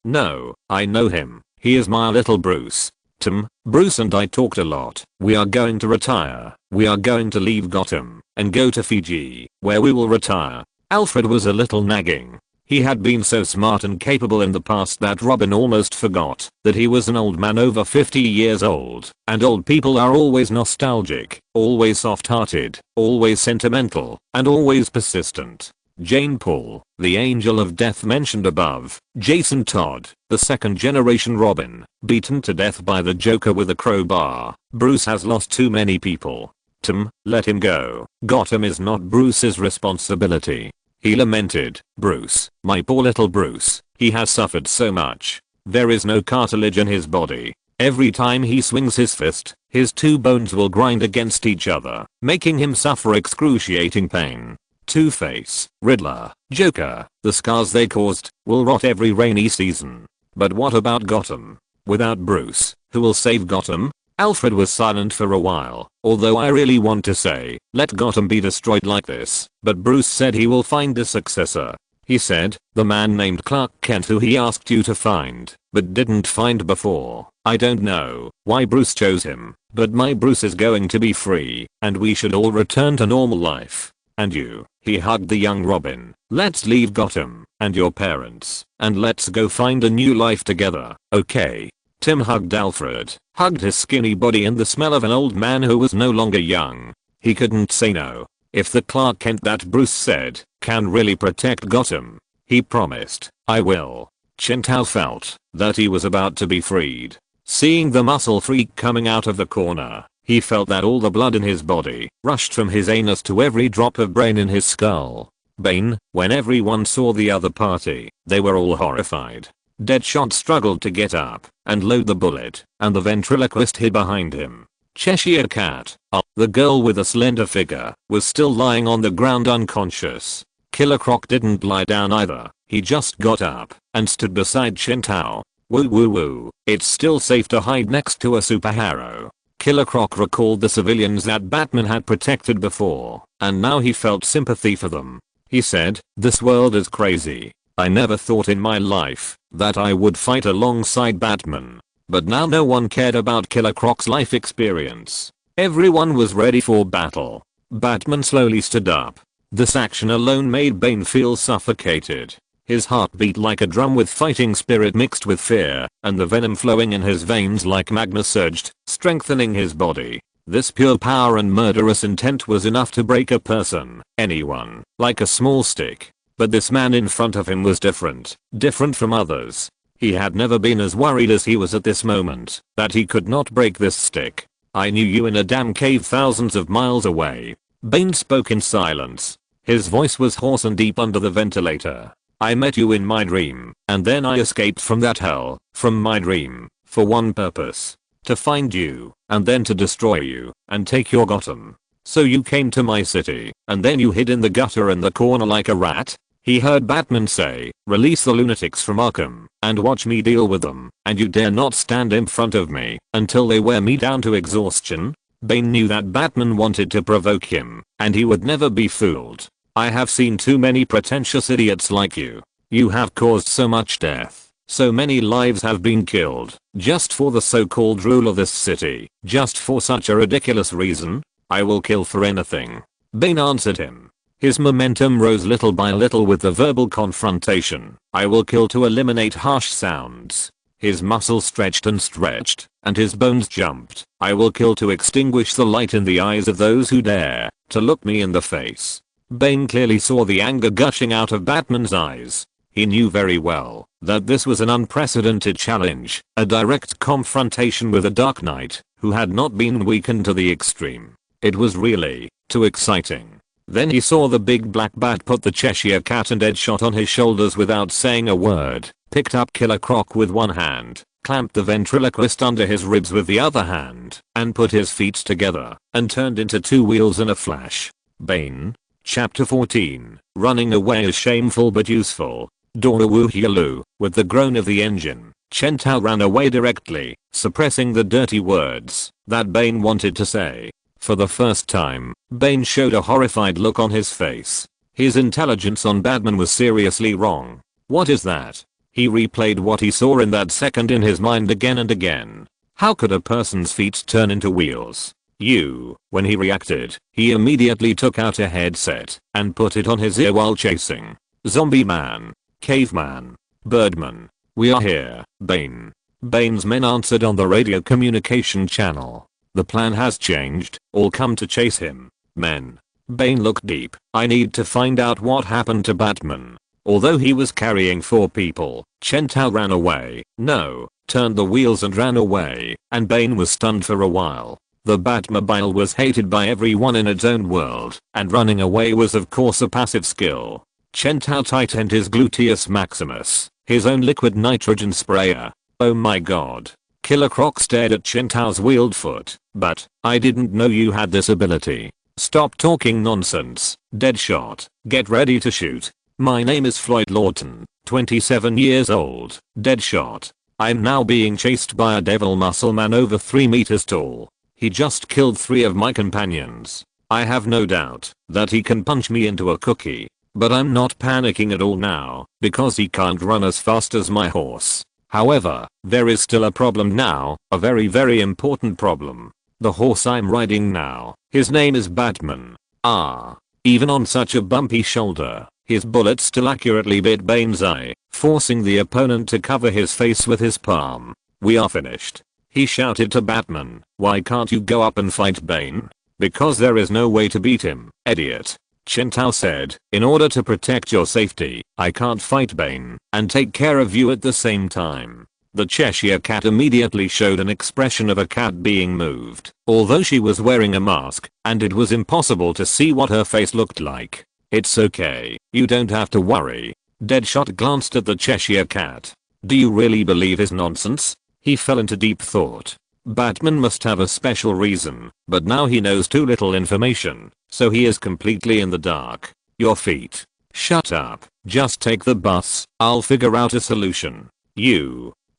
I know him. He is my little Bruce. Tim, Bruce and I talked a lot. We are going to retire. We are going to leave Gotham and go to Fiji, where we will retire." Alfred was a little nagging. He had been so smart and capable in the past that Robin almost forgot that he was an old man over 50 years old, and old people are always nostalgic, always soft-hearted, always sentimental, and always persistent. Jane Paul, the Angel of Death mentioned above, Jason Todd, the 2nd generation Robin, beaten to death by the Joker with a crowbar. Bruce has lost too many people. Tim, let him go. Gotham is not Bruce's responsibility. He lamented, "Bruce, my poor little Bruce, he has suffered so much. There is no cartilage in his body. Every time he swings his fist, his 2 bones will grind against each other, making him suffer excruciating pain. Two-Face, Riddler, Joker, the scars they caused, will rot every rainy season. But what about Gotham? Without Bruce, who will save Gotham?" Alfred was silent for a while, although I really want to say, let Gotham be destroyed like this, but Bruce said he will find a successor. He said, the man named Clark Kent who he asked you to find, but didn't find before. I don't know why Bruce chose him, but my Bruce is going to be free, and we should all return to normal life. And you, he hugged the young Robin, let's leave Gotham, and your parents, and let's go find a new life together, okay? Tim hugged Alfred, hugged his skinny body and the smell of an old man who was no longer young. He couldn't say no. If the Clark Kent that Bruce said can really protect Gotham, he promised, I will. Chintao felt that he was about to be freed. Seeing the muscle freak coming out of the corner, he felt that all the blood in his body rushed from his anus to every drop of brain in his skull. Bane, when everyone saw the other party, they were all horrified. Deadshot struggled to get up and load the bullet, and the ventriloquist hid behind him. Cheshire Cat, the girl with a slender figure, was still lying on the ground unconscious. Killer Croc didn't lie down either, he just got up and stood beside Chintao. Woo woo woo, it's still safe to hide next to a superhero. Killer Croc recalled the civilians that Batman had protected before, and now he felt sympathy for them. He said, "This world is crazy. I never thought in my life that I would fight alongside Batman. But now no one cared about Killer Croc's life experience. Everyone was ready for battle." Batman slowly stood up. This action alone made Bane feel suffocated. His heart beat like a drum with fighting spirit mixed with fear, and the venom flowing in his veins like magma surged, strengthening his body. This pure power and murderous intent was enough to break a person, anyone, like a small stick. But this man in front of him was different from others. He had never been as worried as he was at this moment, that he could not break this stick. "I knew you in a damn cave thousands of miles away." Bane spoke in silence. His voice was hoarse and deep under the ventilator. "I met you in my dream, and then I escaped from that hell, from my dream, for one purpose. To find you, and then to destroy you, and take your Gotham. So you came to my city, and then you hid in the gutter in the corner like a rat." He heard Batman say, "Release the lunatics from Arkham, and watch me deal with them, and you dare not stand in front of me, until they wear me down to exhaustion." Bane knew that Batman wanted to provoke him, and he would never be fooled. "I have seen too many pretentious idiots like you. You have caused so much death. So many lives have been killed, just for the so-called rule of this city, just for such a ridiculous reason. I will kill for anything." Bane answered him. His momentum rose little by little with the verbal confrontation. "I will kill to eliminate harsh sounds." His muscles stretched, and his bones jumped. "I will kill to extinguish the light in the eyes of those who dare to look me in the face." Bane clearly saw the anger gushing out of Batman's eyes. He knew very well that this was an unprecedented challenge, a direct confrontation with a Dark Knight who had not been weakened to the extreme. It was really too exciting. Then he saw the big black bat put the Cheshire Cat and Deadshot on his shoulders without saying a word, picked up Killer Croc with one hand, clamped the ventriloquist under his ribs with the other hand, and put his feet together, and turned into two wheels in a flash. Bane. Chapter 14. Running away is shameful but useful. Dora-woo-hee-loo. With the groan of the engine, Chen Tao ran away directly, suppressing the dirty words that Bane wanted to say. For the first time, Bane showed a horrified look on his face. His intelligence on Batman was seriously wrong. What is that? He replayed what he saw in that second in his mind again and again. How could a person's feet turn into wheels? When he reacted, he immediately took out a headset and put it on his ear while chasing. Zombie Man. Caveman. Birdman. "We are here, Bane." Bane's men answered on the radio communication channel. "The plan has changed, all come to chase him, men." Bane looked deep. "I need to find out what happened to Batman." Although he was carrying 4 people, Chen Tao ran away. Turned the wheels and ran away, and Bane was stunned for a while. The Batmobile was hated by everyone in its own world, and running away was of course a passive skill. Chen Tao tightened his gluteus maximus, his own liquid nitrogen sprayer. "Oh my god." Killer Croc stared at Chen Tao's wheeled foot. "But, I didn't know you had this ability." "Stop talking nonsense, Deadshot. Get ready to shoot." "My name is Floyd Lawton, 27 years old, Deadshot. I'm now being chased by a devil muscle man over 3 meters tall. He just killed 3 of my companions. I have no doubt that he can punch me into a cookie. But I'm not panicking at all now, because he can't run as fast as my horse. However, there is still a problem now, a very important problem. The horse I'm riding now, his name is Batman." Even on such a bumpy shoulder, his bullet still accurately bit Bane's eye, forcing the opponent to cover his face with his palm. "We are finished." He shouted to Batman, "Why can't you go up and fight Bane?" "Because there is no way to beat him, idiot." Chen Tao said, "In order to protect your safety, I can't fight Bane and take care of you at the same time." The Cheshire Cat immediately showed an expression of a cat being moved, although she was wearing a mask, and it was impossible to see what her face looked like. "It's okay, you don't have to worry." Deadshot glanced at the Cheshire Cat. "Do you really believe his nonsense?" He fell into deep thought. Batman must have a special reason, but now he knows too little information, so he is completely in the dark. "Your feet." "Shut up, just take the bus, I'll figure out a solution."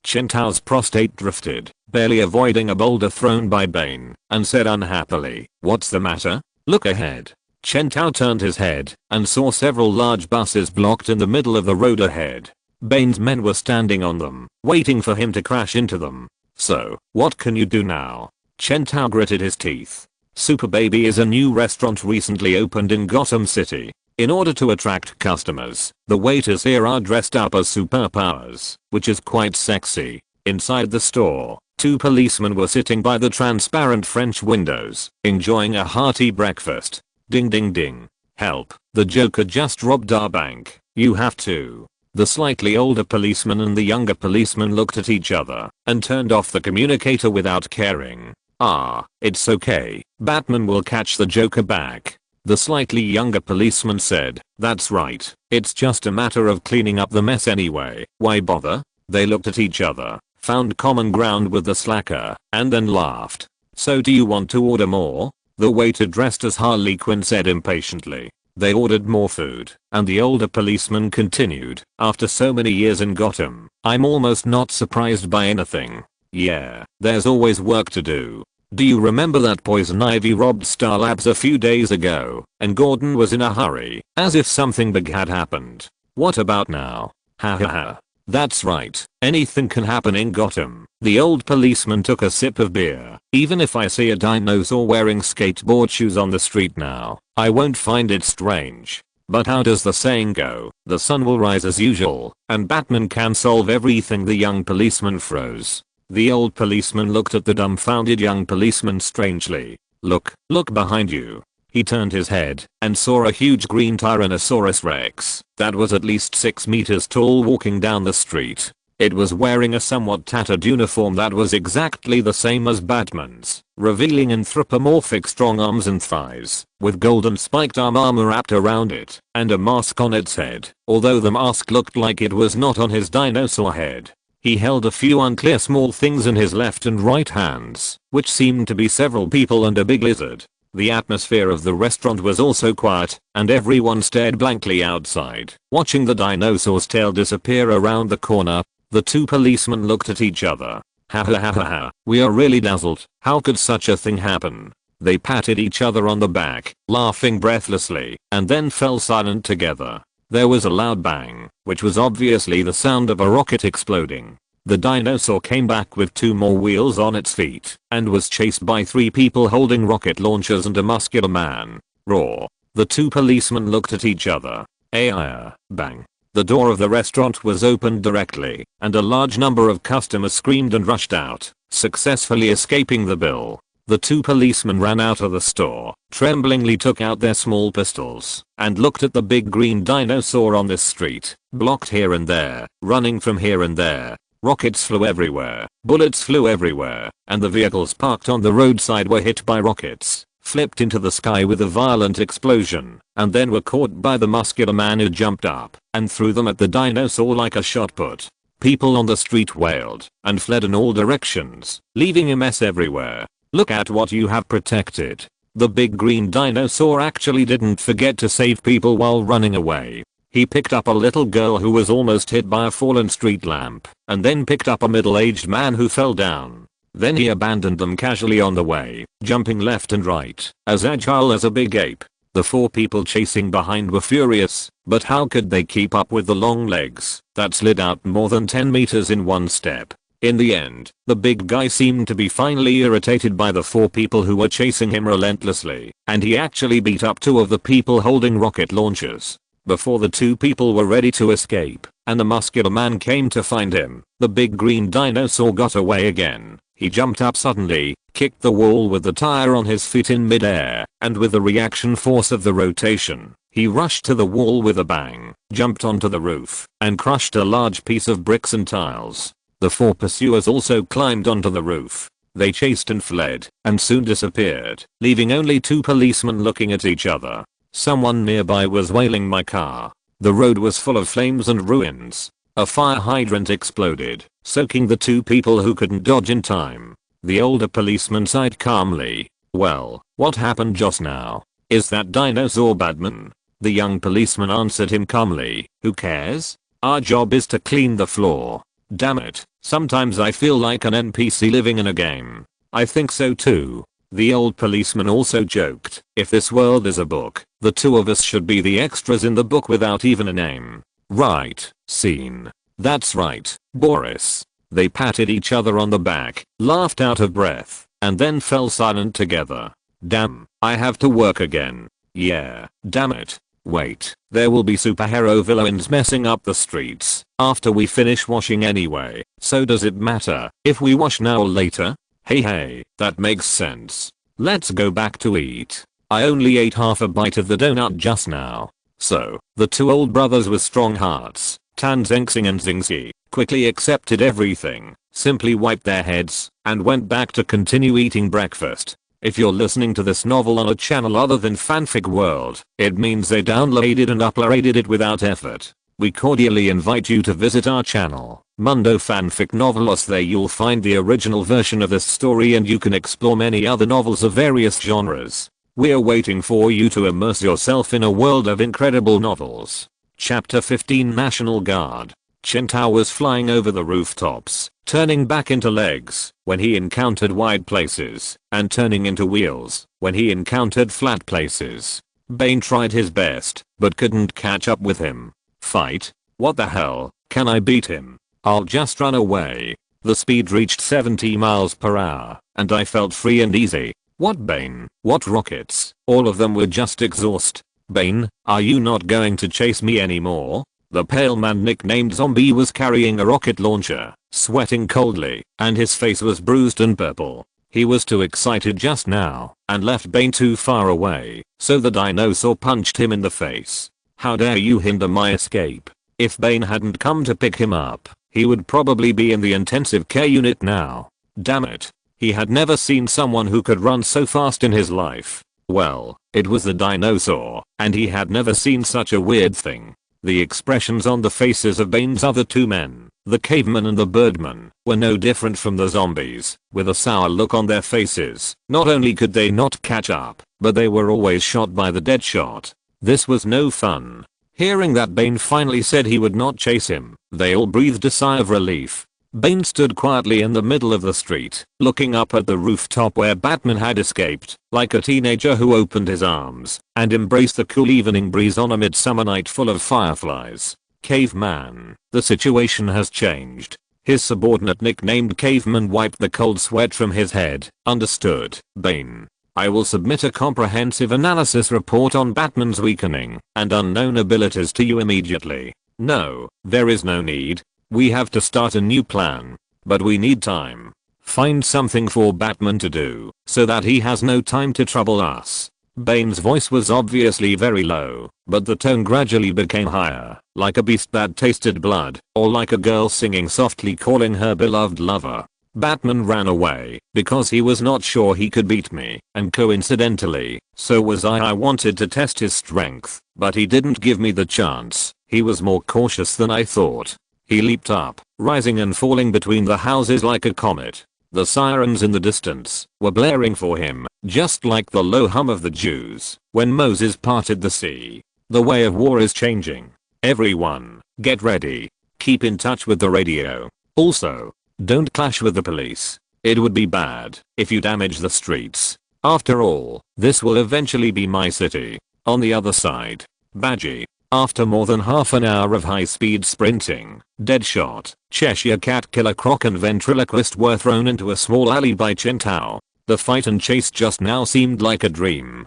Chen Tao's prostate drifted, barely avoiding a boulder thrown by Bane, and said unhappily, "What's the matter? Look ahead." Chen Tao turned his head and saw several large buses blocked in the middle of the road ahead. Bane's men were standing on them, waiting for him to crash into them. "So, what can you do now?" Chen Tao gritted his teeth. Super Baby is a new restaurant recently opened in Gotham City. In order to attract customers, the waiters here are dressed up as superpowers, which is quite sexy. Inside the store, 2 policemen were sitting by the transparent French windows, enjoying a hearty breakfast. Ding ding ding. "Help, the Joker just robbed our bank. You have to." The slightly older policeman and the younger policeman looked at each other and turned off the communicator without caring. "Ah, it's okay. Batman will catch the Joker back." The slightly younger policeman said, "That's right. It's just a matter of cleaning up the mess anyway. Why bother?" They looked at each other, found common ground with the slacker, and then laughed. "So do you want to order more?" The waiter dressed as Harley Quinn said impatiently. They ordered more food, and the older policeman continued, "After so many years in Gotham, I'm almost not surprised by anything. Yeah, there's always work to do. Do you remember that Poison Ivy robbed Star Labs a few days ago, and Gordon was in a hurry, as if something big had happened? What about now? Ha ha ha. That's right, anything can happen in Gotham." The old policeman took a sip of beer. "Even if I see a dinosaur wearing skateboard shoes on the street now, I won't find it strange. But how does the saying go? The sun will rise as usual, and Batman can solve everything." The young policeman froze. The old policeman looked at the dumbfounded young policeman strangely. Look behind you." He turned his head and saw a huge green Tyrannosaurus Rex that was at least 6 meters tall walking down the street. It was wearing a somewhat tattered uniform that was exactly the same as Batman's, revealing anthropomorphic strong arms and thighs, with golden spiked armor wrapped around it, and a mask on its head, although the mask looked like it was not on his dinosaur head. He held a few unclear small things in his left and right hands, which seemed to be several people and a big lizard. The atmosphere of the restaurant was also quiet, and everyone stared blankly outside, watching the dinosaur's tail disappear around the corner. The 2 policemen looked at each other. "Ha ha ha ha ha, we are really dazzled. How could such a thing happen?" They patted each other on the back, laughing breathlessly, and then fell silent together. There was a loud bang, which was obviously the sound of a rocket exploding. The dinosaur came back with 2 more wheels on its feet and was chased by 3 people holding rocket launchers and a muscular man. Roar. The 2 policemen looked at each other. Bang. The door of the restaurant was opened directly, and a large number of customers screamed and rushed out, successfully escaping the bill. The 2 policemen ran out of the store, tremblingly took out their small pistols, and looked at the big green dinosaur on the street, blocked here and there, running from here and there. Rockets flew everywhere, bullets flew everywhere, and the vehicles parked on the roadside were hit by rockets, flipped into the sky with a violent explosion, and then were caught by the muscular man who jumped up and threw them at the dinosaur like a shot put. People on the street wailed and fled in all directions, leaving a mess everywhere. "Look at what you have protected." The big green dinosaur actually didn't forget to save people while running away. He picked up a little girl who was almost hit by a fallen street lamp, and then picked up a middle-aged man who fell down. Then he abandoned them casually on the way, jumping left and right, as agile as a big ape. The 4 people chasing behind were furious, but how could they keep up with the long legs that slid out more than 10 meters in one step? In the end, the big guy seemed to be finally irritated by the 4 people who were chasing him relentlessly, and he actually beat up 2 of the people holding rocket launchers. Before the 2 people were ready to escape, and the muscular man came to find him, the big green dinosaur got away again. He jumped up suddenly, kicked the wall with the tire on his feet in midair, and with the reaction force of the rotation, he rushed to the wall with a bang, jumped onto the roof, and crushed a large piece of bricks and tiles. The 4 pursuers also climbed onto the roof. They chased and fled, and soon disappeared, leaving only 2 policemen looking at each other. Someone nearby was wailing, "My car." The road was full of flames and ruins. A fire hydrant exploded, soaking the 2 people who couldn't dodge in time. The older policeman sighed calmly. "Well, what happened just now? Is that dinosaur Batman?" The young policeman answered him calmly, "Who cares? Our job is to clean the floor. Damn it, Sometimes I feel like an NPC living in a game. I think so too. The old policeman also joked, if this world is a book, the two of us should be the extras in the book without even a name. Right, scene. That's right, Boris. They patted each other on the back, laughed out of breath, and then fell silent together. Damn, I have to work again. Yeah, damn it. Wait, there will be superhero villains messing up the streets after we finish washing anyway, so does it matter if we wash now or later? Hey, that makes sense. Let's go back to eat. I only ate half a bite of the donut just now. So, the two old brothers with strong hearts, Tan Zengxing and Xingxi, quickly accepted everything, simply wiped their heads, and went back to continue eating breakfast. If you're listening to this novel on a channel other than Fanfic World, it means they downloaded and uploaded it without effort. We cordially invite you to visit our channel, Mundo Fanfic Novelos. There you'll find the original version of this story and you can explore many other novels of various genres. We're waiting for you to immerse yourself in a world of incredible novels. Chapter 15 National Guard. Qintao was flying over the rooftops, turning back into legs when he encountered wide places, and turning into wheels when he encountered flat places. Bane tried his best, but couldn't catch up with him. Fight? What the hell, can I beat him? I'll just run away. The speed reached 70 miles per hour, and I felt free and easy. What Bane? What rockets? All of them were just exhaust. Bane, are you not going to chase me anymore? The pale man nicknamed Zombie was carrying a rocket launcher, sweating coldly, and his face was bruised and purple. He was too excited just now, and left Bane too far away, so the dinosaur punched him in the face. How dare you hinder my escape? If Bane hadn't come to pick him up, he would probably be in the intensive care unit now. Damn it. He had never seen someone who could run so fast in his life. Well, it was the dinosaur, and he had never seen such a weird thing. The expressions on the faces of Bane's other two men, the caveman and the birdman, were no different from the zombies, with a sour look on their faces. Not only could they not catch up, but they were always shot by the dead shot. This was no fun. Hearing that Bane finally said he would not chase him, they all breathed a sigh of relief. Bane stood quietly in the middle of the street, looking up at the rooftop where Batman had escaped, like a teenager who opened his arms and embraced the cool evening breeze on a midsummer night full of fireflies. Caveman, the situation has changed. His subordinate nicknamed Caveman wiped the cold sweat from his head. Understood, Bane. I will submit a comprehensive analysis report on Batman's weakening and unknown abilities to you immediately. No, there is no need. We have to start a new plan. But we need time. Find something for Batman to do, so that he has no time to trouble us. Bane's voice was obviously very low, but the tone gradually became higher, like a beast that tasted blood, or like a girl singing softly calling her beloved lover. Batman ran away, because he was not sure he could beat me, and coincidentally, so was I. I wanted to test his strength, but he didn't give me the chance. He was more cautious than I thought. He leaped up, rising and falling between the houses like a comet. The sirens in the distance were blaring for him, just like the low hum of the Jews when Moses parted the sea. The way of war is changing. Everyone, get ready. Keep in touch with the radio. Also, don't clash with the police. It would be bad if you damage the streets. After all, this will eventually be my city. On the other side, Badgie. After more than half an hour of high-speed sprinting, Deadshot, Cheshire Cat, Killer Croc and Ventriloquist were thrown into a small alley by Qintao. The fight and chase just now seemed like a dream.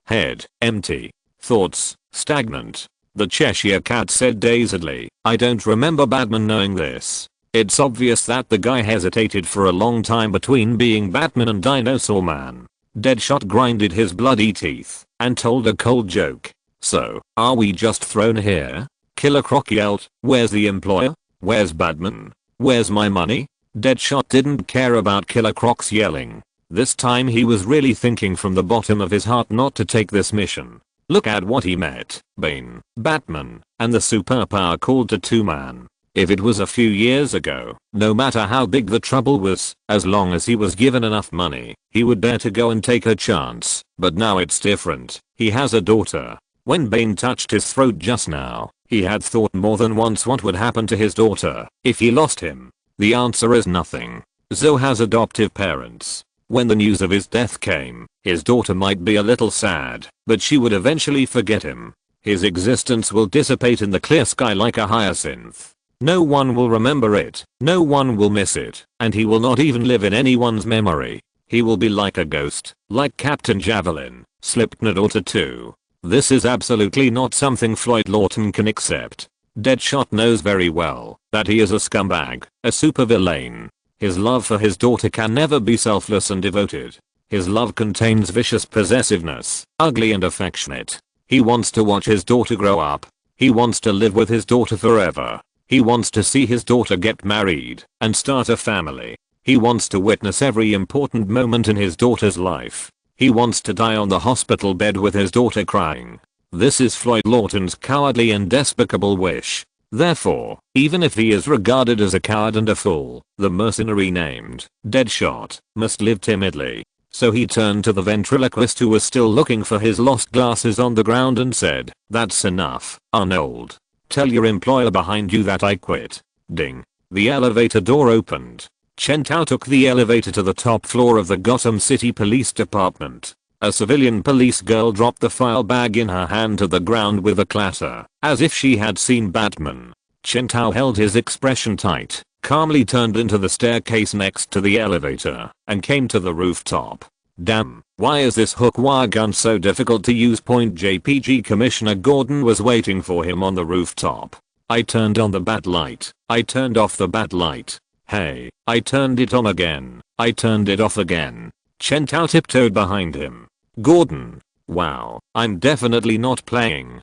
Head, empty. Thoughts, stagnant. The Cheshire Cat said dazedly, I don't remember Batman knowing this. It's obvious that the guy hesitated for a long time between being Batman and Dinosaur Man. Deadshot grinded his bloody teeth and told a cold joke. So, are we just thrown here? Killer Croc yelled, where's the employer? Where's Batman? Where's my money? Deadshot didn't care about Killer Croc's yelling. This time he was really thinking from the bottom of his heart not to take this mission. Look at what he met, Bane, Batman, and the superpower called Tattoo Man. If it was a few years ago, no matter how big the trouble was, as long as he was given enough money, he would dare to go and take a chance. But now it's different. He has a daughter. When Bane touched his throat just now, He had thought more than once what would happen to his daughter if he lost him. The answer is nothing. Zoe has adoptive parents. When the news of his death came, his daughter might be a little sad, but she would eventually forget him. His existence will dissipate in the clear sky like a hyacinth. No one will remember it, no one will miss it, and he will not even live in anyone's memory. He will be like a ghost, like Captain Javelin, Slipknot or Tattoo. This is absolutely not something Floyd Lawton can accept. Deadshot knows very well that he is a scumbag, a supervillain. His love for his daughter can never be selfless and devoted. His love contains vicious possessiveness, ugly and affectionate. He wants to watch his daughter grow up. He wants to live with his daughter forever. He wants to see his daughter get married and start a family. He wants to witness every important moment in his daughter's life. He wants to die on the hospital bed with his daughter crying. This is Floyd Lawton's cowardly and despicable wish. Therefore, even if he is regarded as a coward and a fool, the mercenary named Deadshot must live timidly. So he turned to the ventriloquist who was still looking for his lost glasses on the ground and said, "That's enough, Arnold. Tell your employer behind you that I quit." Ding. The elevator door opened. Chen Tao took the elevator to the top floor of the Gotham City Police Department. A civilian police girl dropped the file bag in her hand to the ground with a clatter, as if she had seen Batman. Chen Tao held his expression tight, calmly turned into the staircase next to the elevator, and came to the rooftop. Damn, why is this hook wire gun so difficult to use? .jpg Commissioner Gordon was waiting for him on the rooftop. I turned on the bat light. I turned off the bat light. Hey, I turned it on again. I turned it off again. Chen Tao tiptoed behind him. Gordon. Wow, I'm definitely not playing.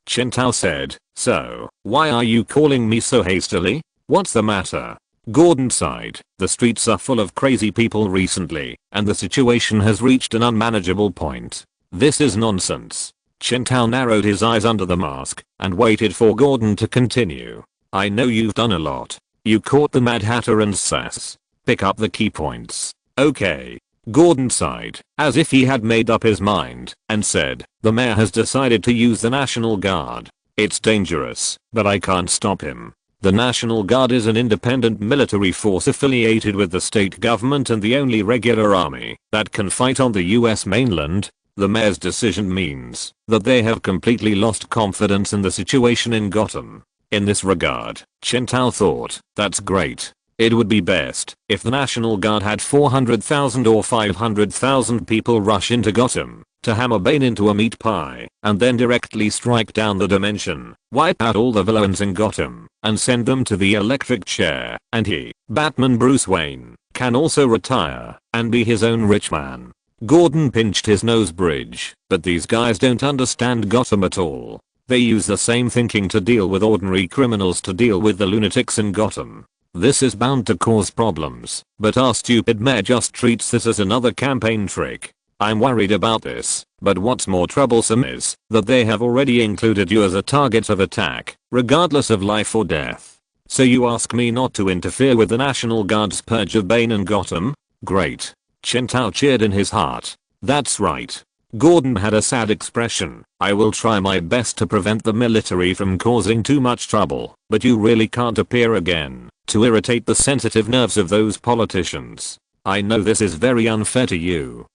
Chen Tao said, so, why are you calling me so hastily? What's the matter? Gordon sighed. The streets are full of crazy people recently, and the situation has reached an unmanageable point. This is nonsense. Chen Tao narrowed his eyes under the mask, and waited for Gordon to continue. I know you've done a lot. You caught the Mad Hatter and Sass. Pick up the key points. Okay. Gordon sighed, as if he had made up his mind, and said, the mayor has decided to use the National Guard. It's dangerous, but I can't stop him. The National Guard is an independent military force affiliated with the state government and the only regular army that can fight on the US mainland. The mayor's decision means that they have completely lost confidence in the situation in Gotham. In this regard, Chen Tao thought, that's great. It would be best if the National Guard had 400,000 or 500,000 people rush into Gotham to hammer Bane into a meat pie and then directly strike down the dimension, wipe out all the villains in Gotham, and send them to the electric chair, and he, Batman Bruce Wayne, can also retire and be his own rich man. Gordon pinched his nose bridge, but these guys don't understand Gotham at all. They use the same thinking to deal with ordinary criminals to deal with the lunatics in Gotham. This is bound to cause problems, but our stupid mayor just treats this as another campaign trick. I'm worried about this, but what's more troublesome is that they have already included you as a target of attack, regardless of life or death. So you ask me not to interfere with the National Guard's purge of Bane and Gotham? Great. Chen Tao cheered in his heart. That's right. Gordon had a sad expression. I will try my best to prevent the military from causing too much trouble, but you really can't appear again to irritate the sensitive nerves of those politicians. I know this is very unfair to you.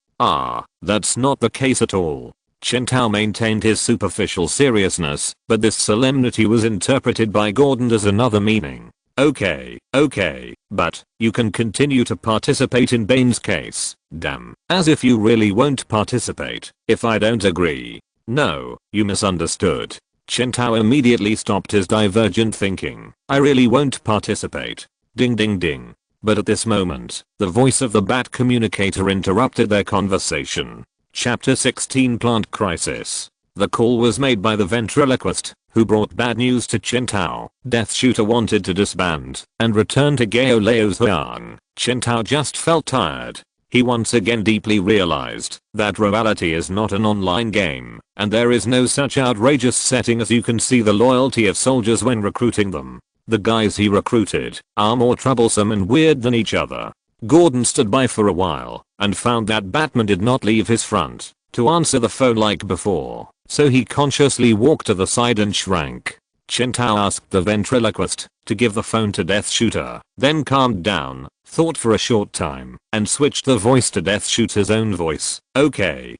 That's not the case at all. Chen Tao maintained his superficial seriousness, but this solemnity was interpreted by Gordon as another meaning. Okay, but you can continue to participate in Bane's case. Damn. As if you really won't participate if I don't agree. No, you misunderstood. Chen Tao immediately stopped his divergent thinking. I really won't participate. Ding ding ding. But at this moment, the voice of the Bat communicator interrupted their conversation. Chapter 16 Plant Crisis. The call was made by the ventriloquist, who brought bad news to Chen Tao. Death Shooter wanted to disband and return to Gao Lao's Huang. Chen Tao just felt tired. He once again deeply realized that reality is not an online game, and there is no such outrageous setting as you can see the loyalty of soldiers when recruiting them. The guys he recruited are more troublesome and weird than each other. Gordon stood by for a while and found that Batman did not leave his front. to answer the phone like before, so he consciously walked to the side and shrank. Chen Tao asked the ventriloquist to give the phone to Death Shooter, then calmed down, thought for a short time, and switched the voice to Death Shooter's own voice. Okay,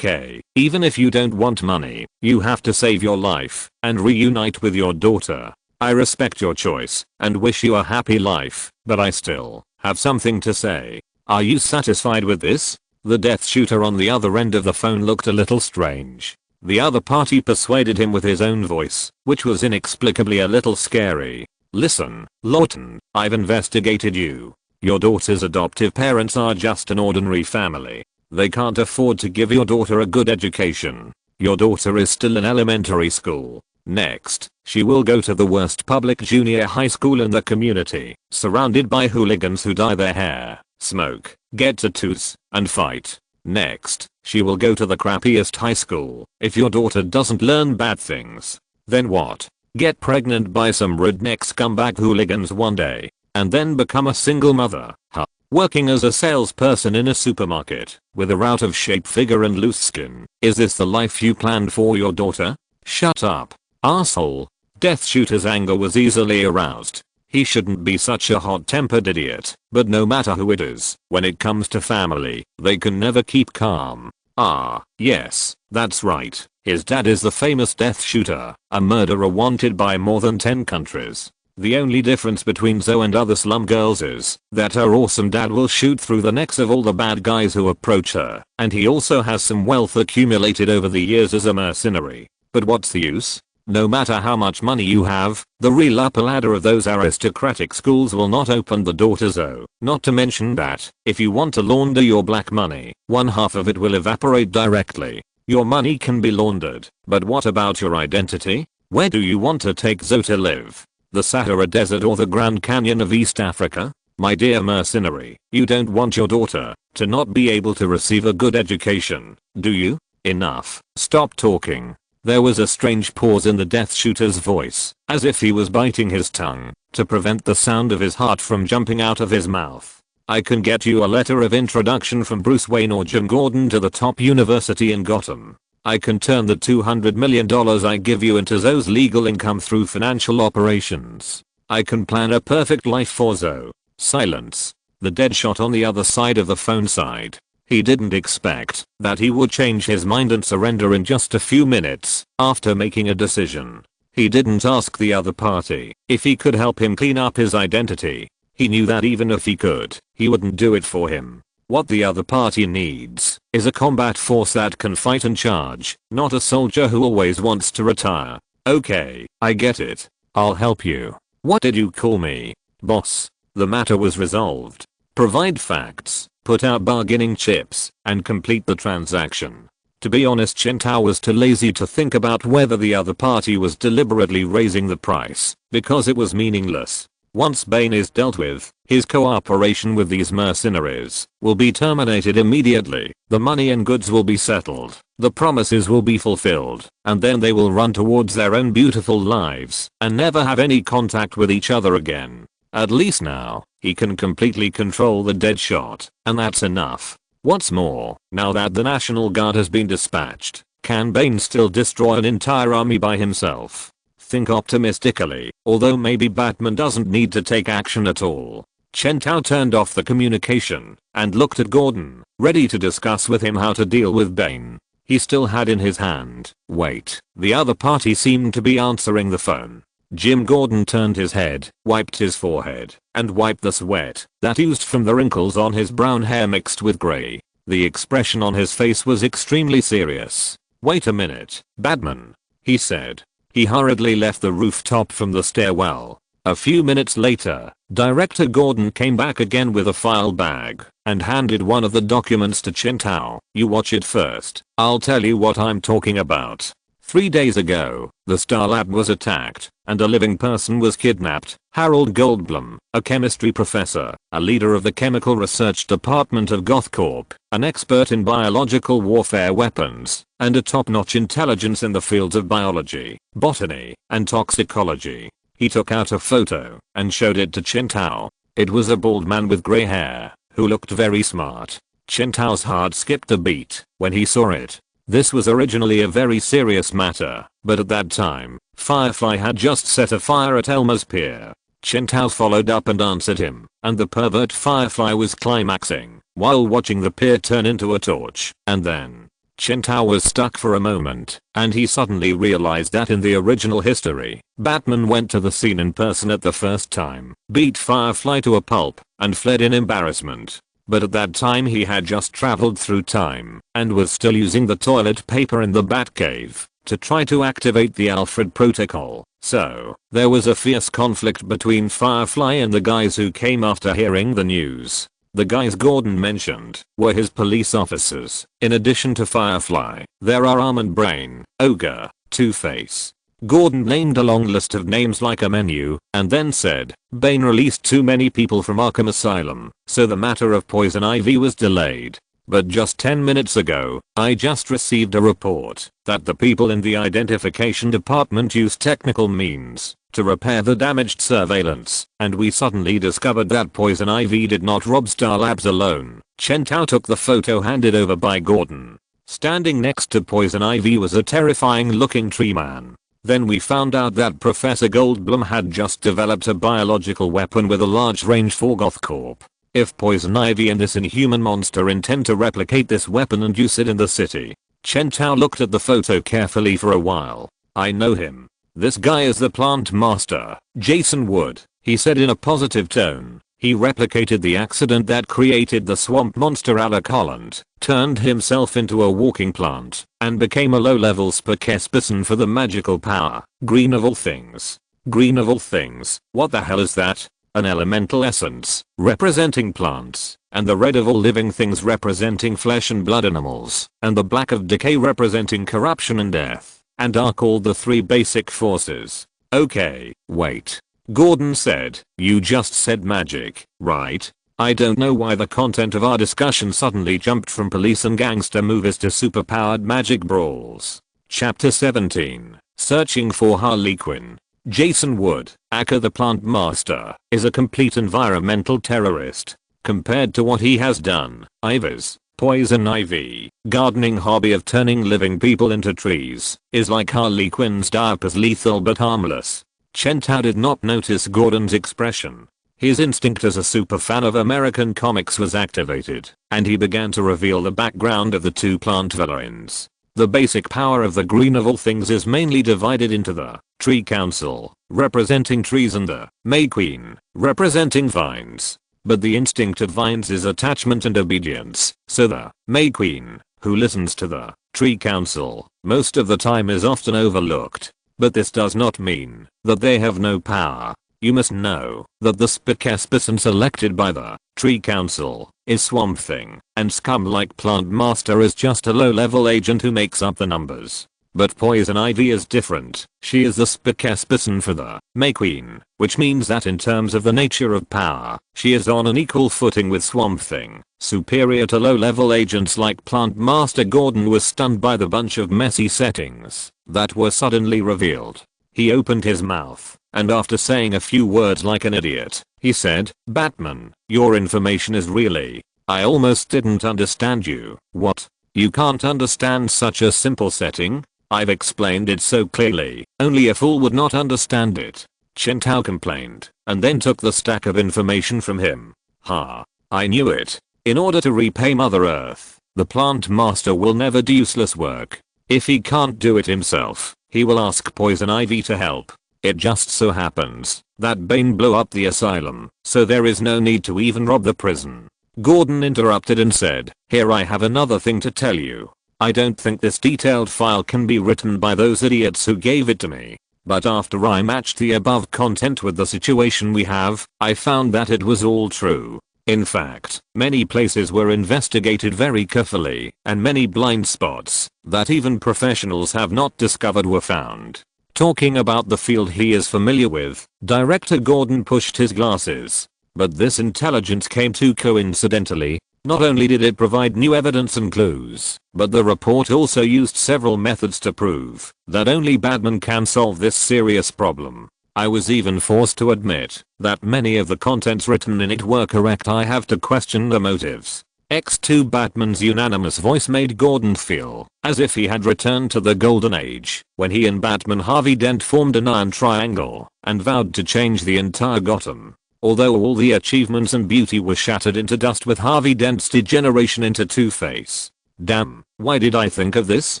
even if you don't want money, you have to save your life and reunite with your daughter. I respect your choice and wish you a happy life, but I still have something to say. Are you satisfied with this? The Death Shooter on the other end of the phone looked a little strange. The other party persuaded him with his own voice, which was inexplicably a little scary. Listen, Lawton, I've investigated you. Your daughter's adoptive parents are just an ordinary family. They can't afford to give your daughter a good education. Your daughter is still in elementary school. Next, she will go to the worst public junior high school in the community, surrounded by hooligans who dye their hair, smoke, get tattoos, and fight. Next, she will go to the crappiest high school. If your daughter doesn't learn bad things, then what? Get pregnant by some redneck scumbag hooligans one day, and then become a single mother, huh? Working as a salesperson in a supermarket, with a out of shape figure and loose skin. Is this the life you planned for your daughter? Shut up, asshole. Death Shooter's anger was easily aroused. He shouldn't be such a hot-tempered idiot, but no matter who it is, when it comes to family, they can never keep calm. Ah, yes, that's right. His dad is the famous Death Shooter, a murderer wanted by more than 10 countries. The only difference between Zoe and other slum girls is that her awesome dad will shoot through the necks of all the bad guys who approach her, and he also has some wealth accumulated over the years as a mercenary. But what's the use? No matter how much money you have, the real upper ladder of those aristocratic schools will not open the door to Zoe. Not to mention that, if you want to launder your black money, one half of it will evaporate directly. Your money can be laundered, but what about your identity? Where do you want to take Zoe to live? The Sahara Desert or the Grand Canyon of East Africa? My dear mercenary, you don't want your daughter to not be able to receive a good education, do you? Enough. Stop talking. There was a strange pause in the Death Shooter's voice, as if he was biting his tongue to prevent the sound of his heart from jumping out of his mouth. I can get you a letter of introduction from Bruce Wayne or Jim Gordon to the top university in Gotham. I can turn the $200 million I give you into Zoe's legal income through financial operations. I can plan a perfect life for Zoe. Silence. The dead shot on the other side of the phone sighed. He didn't expect that he would change his mind and surrender in just a few minutes after making a decision. He didn't ask the other party if he could help him clean up his identity. He knew that even if he could, he wouldn't do it for him. What the other party needs is a combat force that can fight and charge, not a soldier who always wants to retire. Okay, I get it. I'll help you. What did you call me? Boss. The matter was resolved. Provide facts, put out bargaining chips, and complete the transaction. To be honest, Chen Tao was too lazy to think about whether the other party was deliberately raising the price, because it was meaningless. Once Bane is dealt with, his cooperation with these mercenaries will be terminated immediately, the money and goods will be settled, the promises will be fulfilled, and then they will run towards their own beautiful lives and never have any contact with each other again. At least now, he can completely control the dead shot, and that's enough. What's more, now that the National Guard has been dispatched, can Bane still destroy an entire army by himself? Think optimistically, although maybe Batman doesn't need to take action at all. Chen Tao turned off the communication and looked at Gordon, ready to discuss with him how to deal with Bane. He still had in his hand. Wait, the other party seemed to be answering the phone. Jim Gordon turned his head, wiped his forehead, and wiped the sweat that oozed from the wrinkles on his brown hair mixed with gray. The expression on his face was extremely serious. Wait a minute, Batman, he said. He hurriedly left the rooftop from the stairwell. A few minutes later, Director Gordon came back again with a file bag and handed one of the documents to Chen Tao. You watch it first. I'll tell you what I'm talking about. 3 days ago, the Star Lab was attacked, and a living person was kidnapped. Harold Goldblum, a chemistry professor, a leader of the chemical research department of GothCorp, an expert in biological warfare weapons, and a top-notch intelligence in the fields of biology, botany, and toxicology. He took out a photo and showed it to Chen Tao. It was a bald man with gray hair, who looked very smart. Chen Tao's heart skipped a beat when he saw it. This was originally a very serious matter, but at that time, Firefly had just set a fire at Elmer's pier. Chen Tao followed up and answered him, and the pervert Firefly was climaxing while watching the pier turn into a torch, and then Chen Tao was stuck for a moment, and he suddenly realized that in the original history, Batman went to the scene in person at the first time, beat Firefly to a pulp, and fled in embarrassment. But at that time he had just traveled through time, and was still using the toilet paper in the Batcave to try to activate the Alfred protocol. So, there was a fierce conflict between Firefly and the guys who came after hearing the news. The guys Gordon mentioned were his police officers. In addition to Firefly, there are Arm and Brain, Ogre, Two-Face. Gordon named a long list of names like a menu, and then said, Bane released too many people from Arkham Asylum, so the matter of Poison Ivy was delayed. But just 10 minutes ago, I just received a report that the people in the identification department used technical means to repair the damaged surveillance, and we suddenly discovered that Poison Ivy did not rob Star Labs alone. Chen Tao took the photo handed over by Gordon. Standing next to Poison Ivy was a terrifying looking tree man. Then we found out that Professor Goldblum had just developed a biological weapon with a large range for Gothcorp. If Poison Ivy and this inhuman monster intend to replicate this weapon and use it in the city. Chen Tao looked at the photo carefully for a while. I know him. This guy is the plant master, Jason Wood, he said in a positive tone. He replicated the accident that created the swamp monster Alec Holland, turned himself into a walking plant, and became a low-level spokesperson for the magical power. Green of all things. Green of all things, what the hell is that? An elemental essence, representing plants, and the red of all living things representing flesh and blood animals, and the black of decay representing corruption and death, and are called the three basic forces. Okay, wait. Gordon said, you just said magic, right? I don't know why the content of our discussion suddenly jumped from police and gangster movies to superpowered magic brawls. Chapter 17, Searching for Harley Quinn. Jason Wood, aka the Plant Master, is a complete environmental terrorist. Compared to what he has done, Ivy's Poison Ivy, gardening hobby of turning living people into trees, is like Harley Quinn's diapers, lethal but harmless. Chen Tao did not notice Gordon's expression. His instinct as a super fan of American comics was activated, and he began to reveal the background of the two plant villains. The basic power of the Green of all things is mainly divided into the Tree Council, representing trees, and the May Queen, representing vines. But the instinct of vines is attachment and obedience, so the May Queen, who listens to the Tree Council, most of the time is often overlooked. But this does not mean that they have no power. You must know that the spokesperson selected by the Tree Council is Swamp Thing, and scum like Plant Master is just a low-level agent who makes up the numbers. But Poison Ivy is different. She is the spokesperson for the May Queen, which means that in terms of the nature of power, she is on an equal footing with Swamp Thing, superior to low-level agents like Plant Master. Gordon was stunned by the bunch of messy settings that were suddenly revealed. He opened his mouth, and after saying a few words like an idiot, he said, Batman, your information is really... I almost didn't understand you. What? You can't understand such a simple setting? I've explained it so clearly, only a fool would not understand it. Chen Tao complained, and then took the stack of information from him. Ha. I knew it. In order to repay Mother Earth, the Plant Master will never do useless work. If he can't do it himself, he will ask Poison Ivy to help. It just so happens that Bane blew up the asylum, so there is no need to even rob the prison. Gordon interrupted and said, here I have another thing to tell you. I don't think this detailed file can be written by those idiots who gave it to me. But after I matched the above content with the situation we have, I found that it was all true. In fact, many places were investigated very carefully, and many blind spots that even professionals have not discovered were found. Talking about the field he is familiar with, Director Gordon pushed his glasses. But this intelligence came too coincidentally. Not only did it provide new evidence and clues, but the report also used several methods to prove that only Batman can solve this serious problem. I was even forced to admit that many of the contents written in it were correct. I have to question the motives. X2 Batman's unanimous voice made Gordon feel as if he had returned to the golden age when he and Batman Harvey Dent formed an iron triangle and vowed to change the entire Gotham. Although all the achievements and beauty were shattered into dust with Harvey Dent's degeneration into Two-Face. Damn, why did I think of this?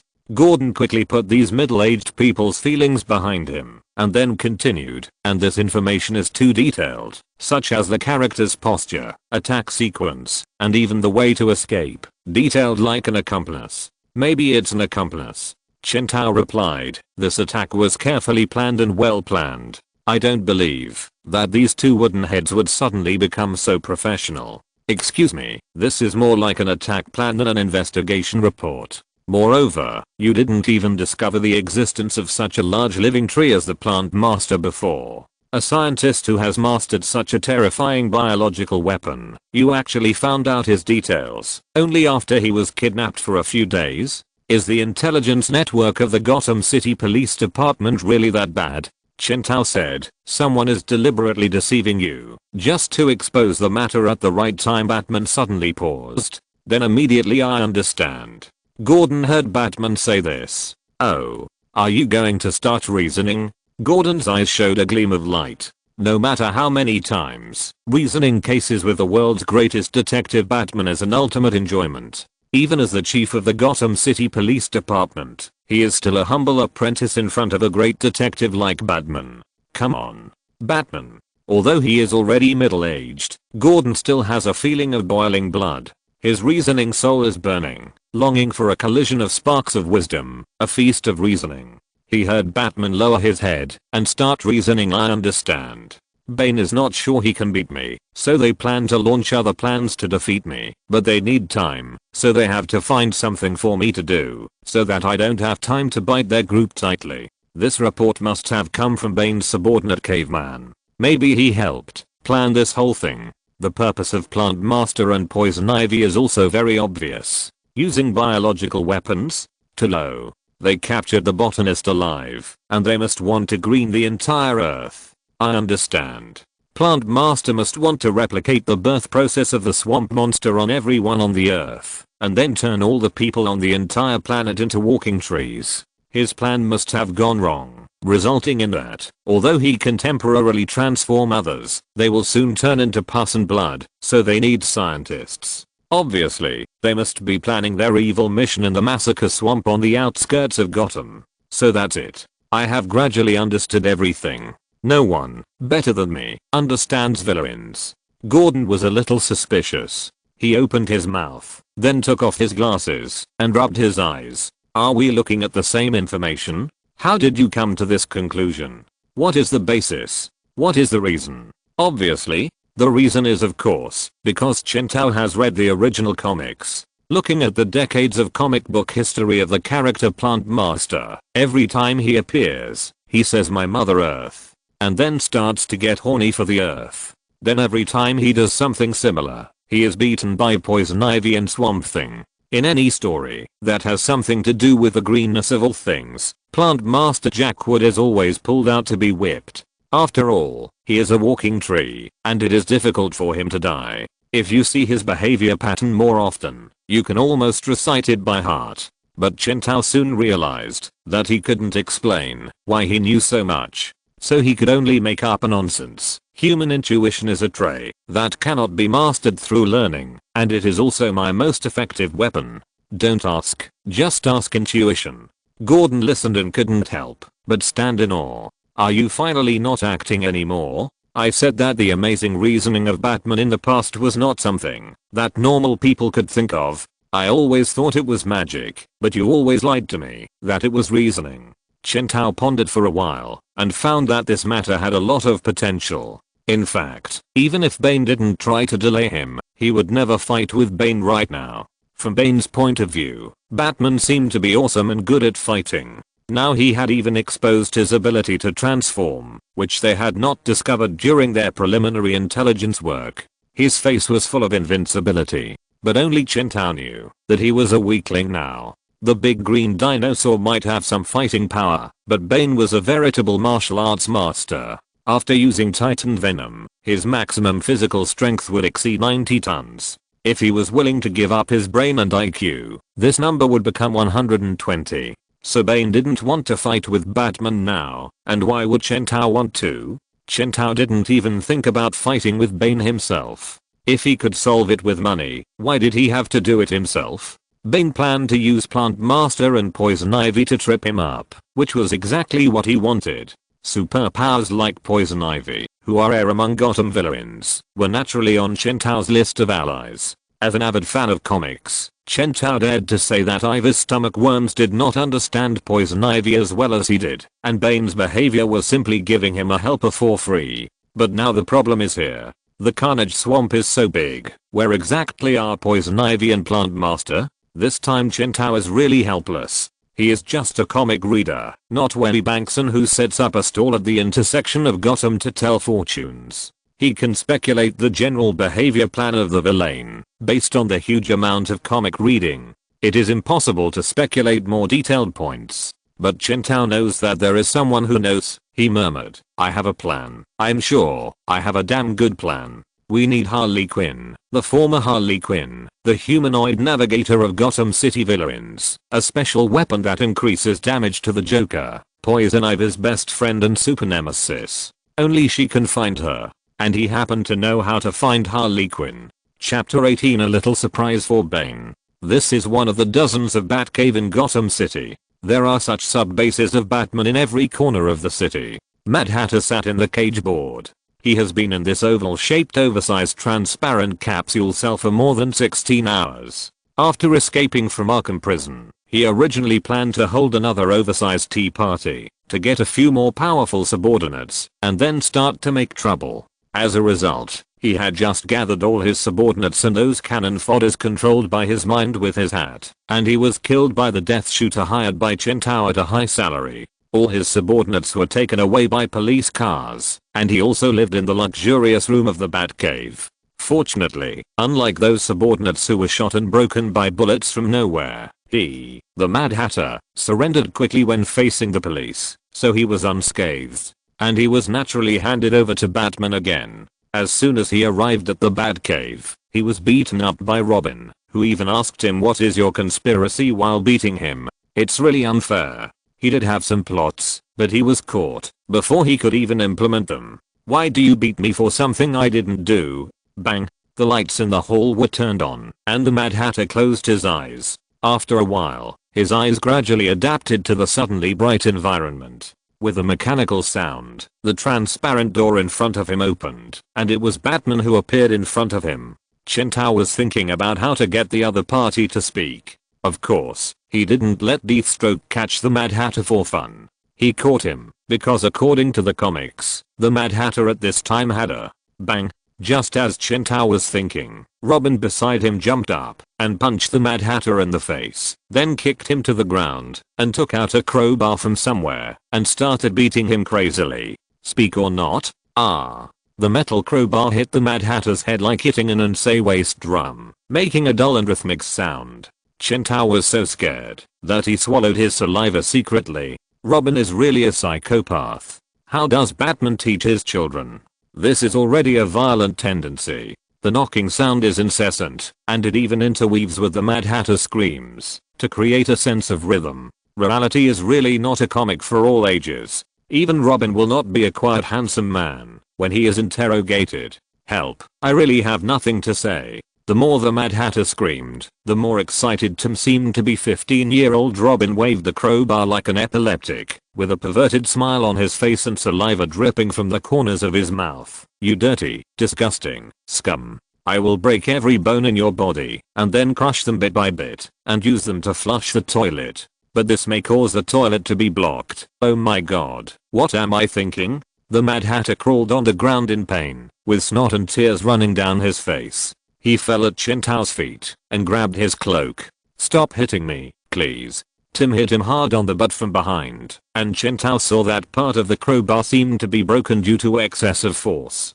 Gordon quickly put these middle-aged people's feelings behind him and then continued, and this information is too detailed, such as the character's posture, attack sequence, and even the way to escape, detailed like an accomplice. Maybe it's an accomplice. Chintao replied, this attack was carefully planned and well planned. I don't believe that these two wooden heads would suddenly become so professional. Excuse me, this is more like an attack plan than an investigation report. Moreover, you didn't even discover the existence of such a large living tree as the plant master before. A scientist who has mastered such a terrifying biological weapon, you actually found out his details only after he was kidnapped for a few days? Is the intelligence network of the Gotham City Police Department really that bad? Chintao said, someone is deliberately deceiving you, just to expose the matter at the right time. Batman suddenly paused. Then immediately I understand. Gordon heard Batman say this. Oh. Are you going to start reasoning? Gordon's eyes showed a gleam of light. No matter how many times, reasoning cases with the world's greatest detective Batman is an ultimate enjoyment. Even as the chief of the Gotham City Police Department, he is still a humble apprentice in front of a great detective like Batman. Come on. Batman. Although he is already middle-aged, Gordon still has a feeling of boiling blood. His reasoning soul is burning, longing for a collision of sparks of wisdom, a feast of reasoning. He heard Batman lower his head and start reasoning. I understand. Bane is not sure he can beat me, so they plan to launch other plans to defeat me, but they need time, so they have to find something for me to do, so that I don't have time to bite their group tightly. This report must have come from Bane's subordinate Caveman. Maybe he helped plan this whole thing. The purpose of Plant Master and Poison Ivy is also very obvious. Using biological weapons? Tolo. They captured the botanist alive, and they must want to green the entire earth. I understand. Plant Master must want to replicate the birth process of the swamp monster on everyone on the earth, and then turn all the people on the entire planet into walking trees. His plan must have gone wrong, resulting in that, although he can temporarily transform others, they will soon turn into pus and blood, so they need scientists. Obviously, they must be planning their evil mission in the massacre swamp on the outskirts of Gotham. So that's it. I have gradually understood everything. No one, better than me, understands villains. Gordon was a little suspicious. He opened his mouth, then took off his glasses, and rubbed his eyes. Are we looking at the same information? How did you come to this conclusion? What is the basis? What is the reason? Obviously, the reason is of course, because Chintao has read the original comics. Looking at the decades of comic book history of the character Plant Master, every time he appears, he says my Mother Earth, and then starts to get horny for the Earth. Then every time he does something similar, he is beaten by Poison Ivy and Swamp Thing. In any story that has something to do with the greenness of all things, Plant Master Jack Wood is always pulled out to be whipped. After all, he is a walking tree, and it is difficult for him to die. If you see his behavior pattern more often, you can almost recite it by heart. But Chintao soon realized that he couldn't explain why he knew so much. So he could only make up a nonsense. Human intuition is a trait that cannot be mastered through learning, and it is also my most effective weapon. Don't ask, just ask intuition. Gordon listened and couldn't help but stand in awe. Are you finally not acting anymore? I said that the amazing reasoning of Batman in the past was not something that normal people could think of. I always thought it was magic, but you always lied to me that it was reasoning. Chintao pondered for a while and found that this matter had a lot of potential. In fact, even if Bane didn't try to delay him, he would never fight with Bane right now. From Bane's point of view, Batman seemed to be awesome and good at fighting. Now he had even exposed his ability to transform, which they had not discovered during their preliminary intelligence work. His face was full of invincibility, but only Chintao knew that he was a weakling now. The big green dinosaur might have some fighting power, but Bane was a veritable martial arts master. After using Titan Venom, his maximum physical strength would exceed 90 tons. If he was willing to give up his brain and IQ, this number would become 120. So Bane didn't want to fight with Batman now, and why would Chen Tao want to? Chen Tao didn't even think about fighting with Bane himself. If he could solve it with money, why did he have to do it himself? Bane planned to use Plant Master and Poison Ivy to trip him up, which was exactly what he wanted. Superpowers like Poison Ivy, who are rare among Gotham villains, were naturally on Chen Tao's list of allies. As an avid fan of comics, Chen Tao dared to say that Ivy's stomach worms did not understand Poison Ivy as well as he did, and Bane's behavior was simply giving him a helper for free. But now the problem is here. The Carnage Swamp is so big. Where exactly are Poison Ivy and Plant Master? This time Chen Tao is really helpless. He is just a comic reader, not Wendy Bankson who sets up a stall at the intersection of Gotham to tell fortunes. He can speculate the general behavior plan of the villain, based on the huge amount of comic reading. It is impossible to speculate more detailed points. But Chen Tao knows that there is someone who knows. He murmured, "I have a plan. I'm sure I have a damn good plan. We need Harley Quinn, the former Harley Quinn, the humanoid navigator of Gotham City villains, a special weapon that increases damage to the Joker, Poison Ivy's best friend and super nemesis. Only she can find her." And he happened to know how to find Harley Quinn. Chapter 18, a little surprise for Bane. This is one of the dozens of Batcave in Gotham City. There are such sub-bases of Batman in every corner of the city. Mad Hatter sat in the cage board. He has been in this oval-shaped oversized transparent capsule cell for more than 16 hours. After escaping from Arkham Prison, he originally planned to hold another oversized tea party, to get a few more powerful subordinates, and then start to make trouble. As a result, he had just gathered all his subordinates and those cannon fodders controlled by his mind with his hat, and he was killed by the death shooter hired by Chen Tao at a high salary. All his subordinates were taken away by police cars, and he also lived in the luxurious room of the Batcave. Fortunately, unlike those subordinates who were shot and broken by bullets from nowhere, he, the Mad Hatter, surrendered quickly when facing the police, so he was unscathed. And he was naturally handed over to Batman again. As soon as he arrived at the Batcave, he was beaten up by Robin, who even asked him what is your conspiracy while beating him. It's really unfair. He did have some plots, but he was caught before he could even implement them. Why do you beat me for something I didn't do? Bang. The lights in the hall were turned on, and the Mad Hatter closed his eyes. After a while, his eyes gradually adapted to the suddenly bright environment. With a mechanical sound, the transparent door in front of him opened, and it was Batman who appeared in front of him. Chen Tao was thinking about how to get the other party to speak. Of course, he didn't let Deathstroke catch the Mad Hatter for fun. He caught him, because according to the comics, the Mad Hatter at this time had a bang. Just as Chen Tao was thinking, Robin beside him jumped up and punched the Mad Hatter in the face, then kicked him to the ground and took out a crowbar from somewhere and started beating him crazily. Speak or not? Ah. The metal crowbar hit the Mad Hatter's head like hitting an unsafe drum, making a dull and rhythmic sound. Chen Tao was so scared that he swallowed his saliva secretly. Robin is really a psychopath. How does Batman teach his children? This is already a violent tendency. The knocking sound is incessant, and it even interweaves with the Mad Hatter screams, to create a sense of rhythm. Reality is really not a comic for all ages. Even Robin will not be a quiet handsome man when he is interrogated. Help, I really have nothing to say. The more the Mad Hatter screamed, the more excited Tim seemed to be. 15-year-old Robin waved the crowbar like an epileptic, with a perverted smile on his face and saliva dripping from the corners of his mouth. You dirty, disgusting scum. I will break every bone in your body, and then crush them bit by bit, and use them to flush the toilet. But this may cause the toilet to be blocked. Oh my god, what am I thinking? The Mad Hatter crawled on the ground in pain, with snot and tears running down his face. He fell at Chen Tao's feet and grabbed his cloak. Stop hitting me, please. Tim hit him hard on the butt from behind, and Chen Tao saw that part of the crowbar seemed to be broken due to excessive force.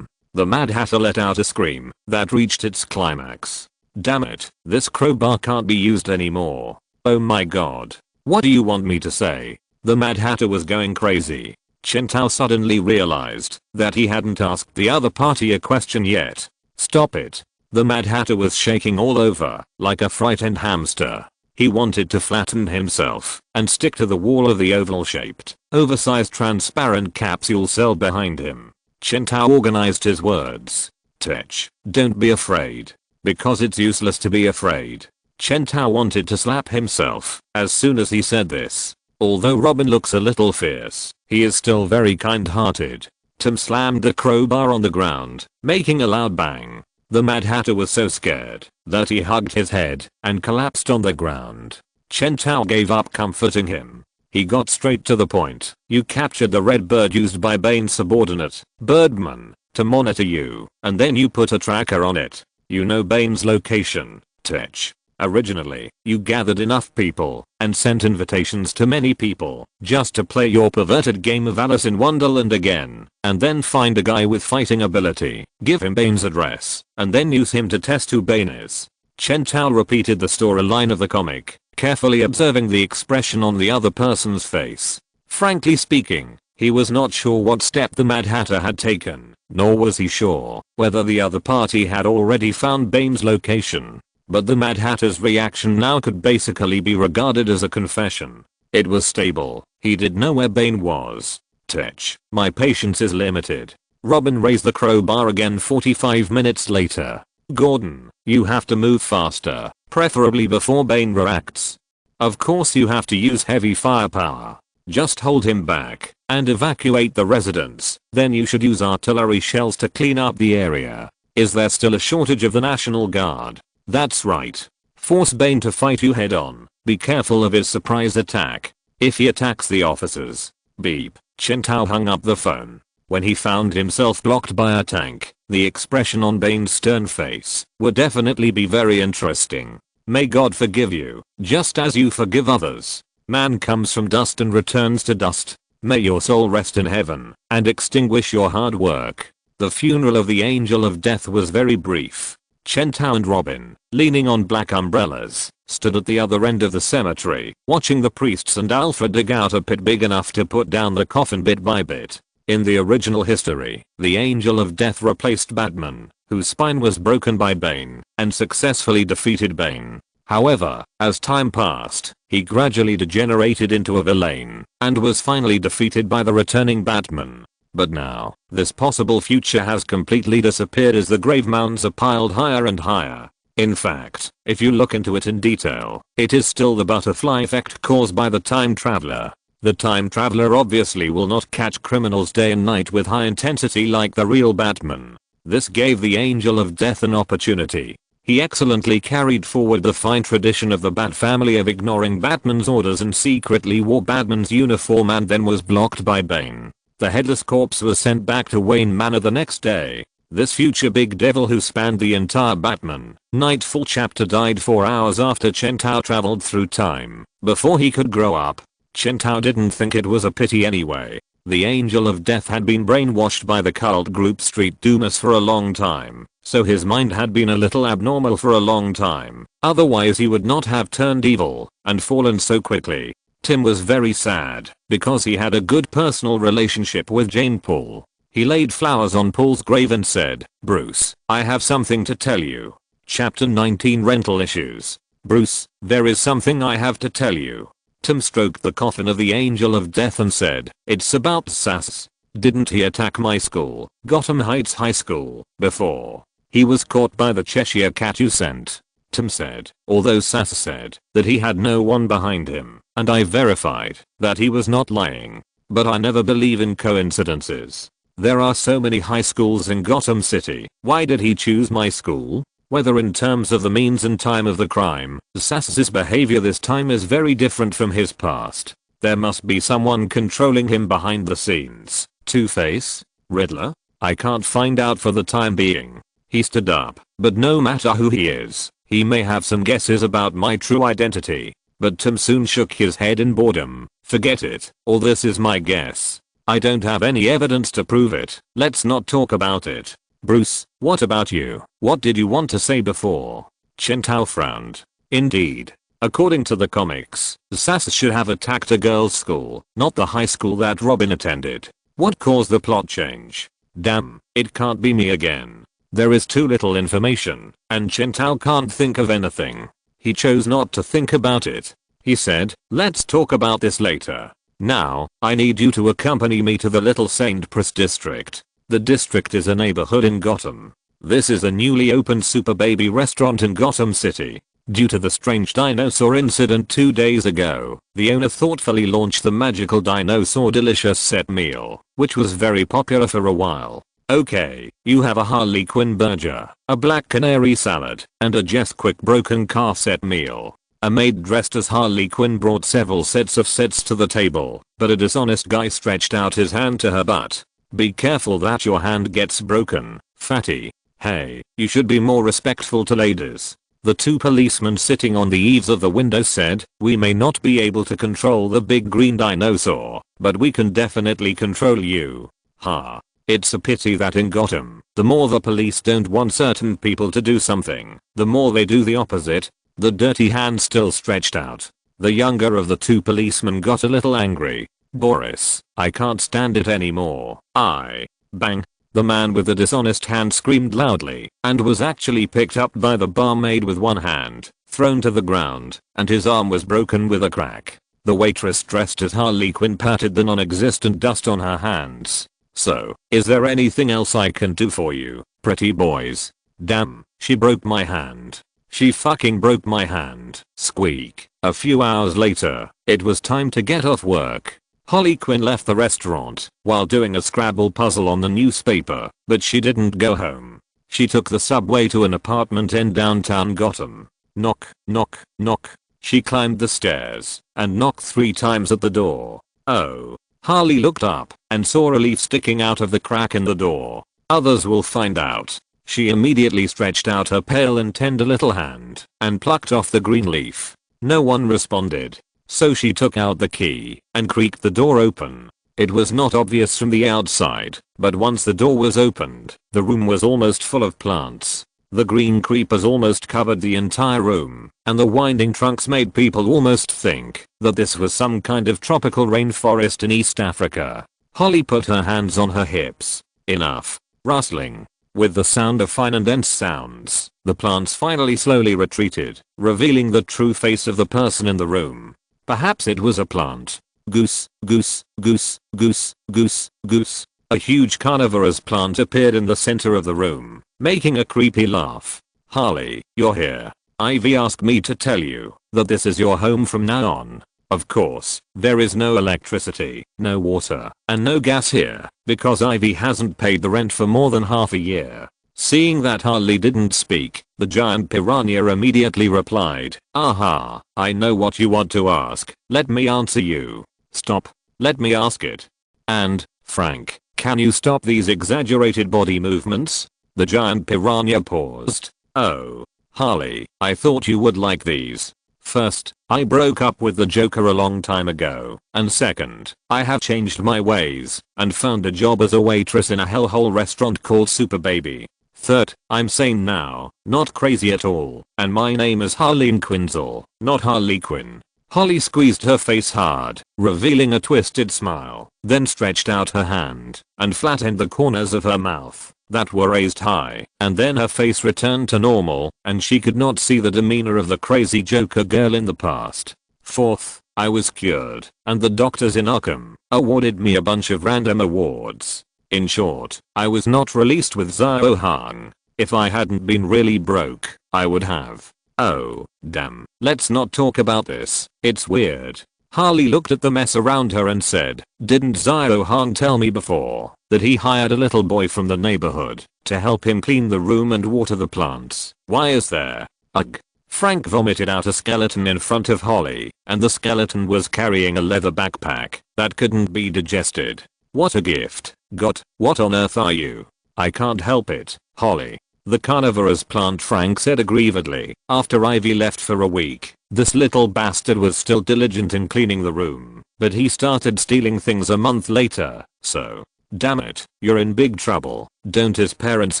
The Mad Hatter let out a scream that reached its climax. Damn it, this crowbar can't be used anymore. Oh my god. What do you want me to say? The Mad Hatter was going crazy. Chen Tao suddenly realized that he hadn't asked the other party a question yet. Stop it. The Mad Hatter was shaking all over, like a frightened hamster. He wanted to flatten himself and stick to the wall of the oval-shaped, oversized transparent capsule cell behind him. Chen Tao organized his words. Tech, don't be afraid. Because it's useless to be afraid. Chen Tao wanted to slap himself as soon as he said this. Although Robin looks a little fierce, he is still very kind-hearted. Tim slammed the crowbar on the ground, making a loud bang. The Mad Hatter was so scared that he hugged his head and collapsed on the ground. Chen Tao gave up comforting him. He got straight to the point. You captured the red bird used by Bane's subordinate, Birdman, to monitor you, and then you put a tracker on it. You know Bane's location, Tech. Originally, you gathered enough people and sent invitations to many people just to play your perverted game of Alice in Wonderland again, and then find a guy with fighting ability, give him Bane's address, and then use him to test who Bane is. Chen Tao repeated the storyline of the comic, carefully observing the expression on the other person's face. Frankly speaking, he was not sure what step the Mad Hatter had taken, nor was he sure whether the other party had already found Bane's location. But the Mad Hatter's reaction now could basically be regarded as a confession. It was stable. He did know where Bane was. Tech, my patience is limited. Robin raised the crowbar again 45 minutes later. Gordon, you have to move faster, preferably before Bane reacts. Of course you have to use heavy firepower. Just hold him back and evacuate the residents. Then you should use artillery shells to clean up the area. Is there still a shortage of the National Guard? That's right. Force Bane to fight you head on. Be careful of his surprise attack. If he attacks the officers. Beep. Chen Tao hung up the phone. When he found himself blocked by a tank, the expression on Bane's stern face would definitely be very interesting. May God forgive you, just as you forgive others. Man comes from dust and returns to dust. May your soul rest in heaven and extinguish your hard work. The funeral of the Angel of Death was very brief. Chen Tao and Robin, leaning on black umbrellas, stood at the other end of the cemetery, watching the priests and Alfred dig out a pit big enough to put down the coffin bit by bit. In the original history, the Angel of Death replaced Batman, whose spine was broken by Bane, and successfully defeated Bane. However, as time passed, he gradually degenerated into a villain, and was finally defeated by the returning Batman. But now, this possible future has completely disappeared as the grave mounds are piled higher and higher. In fact, if you look into it in detail, it is still the butterfly effect caused by the time traveler. The time traveler obviously will not catch criminals day and night with high intensity like the real Batman. This gave the Angel of Death an opportunity. He excellently carried forward the fine tradition of the Bat family of ignoring Batman's orders and secretly wore Batman's uniform and then was blocked by Bane. The headless corpse was sent back to Wayne Manor the next day. This future big devil who spanned the entire Batman Nightfall chapter died 4 hours after Chen Tao traveled through time, before he could grow up. Chen Tao didn't think it was a pity anyway. The Angel of Death had been brainwashed by the cult group Street Doomers for a long time, so his mind had been a little abnormal for a long time. Otherwise he would not have turned evil and fallen so quickly. Tim was very sad because he had a good personal relationship with Jane Paul. He laid flowers on Paul's grave and said, "Bruce, I have something to tell you." Chapter 19 Rental Issues. "Bruce, there is something I have to tell you." Tim stroked the coffin of the Angel of Death and said, "It's about Sass. Didn't he attack my school, Gotham Heights High School, before? He was caught by the Cheshire Cat you sent." Tim said, although Sass said that he had no one behind him, and I verified that he was not lying. But I never believe in coincidences. There are so many high schools in Gotham City. Why did he choose my school? Whether in terms of the means and time of the crime, Sass's behavior this time is very different from his past. There must be someone controlling him behind the scenes. Two-Face? Riddler? I can't find out for the time being. He stood up, but no matter who he is, he may have some guesses about my true identity. But Tim soon shook his head in boredom. Forget it, all this is my guess. I don't have any evidence to prove it. Let's not talk about it. Bruce, what about you? What did you want to say before? Chen Tao frowned. Indeed. According to the comics, Sass should have attacked a girls' school, not the high school that Robin attended. What caused the plot change? Damn, it can't be me again. There is too little information, and Chintao can't think of anything. He chose not to think about it. He said, let's talk about this later. Now, I need you to accompany me to the Little Saint Pris district. The district is a neighborhood in Gotham. This is a newly opened Super Baby restaurant in Gotham City. Due to the strange dinosaur incident 2 days ago, the owner thoughtfully launched the magical dinosaur delicious set meal, which was very popular for a while. Okay, you have a Harley Quinn burger, a black canary salad, and a Jess Quick broken car set meal. A maid dressed as Harley Quinn brought several sets to the table, but a dishonest guy stretched out his hand to her butt. Be careful that your hand gets broken, fatty. Hey, you should be more respectful to ladies. The two policemen sitting on the eaves of the window said, we may not be able to control the big green dinosaur, but we can definitely control you. Ha. It's a pity that in Gotham, the more the police don't want certain people to do something, the more they do the opposite. The dirty hand still stretched out. The younger of the two policemen got a little angry. Boris, I can't stand it anymore. Bang. The man with the dishonest hand screamed loudly and was actually picked up by the barmaid with one hand, thrown to the ground, and his arm was broken with a crack. The waitress dressed as Harley Quinn patted the non-existent dust on her hands. So, is there anything else I can do for you, pretty boys? Damn, she broke my hand. She fucking broke my hand. Squeak. A few hours later, it was time to get off work. Harley Quinn left the restaurant while doing a Scrabble puzzle on the newspaper, but she didn't go home. She took the subway to an apartment in downtown Gotham. Knock, knock, knock. She climbed the stairs and knocked 3 times at the door. Oh. Harley looked up and saw a leaf sticking out of the crack in the door. Others will find out. She immediately stretched out her pale and tender little hand and plucked off the green leaf. No one responded. So she took out the key and creaked the door open. It was not obvious from the outside, but once the door was opened, the room was almost full of plants. The green creepers almost covered the entire room, and the winding trunks made people almost think that this was some kind of tropical rainforest in East Africa. Holly put her hands on her hips. Enough. Rustling. With the sound of fine and dense sounds, the plants finally slowly retreated, revealing the true face of the person in the room. Perhaps it was a plant. Goose, goose, goose, goose, goose, goose. A huge carnivorous plant appeared in the center of the room, making a creepy laugh. Harley, you're here. Ivy asked me to tell you that this is your home from now on. Of course, there is no electricity, no water, and no gas here, because Ivy hasn't paid the rent for more than half a year. Seeing that Harley didn't speak, the giant piranha immediately replied, aha, I know what you want to ask, let me answer you. Stop, let me ask it. And, Frank, can you stop these exaggerated body movements? The giant piranha paused. Oh, Harley, I thought you would like these. First, I broke up with the Joker a long time ago, and second, I have changed my ways and found a job as a waitress in a hellhole restaurant called Super Baby. Third, I'm sane now, not crazy at all, and my name is Harleen Quinzel, not Harley Quinn. Holly squeezed her face hard, revealing a twisted smile, then stretched out her hand and flattened the corners of her mouth that were raised high, and then her face returned to normal, and she could not see the demeanor of the crazy Joker girl in the past. Fourth, I was cured, and the doctors in Arkham awarded me a bunch of random awards. In short, I was not released with Xiao Han. If I hadn't been really broke, I would have. Oh, damn. Let's not talk about this. It's weird. Harley looked at the mess around her and said, didn't Xiao Han tell me before that he hired a little boy from the neighborhood to help him clean the room and water the plants? Why is there? Ugh. Frank vomited out a skeleton in front of Holly, and the skeleton was carrying a leather backpack that couldn't be digested. What a gift. God, what on earth are you? I can't help it, Holly. The carnivorous plant, Frank said aggrievedly, after Ivy left for a week. This little bastard was still diligent in cleaning the room, but he started stealing things a month later, so. Damn it, you're in big trouble. Don't his parents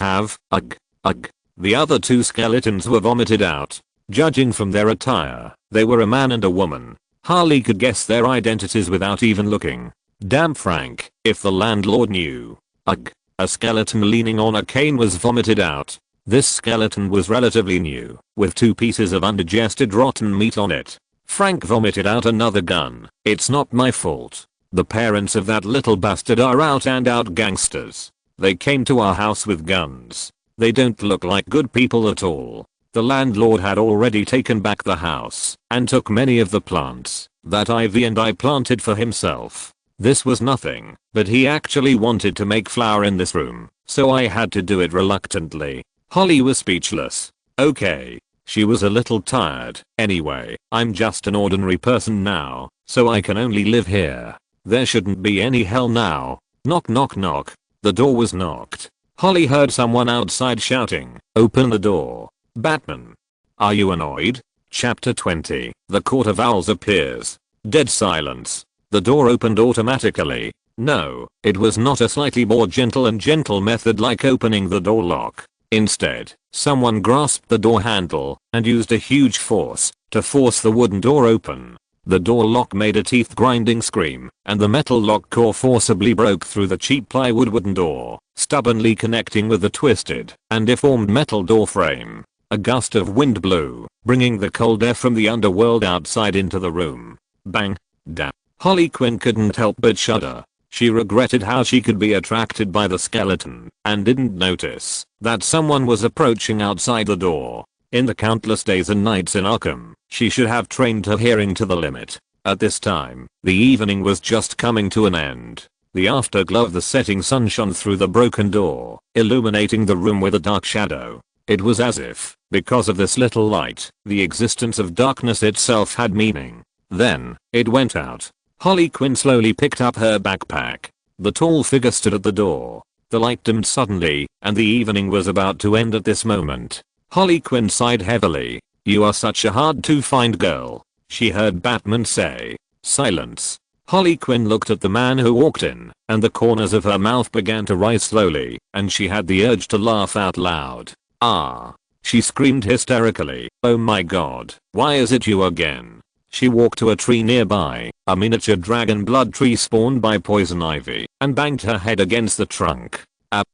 have? Ugh, ugh. The other two skeletons were vomited out. Judging from their attire, they were a man and a woman. Harley could guess their identities without even looking. Damn Frank, if the landlord knew. Ugh. A skeleton leaning on a cane was vomited out. This skeleton was relatively new, with 2 pieces of undigested rotten meat on it. Frank vomited out another gun. It's not my fault. The parents of that little bastard are out and out gangsters. They came to our house with guns. They don't look like good people at all. The landlord had already taken back the house and took many of the plants that Ivy and I planted for himself. This was nothing, but he actually wanted to make flour in this room, so I had to do it reluctantly. Holly was speechless. Okay. She was a little tired. Anyway, I'm just an ordinary person now, so I can only live here. There shouldn't be any hell now. Knock knock knock. The door was knocked. Holly heard someone outside shouting, "Open the door. Batman. Are you annoyed?" Chapter 20. The Court of Owls appears. Dead silence. The door opened automatically. No, it was not a slightly more gentle method like opening the door lock. Instead, someone grasped the door handle and used a huge force to force the wooden door open. The door lock made a teeth-grinding scream, and the metal lock core forcibly broke through the cheap plywood wooden door, stubbornly connecting with the twisted and deformed metal door frame. A gust of wind blew, bringing the cold air from the underworld outside into the room. Bang. Damn. Holly Quinn couldn't help but shudder. She regretted how she could be attracted by the skeleton and didn't notice that someone was approaching outside the door. In the countless days and nights in Arkham, she should have trained her hearing to the limit. At this time, the evening was just coming to an end. The afterglow of the setting sun shone through the broken door, illuminating the room with a dark shadow. It was as if, because of this little light, the existence of darkness itself had meaning. Then, it went out. Holly Quinn slowly picked up her backpack. The tall figure stood at the door. The light dimmed suddenly, and the evening was about to end at this moment. Holly Quinn sighed heavily. "You are such a hard-to-find girl," she heard Batman say. Silence. Holly Quinn looked at the man who walked in, and the corners of her mouth began to rise slowly, and she had the urge to laugh out loud. "Ah!" she screamed hysterically. "Oh my god, why is it you again?" She walked to a tree nearby, a miniature dragon blood tree spawned by poison ivy, and banged her head against the trunk.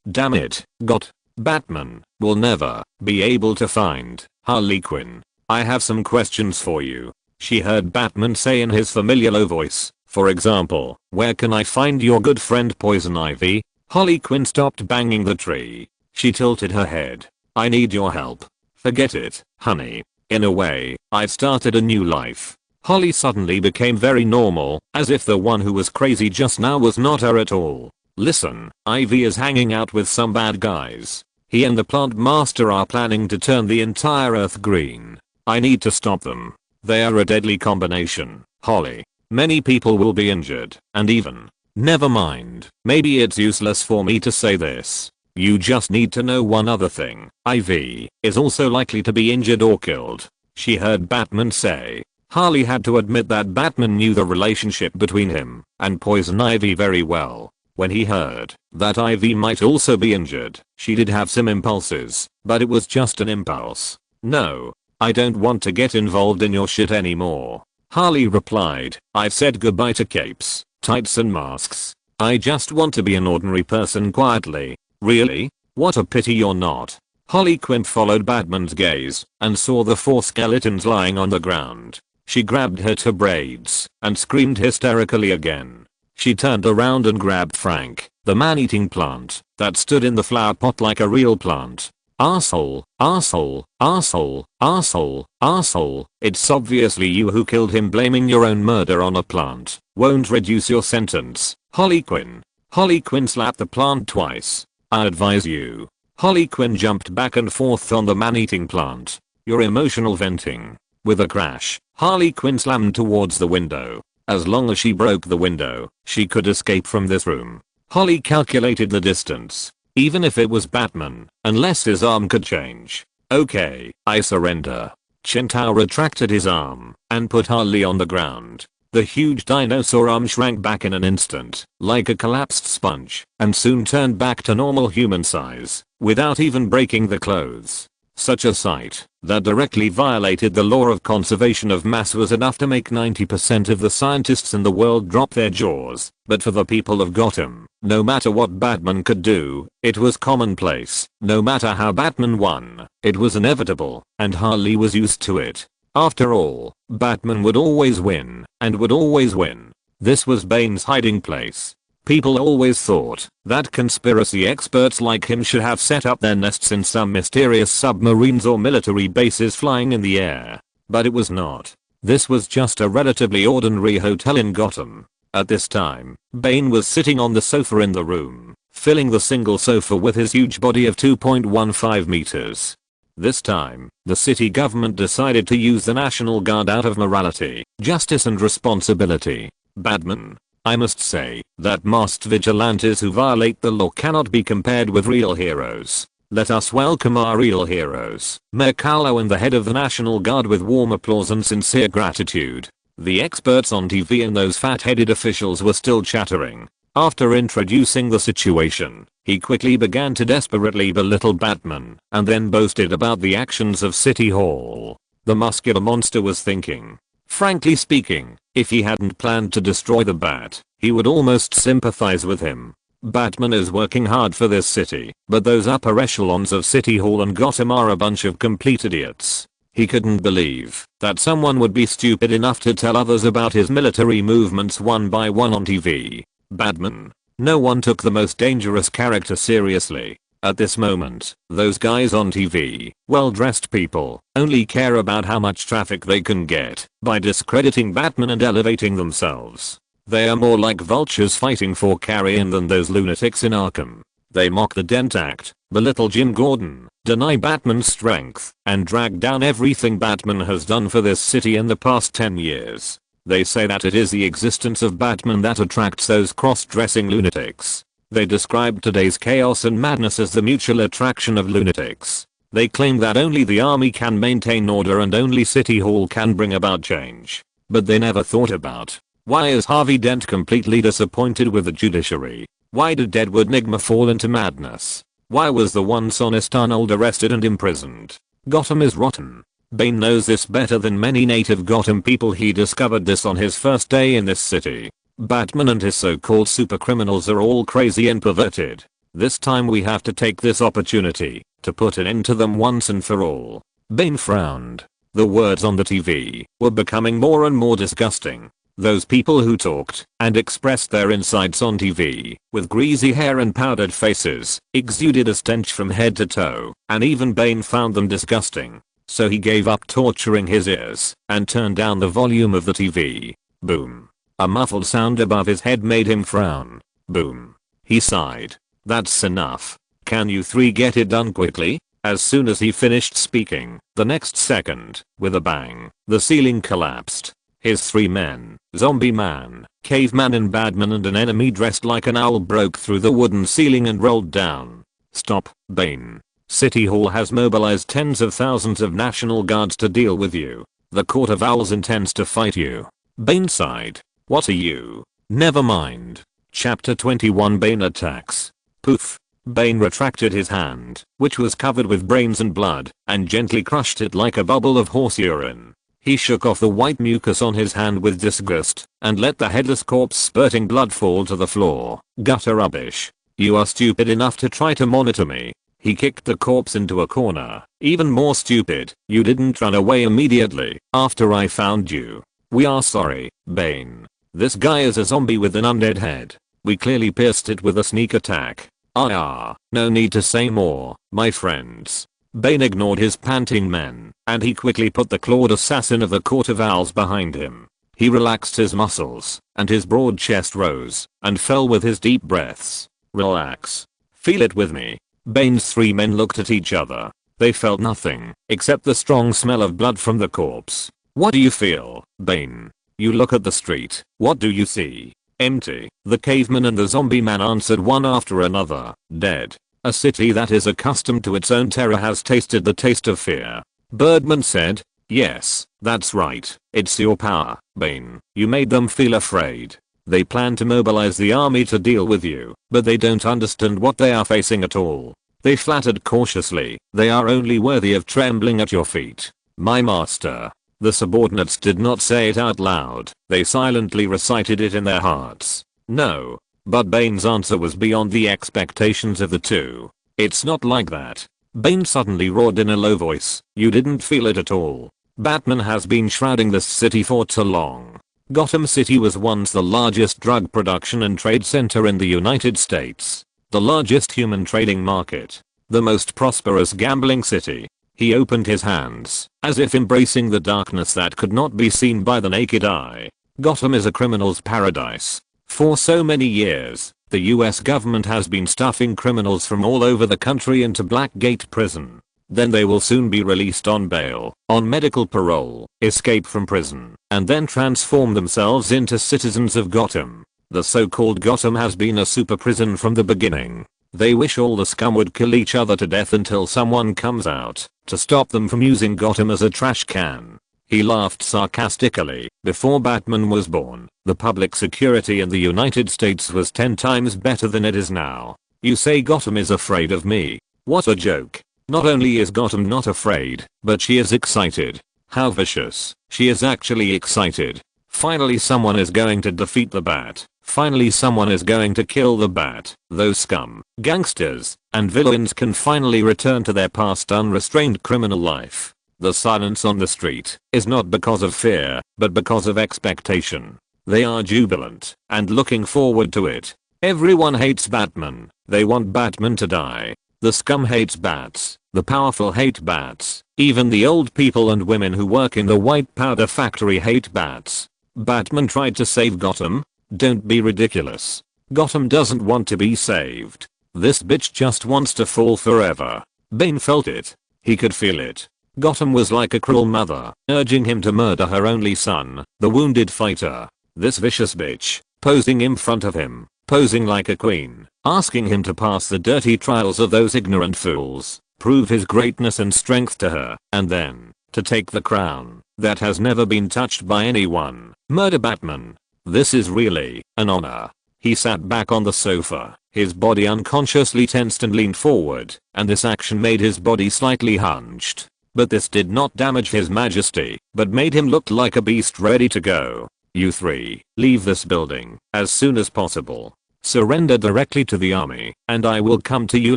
Damn it, got. Batman will never be able to find Harley Quinn. I have some questions for you, she heard Batman say in his familiar low voice. For example, where can I find your good friend Poison Ivy? Harley Quinn stopped banging the tree. She tilted her head. I need your help. Forget it, honey. In a way, I've started a new life. Holly suddenly became very normal, as if the one who was crazy just now was not her at all. Listen, Ivy is hanging out with some bad guys. He and the plant master are planning to turn the entire earth green. I need to stop them. They are a deadly combination, Holly. Many people will be injured, and even. Never mind, maybe it's useless for me to say this. You just need to know one other thing. Ivy is also likely to be injured or killed, she heard Batman say. Harley had to admit that Batman knew the relationship between him and Poison Ivy very well. When he heard that Ivy might also be injured, she did have some impulses, but it was just an impulse. No, I don't want to get involved in your shit anymore. Harley replied, I've said goodbye to capes, tights and masks. I just want to be an ordinary person quietly. Really? What a pity you're not. Harley Quinn followed Batman's gaze and saw the 4 skeletons lying on the ground. She grabbed her two braids and screamed hysterically again. She turned around and grabbed Frank, the man-eating plant that stood in the flower pot like a real plant. Arsehole, arsehole, arsehole, arsehole, arsehole. It's obviously you who killed him. Blaming your own murder on a plant won't reduce your sentence, Harley Quinn. Harley Quinn slapped the plant twice. I advise you. Harley Quinn jumped back and forth on the man-eating plant. You're emotional venting. With a crash, Harley Quinn slammed towards the window. As long as she broke the window, she could escape from this room. Holly calculated the distance. Even if it was Batman, unless his arm could change. Okay, I surrender. Chintao retracted his arm and put Harley on the ground. The huge dinosaur arm shrank back in an instant, like a collapsed sponge, and soon turned back to normal human size, without even breaking the clothes. Such a sight that directly violated the law of conservation of mass was enough to make 90% of the scientists in the world drop their jaws, but for the people of Gotham, no matter what Batman could do, it was commonplace. No matter how Batman won, it was inevitable, and Harley was used to it. After all, Batman would always win, and would always win. This was Bane's hiding place. People always thought that conspiracy experts like him should have set up their nests in some mysterious submarines or military bases flying in the air. But it was not. This was just a relatively ordinary hotel in Gotham. At this time, Bane was sitting on the sofa in the room, filling the single sofa with his huge body of 2.15 meters. This time, the city government decided to use the National Guard out of morality, justice and responsibility. Batman. I must say that masked vigilantes who violate the law cannot be compared with real heroes. Let us welcome our real heroes, Mayor Carlo and the head of the National Guard, with warm applause and sincere gratitude. The experts on TV and those fat-headed officials were still chattering. After introducing the situation, he quickly began to desperately belittle Batman and then boasted about the actions of City Hall. The muscular monster was thinking. Frankly speaking, if he hadn't planned to destroy the Bat, he would almost sympathize with him. Batman is working hard for this city, but those upper echelons of City Hall and Gotham are a bunch of complete idiots. He couldn't believe that someone would be stupid enough to tell others about his military movements one by one on TV. Batman. No one took the most dangerous character seriously. At this moment, those guys on TV, well-dressed people, only care about how much traffic they can get by discrediting Batman and elevating themselves. They are more like vultures fighting for carrion than those lunatics in Arkham. They mock the Dent Act, belittle Jim Gordon, deny Batman's strength, and drag down everything Batman has done for this city in the past 10 years. They say that it is the existence of Batman that attracts those cross-dressing lunatics. They describe today's chaos and madness as the mutual attraction of lunatics. They claim that only the army can maintain order and only City Hall can bring about change. But they never thought about, why is Harvey Dent completely disappointed with the judiciary? Why did Edward Nygma fall into madness? Why was the once honest Arnold arrested and imprisoned? Gotham is rotten. Bane knows this better than many native Gotham people. He discovered this on his first day in this city. Batman and his so-called supercriminals are all crazy and perverted. This time we have to take this opportunity to put an end to them once and for all. Bane frowned. The words on the TV were becoming more and more disgusting. Those people who talked and expressed their insides on TV, with greasy hair and powdered faces, exuded a stench from head to toe, and even Bane found them disgusting. So he gave up torturing his ears and turned down the volume of the TV. Boom. A muffled sound above his head made him frown. Boom. He sighed. That's enough. Can you three get it done quickly? As soon as he finished speaking, the next second, with a bang, the ceiling collapsed. His three men, Zombie Man, Caveman and Batman, and an enemy dressed like an owl broke through the wooden ceiling and rolled down. Stop, Bane. City Hall has mobilized tens of thousands of National Guards to deal with you. The Court of Owls intends to fight you. Bane sighed. What are you? Never mind. Chapter 21 Bane attacks. Poof. Bane retracted his hand, which was covered with brains and blood, and gently crushed it like a bubble of horse urine. He shook off the white mucus on his hand with disgust, and let the headless corpse spurting blood fall to the floor. Gutter rubbish. You are stupid enough to try to monitor me. He kicked the corpse into a corner. Even more stupid, you didn't run away immediately after I found you. We are sorry, Bane. This guy is a zombie with an undead head. We clearly pierced it with a sneak attack. No need to say more, my friends. Bane ignored his panting men, and he quickly put the clawed assassin of the Court of Owls behind him. He relaxed his muscles, and his broad chest rose and fell with his deep breaths. Relax. Feel it with me. Bane's three men looked at each other. They felt nothing, except the strong smell of blood from the corpse. What do you feel, Bane? You look at the street. What do you see? Empty. The Caveman and the Zombie Man answered one after another. Dead. A city that is accustomed to its own terror has tasted the taste of fear. Birdman said. Yes, that's right. It's your power, Bane. You made them feel afraid. They plan to mobilize the army to deal with you, but they don't understand what they are facing at all. They flattered cautiously. They are only worthy of trembling at your feet. My master. The subordinates did not say it out loud. They silently recited it in their hearts. No. But Bane's answer was beyond the expectations of the two. It's not like that. Bane suddenly roared in a low voice. You didn't feel it at all. Batman has been shrouding this city for too long. Gotham City was once the largest drug production and trade center in the United States. The largest human trading market. The most prosperous gambling city. He opened his hands, as if embracing the darkness that could not be seen by the naked eye. Gotham is a criminal's paradise. For so many years, the US government has been stuffing criminals from all over the country into Blackgate prison. Then they will soon be released on bail, on medical parole, escape from prison, and then transform themselves into citizens of Gotham. The so-called Gotham has been a super prison from the beginning. They wish all the scum would kill each other to death until someone comes out to stop them from using Gotham as a trash can. He laughed sarcastically. Before Batman was born, the public security in the United States was 10 times better than it is now. You say Gotham is afraid of me. What a joke. Not only is Gotham not afraid, but she is excited. How vicious. She is actually excited. Finally someone is going to defeat the Bat. Finally someone is going to kill the Bat. Those scum, gangsters, and villains can finally return to their past unrestrained criminal life. The silence on the street is not because of fear, but because of expectation. They are jubilant and looking forward to it. Everyone hates Batman. They want Batman to die. The scum hates bats. The powerful hate bats. Even the old people and women who work in the white powder factory hate bats. Batman tried to save Gotham? Don't be ridiculous. Gotham doesn't want to be saved. This bitch just wants to fall forever. Bane felt it. He could feel it. Gotham was like a cruel mother, urging him to murder her only son, the wounded fighter. This vicious bitch, posing in front of him, posing like a queen, asking him to pass the dirty trials of those ignorant fools, prove his greatness and strength to her, and then, to take the crown that has never been touched by anyone, murder Batman. This is really an honor. He sat back on the sofa, his body unconsciously tensed and leaned forward, and this action made his body slightly hunched. But this did not damage his majesty, but made him look like a beast ready to go. You three, leave this building, as soon as possible. Surrender directly to the army, and I will come to you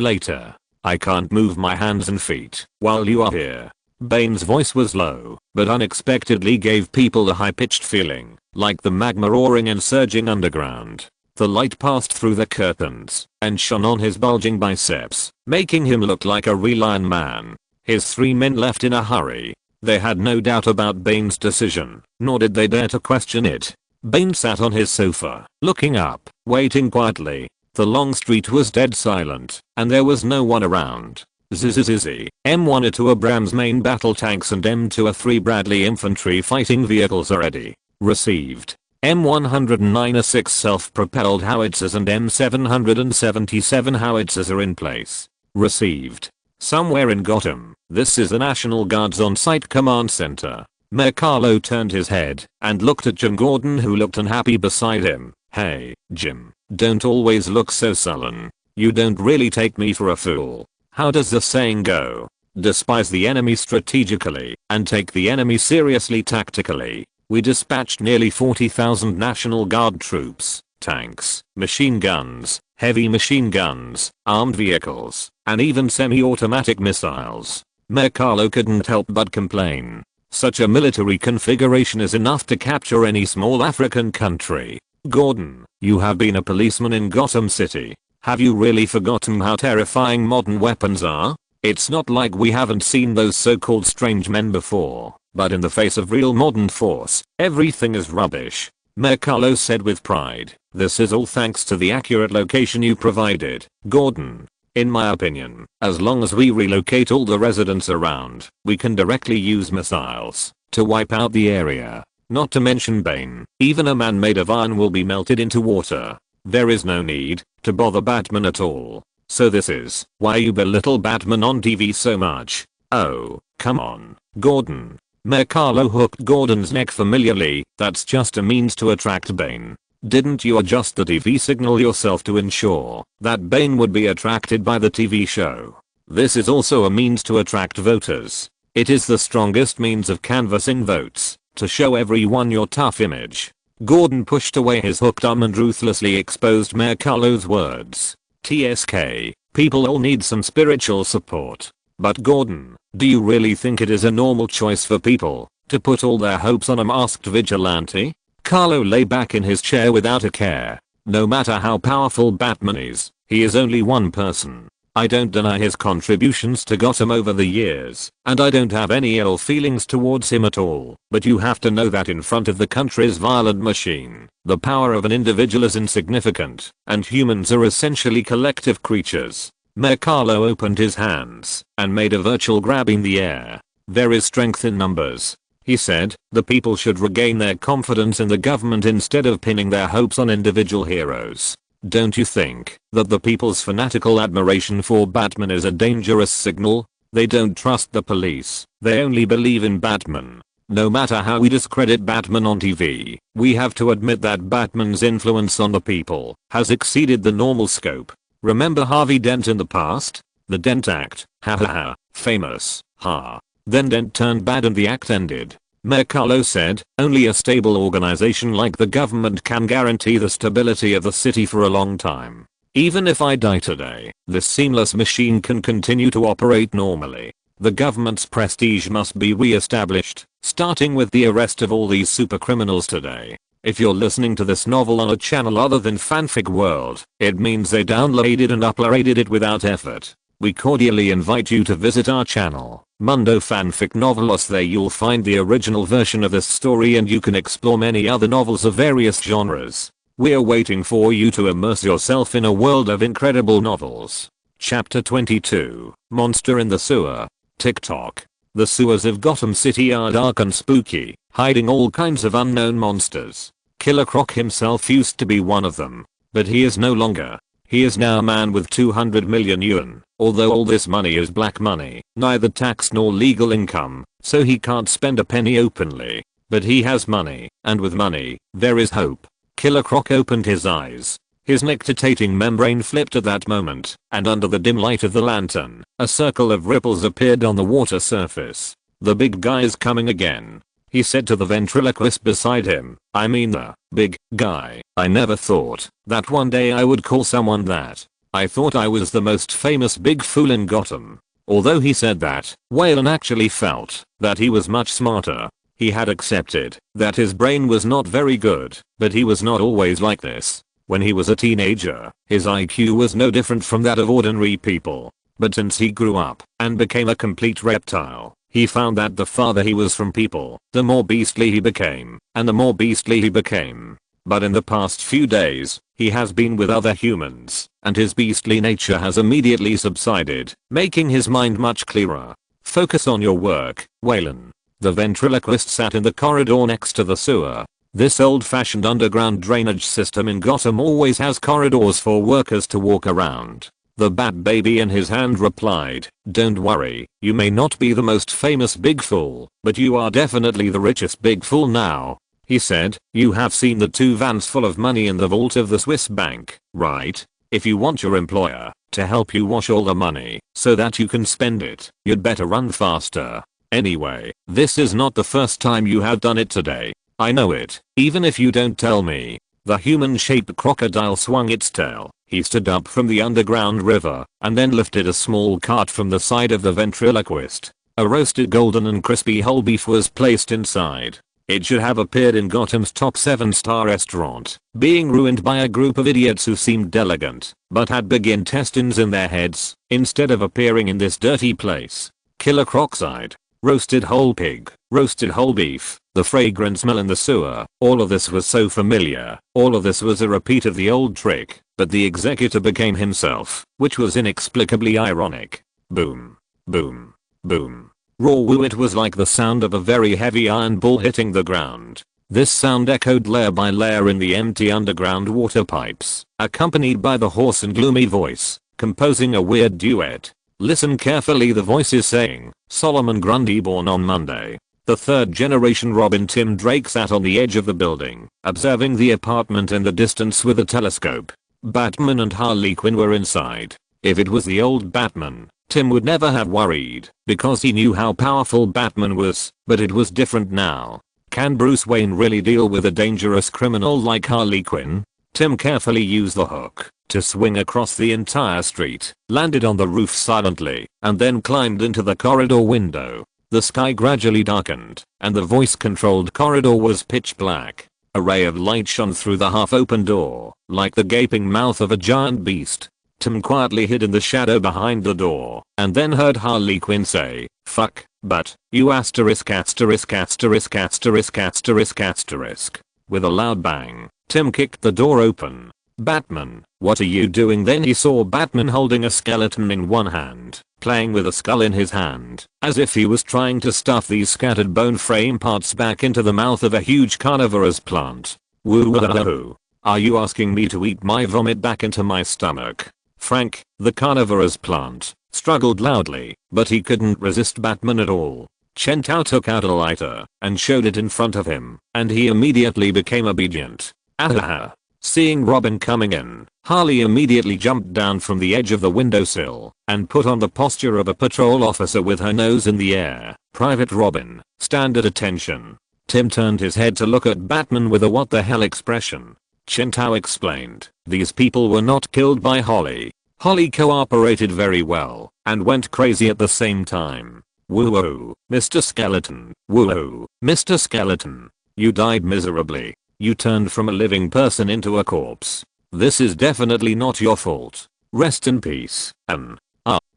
later. I can't move my hands and feet while you are here. Bane's voice was low, but unexpectedly gave people a high-pitched feeling, like the magma roaring and surging underground. The light passed through the curtains, and shone on his bulging biceps, making him look like a real Iron Man. His 3 men left in a hurry. They had no doubt about Bane's decision, nor did they dare to question it. Bane sat on his sofa, looking up, waiting quietly. The long street was dead silent, and there was no one around. Zzzz. M1A2 Abrams main battle tanks and M2A3 Bradley infantry fighting vehicles are ready. Received. M109A6 self-propelled howitzers and M777 howitzers are in place. Received. Somewhere in Gotham, this is the National Guard's on-site command center. Mayor Carlo turned his head and looked at Jim Gordon, who looked unhappy beside him. Hey, Jim, don't always look so sullen. You don't really take me for a fool. How does the saying go? Despise the enemy strategically and take the enemy seriously tactically. We dispatched nearly 40,000 National Guard troops, tanks, machine guns, heavy machine guns, armed vehicles, and even semi-automatic missiles. Mayor Carlo couldn't help but complain. Such a military configuration is enough to capture any small African country. Gordon, you have been a policeman in Gotham City. Have you really forgotten how terrifying modern weapons are? It's not like we haven't seen those so-called strange men before, but in the face of real modern force, everything is rubbish. Mayor Carlo said with pride. This is all thanks to the accurate location you provided, Gordon. In my opinion, as long as we relocate all the residents around, we can directly use missiles to wipe out the area. Not to mention Bane, even a man made of iron will be melted into water. There is no need to bother Batman at all. So this is why you belittle Batman on TV so much. Oh, come on, Gordon. Mayor Carlo hooked Gordon's neck familiarly. That's just a means to attract Bane. Didn't you adjust the TV signal yourself to ensure that Bane would be attracted by the TV show? This is also a means to attract voters. It is the strongest means of canvassing votes, to show everyone your tough image. Gordon pushed away his hooked arm and ruthlessly exposed Mayor Carlo's words. TSK, people all need some spiritual support. But Gordon, do you really think it is a normal choice for people to put all their hopes on a masked vigilante? Carlo lay back in his chair without a care. No matter how powerful Batman is, he is only one person. I don't deny his contributions to Gotham over the years, and I don't have any ill feelings towards him at all, but you have to know that in front of the country's violent machine, the power of an individual is insignificant, and humans are essentially collective creatures. Mayor Carlo opened his hands and made a virtual grab in the air. There is strength in numbers, he said. The people should regain their confidence in the government instead of pinning their hopes on individual heroes. Don't you think that the people's fanatical admiration for Batman is a dangerous signal? They don't trust the police, they only believe in Batman. No matter how we discredit Batman on TV, we have to admit that Batman's influence on the people has exceeded the normal scope. Remember Harvey Dent in the past? The Dent Act, ha ha ha, famous, ha. Then Dent turned bad and the act ended. Mayor Carlo said, only a stable organization like the government can guarantee the stability of the city for a long time. Even if I die today, this seamless machine can continue to operate normally. The government's prestige must be re-established, starting with the arrest of all these super criminals today. If you're listening to this novel on a channel other than Fanfic World, it means they downloaded and uploaded it without effort. We cordially invite you to visit our channel, Mundo Fanfic Novelos. There you'll find the original version of this story and you can explore many other novels of various genres. We're waiting for you to immerse yourself in a world of incredible novels. Chapter 22, Monster in the Sewer. TikTok. The sewers of Gotham City are dark and spooky, hiding all kinds of unknown monsters. Killer Croc himself used to be one of them, but he is no longer. He is now a man with 200 million yuan. Although all this money is black money, neither tax nor legal income, so he can't spend a penny openly. But he has money, and with money, there is hope. Killer Croc opened his eyes. His nictitating membrane flipped at that moment, and under the dim light of the lantern, a circle of ripples appeared on the water surface. The big guy is coming again, he said to the ventriloquist beside him. I mean the big guy. I never thought that one day I would call someone that. I thought I was the most famous big fool in Gotham. Although he said that, Waylon actually felt that he was much smarter. He had accepted that his brain was not very good, but he was not always like this. When he was a teenager, his IQ was no different from that of ordinary people. But since he grew up and became a complete reptile, he found that the farther he was from people, the more beastly he became, and the more beastly he became. But in the past few days, he has been with other humans, and his beastly nature has immediately subsided, making his mind much clearer. Focus on your work, Waylon. The ventriloquist sat in the corridor next to the sewer. This old-fashioned underground drainage system in Gotham always has corridors for workers to walk around. The Bat Baby in his hand replied, don't worry, you may not be the most famous big fool, but you are definitely the richest big fool now. He said, you have seen the 2 vans full of money in the vault of the Swiss bank, right? If you want your employer to help you wash all the money so that you can spend it, you'd better run faster. Anyway, this is not the first time you have done it today. I know it, even if you don't tell me. The human-shaped crocodile swung its tail. He stood up from the underground river and then lifted a small cart from the side of the ventriloquist. A roasted golden and crispy whole beef was placed inside. It should have appeared in Gotham's top 7-star restaurant, being ruined by a group of idiots who seemed elegant, but had big intestines in their heads, instead of appearing in this dirty place. Killer Croc sighed. Roasted whole pig, roasted whole beef, the fragrant smell in the sewer, all of this was so familiar. All of this was a repeat of the old trick, but the executor became himself, which was inexplicably ironic. Boom. Boom. Boom. Raw woo. It was like the sound of a very heavy iron ball hitting the ground. This sound echoed layer by layer in the empty underground water pipes, accompanied by the hoarse and gloomy voice, composing a weird duet. Listen carefully, the voice is saying, Solomon Grundy born on Monday. the third generation Robin Tim Drake sat on the edge of the building, observing the apartment in the distance with a telescope. Batman and Harley Quinn were inside. If it was the old Batman, Tim would never have worried, because he knew how powerful Batman was, but it was different now. Can Bruce Wayne really deal with a dangerous criminal like Harley Quinn? Tim carefully used the hook to swing across the entire street, landed on the roof silently, and then climbed into the corridor window. The sky gradually darkened, and the voice-controlled corridor was pitch black. A ray of light shone through the half-open door, like the gaping mouth of a giant beast. Tim quietly hid in the shadow behind the door, and then heard Harley Quinn say, "Fuck, but, you asterisk asterisk asterisk asterisk asterisk asterisk." With a loud bang, Tim kicked the door open. "Batman, what are you doing?" Then he saw Batman holding a skeleton in one hand, playing with a skull in his hand, as if he was trying to stuff these scattered bone frame parts back into the mouth of a huge carnivorous plant. Woo-woo-woo. Are you asking me to eat my vomit back into my stomach? Frank, the carnivorous plant, struggled loudly, but he couldn't resist Batman at all. Chen Tao took out a lighter and showed it in front of him, and he immediately became obedient. Ahaha. Seeing Robin coming in, Harley immediately jumped down from the edge of the windowsill and put on the posture of a patrol officer with her nose in the air. "Private Robin, stand at attention." Tim turned his head to look at Batman with a what the hell expression. Chen Tao explained, "These people were not killed by Holly. Holly cooperated very well and went crazy at the same time. Woo-oh, Mr. Skeleton. Woo-oh, Mr. Skeleton. You died miserably. You turned from a living person into a corpse. This is definitely not your fault. Rest in peace."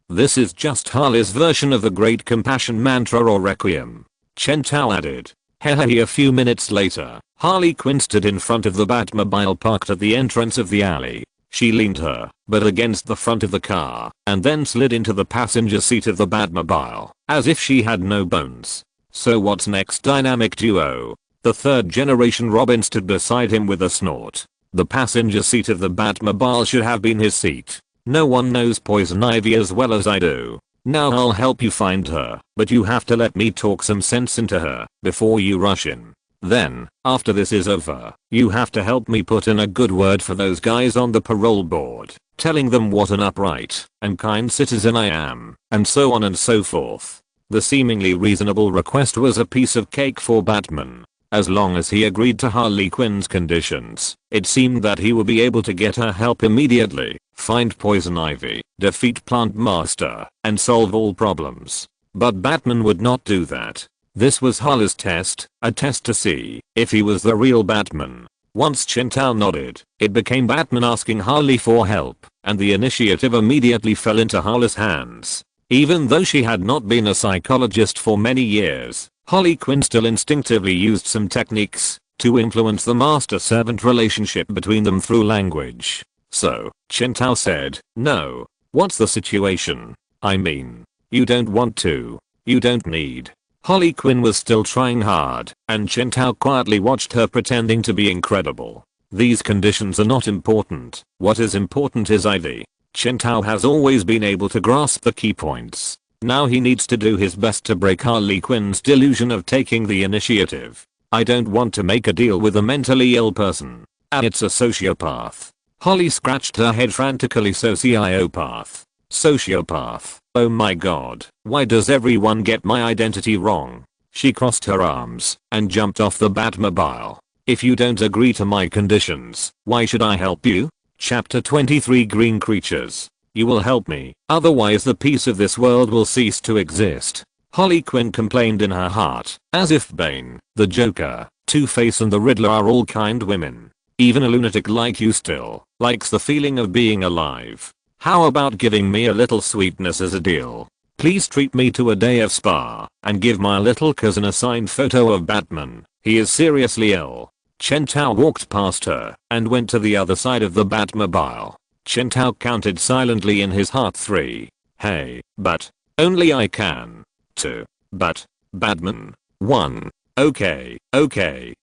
This is just Harley's version of the Great Compassion Mantra or Requiem. Chen Tao added. Hehe. A few minutes later, Harley Quinn stood in front of the Batmobile parked at the entrance of the alley. She leaned her butt against the front of the car and then slid into the passenger seat of the Batmobile, as if she had no bones. "So what's next, dynamic duo?" The third generation Robin stood beside him with a snort. The passenger seat of the Batmobile should have been his seat. "No one knows Poison Ivy as well as I do. Now I'll help you find her, but you have to let me talk some sense into her before you rush in. Then, after this is over, you have to help me put in a good word for those guys on the parole board, telling them what an upright and kind citizen I am, and so on and so forth." The seemingly reasonable request was a piece of cake for Batman. As long as he agreed to Harley Quinn's conditions, it seemed that he would be able to get her help immediately, find Poison Ivy, defeat Plant Master, and solve all problems. But Batman would not do that. This was Harley's test, a test to see if he was the real Batman. Once Chen Tao nodded, it became Batman asking Harley for help, and the initiative immediately fell into Harley's hands. Even though she had not been a psychologist for many years, Harley Quinn still instinctively used some techniques to influence the master-servant relationship between them through language. So, Chen Tao said, "No. What's the situation? I mean, you don't want to. You don't need." Harley Quinn was still trying hard, and Chen Tao quietly watched her pretending to be incredible. "These conditions are not important. What is important is Ivy." Chen Tao has always been able to grasp the key points. Now he needs to do his best to break Harley Quinn's delusion of taking the initiative. "I don't want to make a deal with a mentally ill person. It's a sociopath." Harley scratched her head frantically. Sociopath. Sociopath. Oh my god, why does everyone get my identity wrong? She crossed her arms and jumped off the Batmobile. "If you don't agree to my conditions, why should I help you?" Chapter 23 Green Creatures. "You will help me, otherwise the peace of this world will cease to exist." Harley Quinn complained in her heart, as if Bane, the Joker, Two-Face and the Riddler are all kind women. Even a lunatic like you still likes the feeling of being alive. How about giving me a little sweetness as a deal? Please treat me to a day of spa and give my little cousin a signed photo of Batman. He is seriously ill. Chen Tao walked past her and went to the other side of the Batmobile. Chen Tao counted silently in his heart 3. "Hey, but only I can. 2. But Batman. 1. Okay,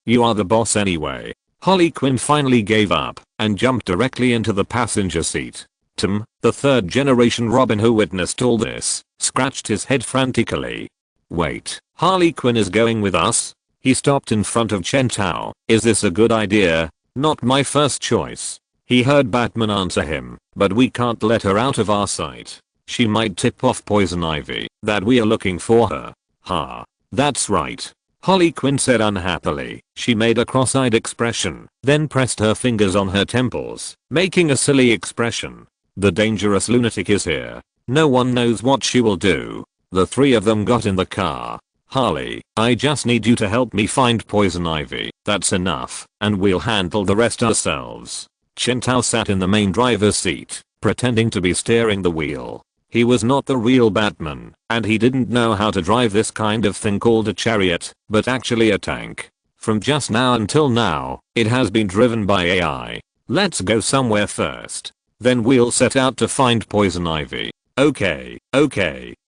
you are the boss anyway." Harley Quinn finally gave up and jumped directly into the passenger seat. Tim, the third generation Robin who witnessed all this, scratched his head frantically. "Wait, Harley Quinn is going with us? He stopped in front of Chen Tao. Is this a good idea? Not my first choice. He heard Batman answer him, but we can't let her out of our sight. She might tip off Poison Ivy that we are looking for her. Ha. That's right. Harley Quinn said unhappily. She made a cross-eyed expression, then pressed her fingers on her temples, making a silly expression. The dangerous lunatic is here. No one knows what she will do. The three of them got in the car. Harley, I just need you to help me find Poison Ivy. That's enough, and we'll handle the rest ourselves. Chen Tao sat in the main driver's seat, pretending to be steering the wheel. He was not the real Batman, and he didn't know how to drive this kind of thing called a chariot, but actually a tank. From just now until now, it has been driven by AI. Let's go somewhere first. Then we'll set out to find Poison Ivy. Okay,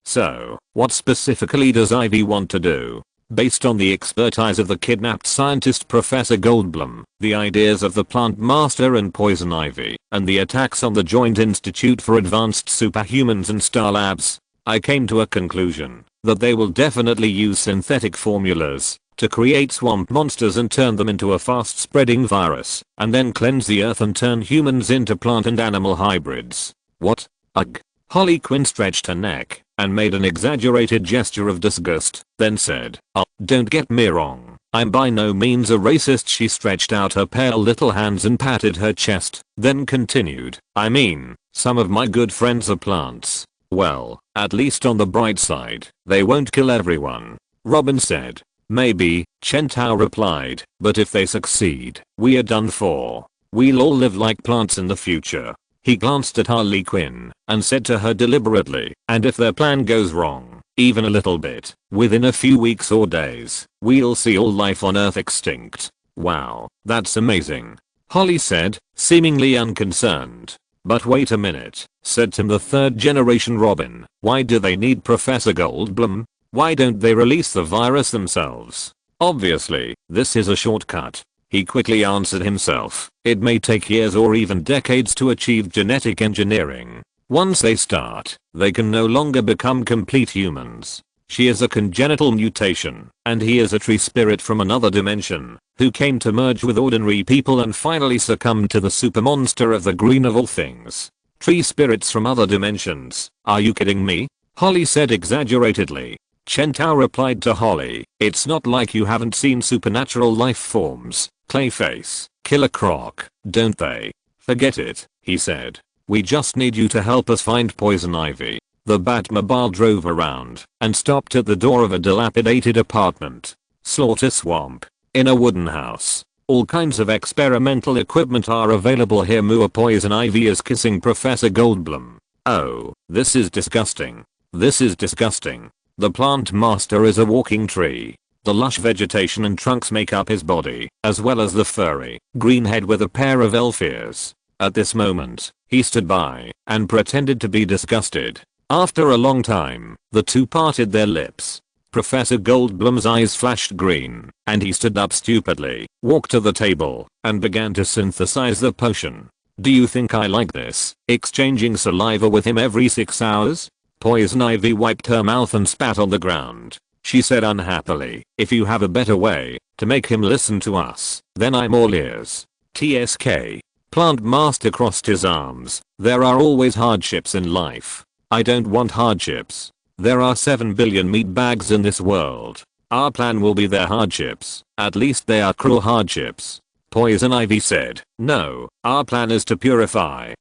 so, what specifically does Ivy want to do? Based on the expertise of the kidnapped scientist Professor Goldblum, the ideas of the Plant Master and Poison Ivy, and the attacks on the Joint Institute for Advanced Superhumans and Star Labs, I came to a conclusion that they will definitely use synthetic formulas to create swamp monsters and turn them into a fast-spreading virus, and then cleanse the earth and turn humans into plant and animal hybrids. What? Ugh. Harley Quinn stretched her neck and made an exaggerated gesture of disgust, then said, "Oh, don't get me wrong, I'm by no means a racist." She stretched out her pale little hands and patted her chest, then continued, "I mean, some of my good friends are plants. Well, at least on the bright side, they won't kill everyone." Robin said. "Maybe," Chen Tao replied, "but if they succeed, we are done for. We'll all live like plants in the future." He glanced at Harley Quinn and said to her deliberately, "And if their plan goes wrong, even a little bit, within a few weeks or days, we'll see all life on Earth extinct." "Wow, that's amazing," Harley said, seemingly unconcerned. "But wait a minute," said Tim the third generation Robin. "Why do they need Professor Goldblum? Why don't they release the virus themselves? Obviously, this is a shortcut." He quickly answered himself. It may take years or even decades to achieve genetic engineering. Once they start, they can no longer become complete humans. She is a congenital mutation, and he is a tree spirit from another dimension, who came to merge with ordinary people and finally succumbed to the super monster of the green of all things. Tree spirits from other dimensions. Are you kidding me? Holly said exaggeratedly. Chen Tao replied to Holly, "It's not like you haven't seen supernatural life forms, Clayface, Killer Croc, don't they?" "Forget it," he said. "We just need you to help us find Poison Ivy." The Batmobile drove around and stopped at the door of a dilapidated apartment. Slaughter Swamp. In a wooden house. All kinds of experimental equipment are available here. Poison Ivy is kissing Professor Goldblum. "Oh, this is disgusting. This is disgusting." The Plant Master is a walking tree. The lush vegetation and trunks make up his body, as well as the furry, green head with a pair of elf ears. At this moment, he stood by and pretended to be disgusted. After a long time, the two parted their lips. Professor Goldblum's eyes flashed green, and he stood up stupidly, walked to the table, and began to synthesize the potion. "Do you think I like this, exchanging saliva with him every 6 hours?" Poison Ivy wiped her mouth and spat on the ground. She said unhappily, "If you have a better way to make him listen to us, then I'm all ears." TSK. Plant Master crossed his arms. "There are always hardships in life. I don't want hardships. There are 7 billion meat bags in this world. Our plan will be their hardships. At least they are cruel hardships." Poison Ivy said, "No, our plan is to purify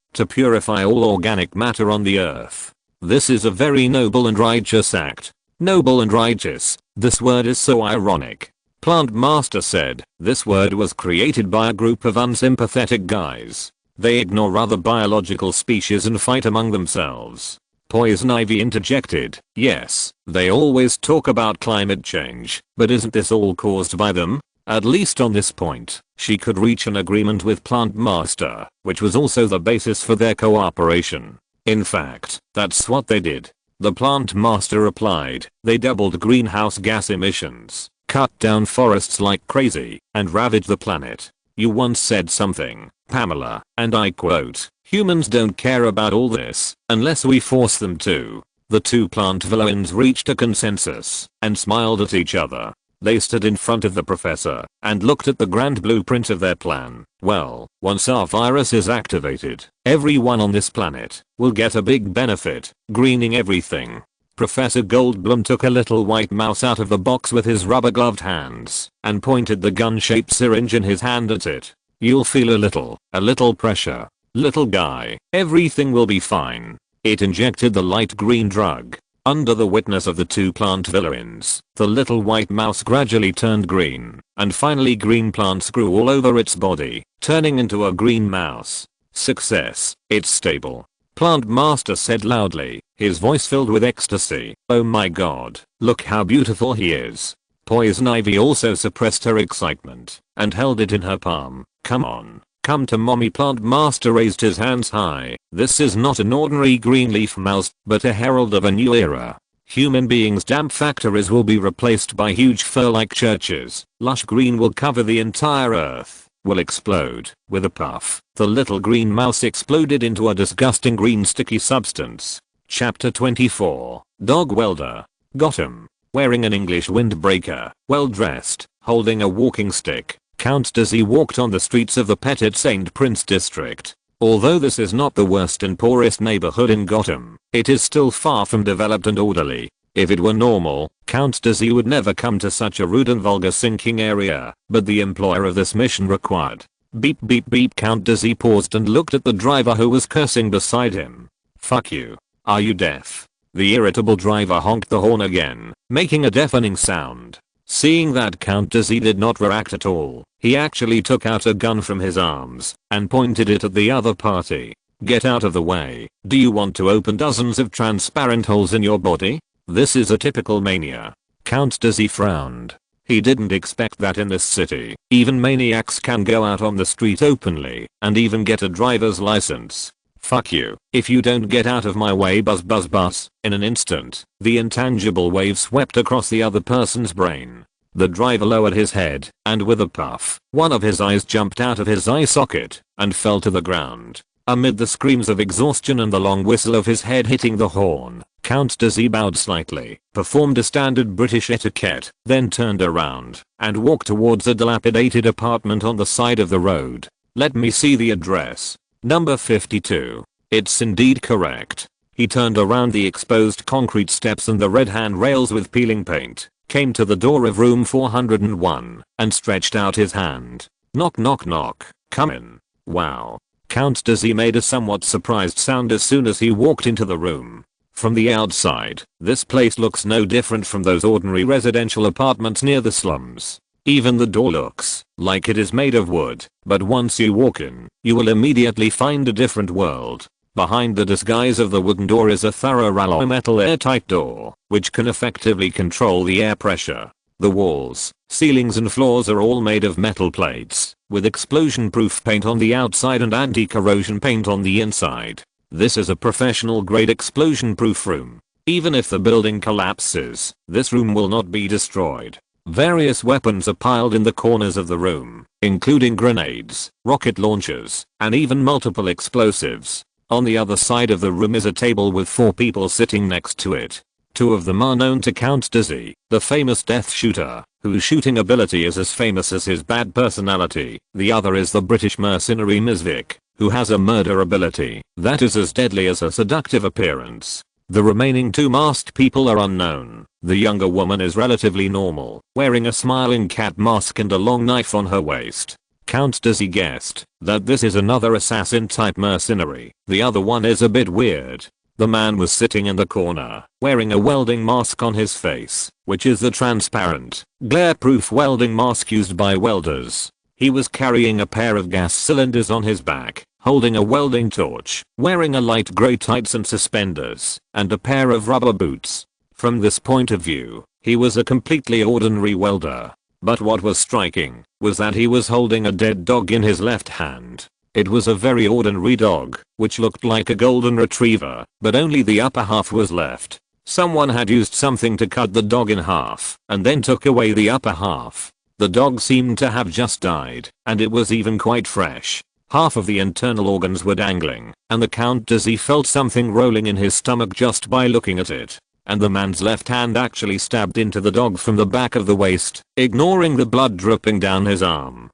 all organic matter on the earth. This is a very noble and righteous act." Noble and righteous, this word is so ironic. Plant Master said, "This word was created by a group of unsympathetic guys. They ignore other biological species and fight among themselves." Poison Ivy interjected, "Yes, they always talk about climate change, but isn't this all caused by them?" At least on this point, she could reach an agreement with Plant Master, which was also the basis for their cooperation. In fact, that's what they did. The Plant Master replied, "They doubled greenhouse gas emissions, cut down forests like crazy, and ravaged the planet. You once said something, Pamela, and I quote, 'Humans don't care about all this, unless we force them to.' The two plant villains reached a consensus and smiled at each other. They stood in front of the professor and looked at the grand blueprint of their plan. Well, once our virus is activated, everyone on this planet will get a big benefit, greening everything. Professor Goldblum took a little white mouse out of the box with his rubber-gloved hands and pointed the gun-shaped syringe in his hand at it. You'll feel a little pressure. Little guy, everything will be fine. It injected the light green drug. Under the witness of the two plant villains, the little white mouse gradually turned green, and finally green plants grew all over its body, turning into a green mouse. Success, it's stable. Plant Master said loudly, his voice filled with ecstasy. Oh my god, look how beautiful he is. Poison Ivy also suppressed her excitement and held it in her palm. Come on, come to mommy. Plant Master raised his hands high. This is not an ordinary green leaf mouse, but a herald of a new era. Human beings' damp factories will be replaced by huge fur-like churches. Lush green will cover the entire earth. Will explode. With a puff, the little green mouse exploded into a disgusting green sticky substance. Chapter 24. Dog Welder. Gotham. Wearing an English windbreaker, well dressed, holding a walking stick, Count Dizzy walked on the streets of the Petit Saint Prince district. Although this is not the worst and poorest neighborhood in Gotham, it is still far from developed and orderly. If it were normal, Count Dizzy would never come to such a rude and vulgar sinking area, but the employer of this mission required. Beep beep beep. Count Dizzy paused and looked at the driver who was cursing beside him. Fuck you. Are you deaf? The irritable driver honked the horn again, making a deafening sound. Seeing that Count Dizzy did not react at all, he actually took out a gun from his arms and pointed it at the other party. Get out of the way. Do you want to open dozens of transparent holes in your body? This is a typical mania. Count Dizzy frowned. He didn't expect that in this city, even maniacs can go out on the street openly and even get a driver's license. Fuck you. If you don't get out of my way, buzz buzz buzz. In an instant, the intangible wave swept across the other person's brain. The driver lowered his head, and with a puff, one of his eyes jumped out of his eye socket and fell to the ground. Amid the screams of exhaustion and the long whistle of his head hitting the horn, Count Dizzy bowed slightly, performed a standard British etiquette, then turned around and walked towards a dilapidated apartment on the side of the road. Let me see the address. Number 52. It's indeed correct. He turned around the exposed concrete steps and the red handrails with peeling paint, came to the door of room 401, and stretched out his hand. Knock knock knock. Come in. Wow. Count Dizzy made a somewhat surprised sound as soon as he walked into the room. From the outside, this place looks no different from those ordinary residential apartments near the slums. Even the door looks like it is made of wood, but once you walk in, you will immediately find a different world. Behind the disguise of the wooden door is a thorough alloy metal airtight door, which can effectively control the air pressure. The walls, ceilings and floors are all made of metal plates, with explosion-proof paint on the outside and anti-corrosion paint on the inside. This is a professional-grade explosion-proof room. Even if the building collapses, this room will not be destroyed. Various weapons are piled in the corners of the room, including grenades, rocket launchers, and even multiple explosives. On the other side of the room is a table with 4 people sitting next to it. 2 of them are known to Count Dizzy, the famous death shooter, whose shooting ability is as famous as his bad personality. The other is the British mercenary Misvik, who has a murder ability that is as deadly as a seductive appearance. The remaining 2 masked people are unknown. The younger woman is relatively normal, wearing a smiling cat mask and a long knife on her waist. Count Dizzy guessed that this is another assassin type mercenary. The other one is a bit weird. The man was sitting in the corner, wearing a welding mask on his face, which is the transparent, glare-proof welding mask used by welders. He was carrying a pair of gas cylinders on his back, holding a welding torch, wearing a light grey tights and suspenders, and a pair of rubber boots. From this point of view, he was a completely ordinary welder. But what was striking was that he was holding a dead dog in his left hand. It was a very ordinary dog, which looked like a golden retriever, but only the upper half was left. Someone had used something to cut the dog in half, and then took away the upper half. The dog seemed to have just died, and it was even quite fresh. Half of the internal organs were dangling, and the Count Dizzy felt something rolling in his stomach just by looking at it. And the man's left hand actually stabbed into the dog from the back of the waist, ignoring the blood dripping down his arm.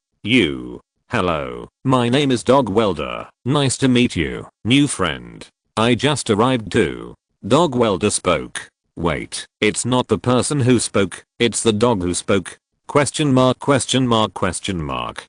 Hello, my name is Dog Welder. Nice to meet you, new friend. I just arrived too. Dog Welder spoke. Wait, it's not the person who spoke, it's the dog who spoke. Question mark question mark question mark.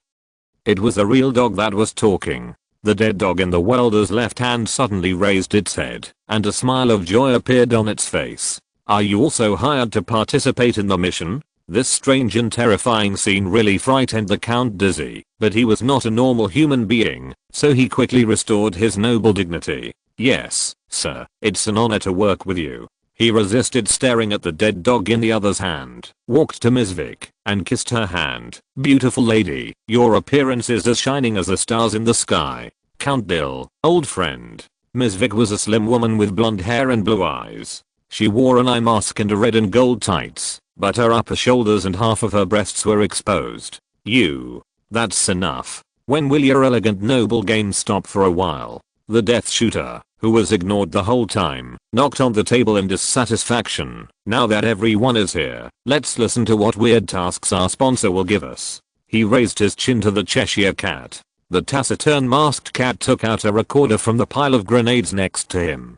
It was a real dog that was talking. The dead dog in the welder's left hand suddenly raised its head, and a smile of joy appeared on its face. Are you also hired to participate in the mission? This strange and terrifying scene really frightened the Count Dizzy, but he was not a normal human being, so he quickly restored his noble dignity. Yes, sir, it's an honor to work with you. He resisted staring at the dead dog in the other's hand, walked to Ms. Vic, and kissed her hand. Beautiful lady, your appearance is as shining as the stars in the sky. Count Dill, old friend. Ms. Vic was a slim woman with blonde hair and blue eyes. She wore an eye mask and a red and gold tights, but her upper shoulders and half of her breasts were exposed. That's enough. When will your elegant noble game stop for a while? The Death Shooter, who was ignored the whole time, knocked on the table in dissatisfaction. Now that everyone is here, let's listen to what weird tasks our sponsor will give us. He raised his chin to the Cheshire Cat. The taciturn masked cat took out a recorder from the pile of grenades next to him.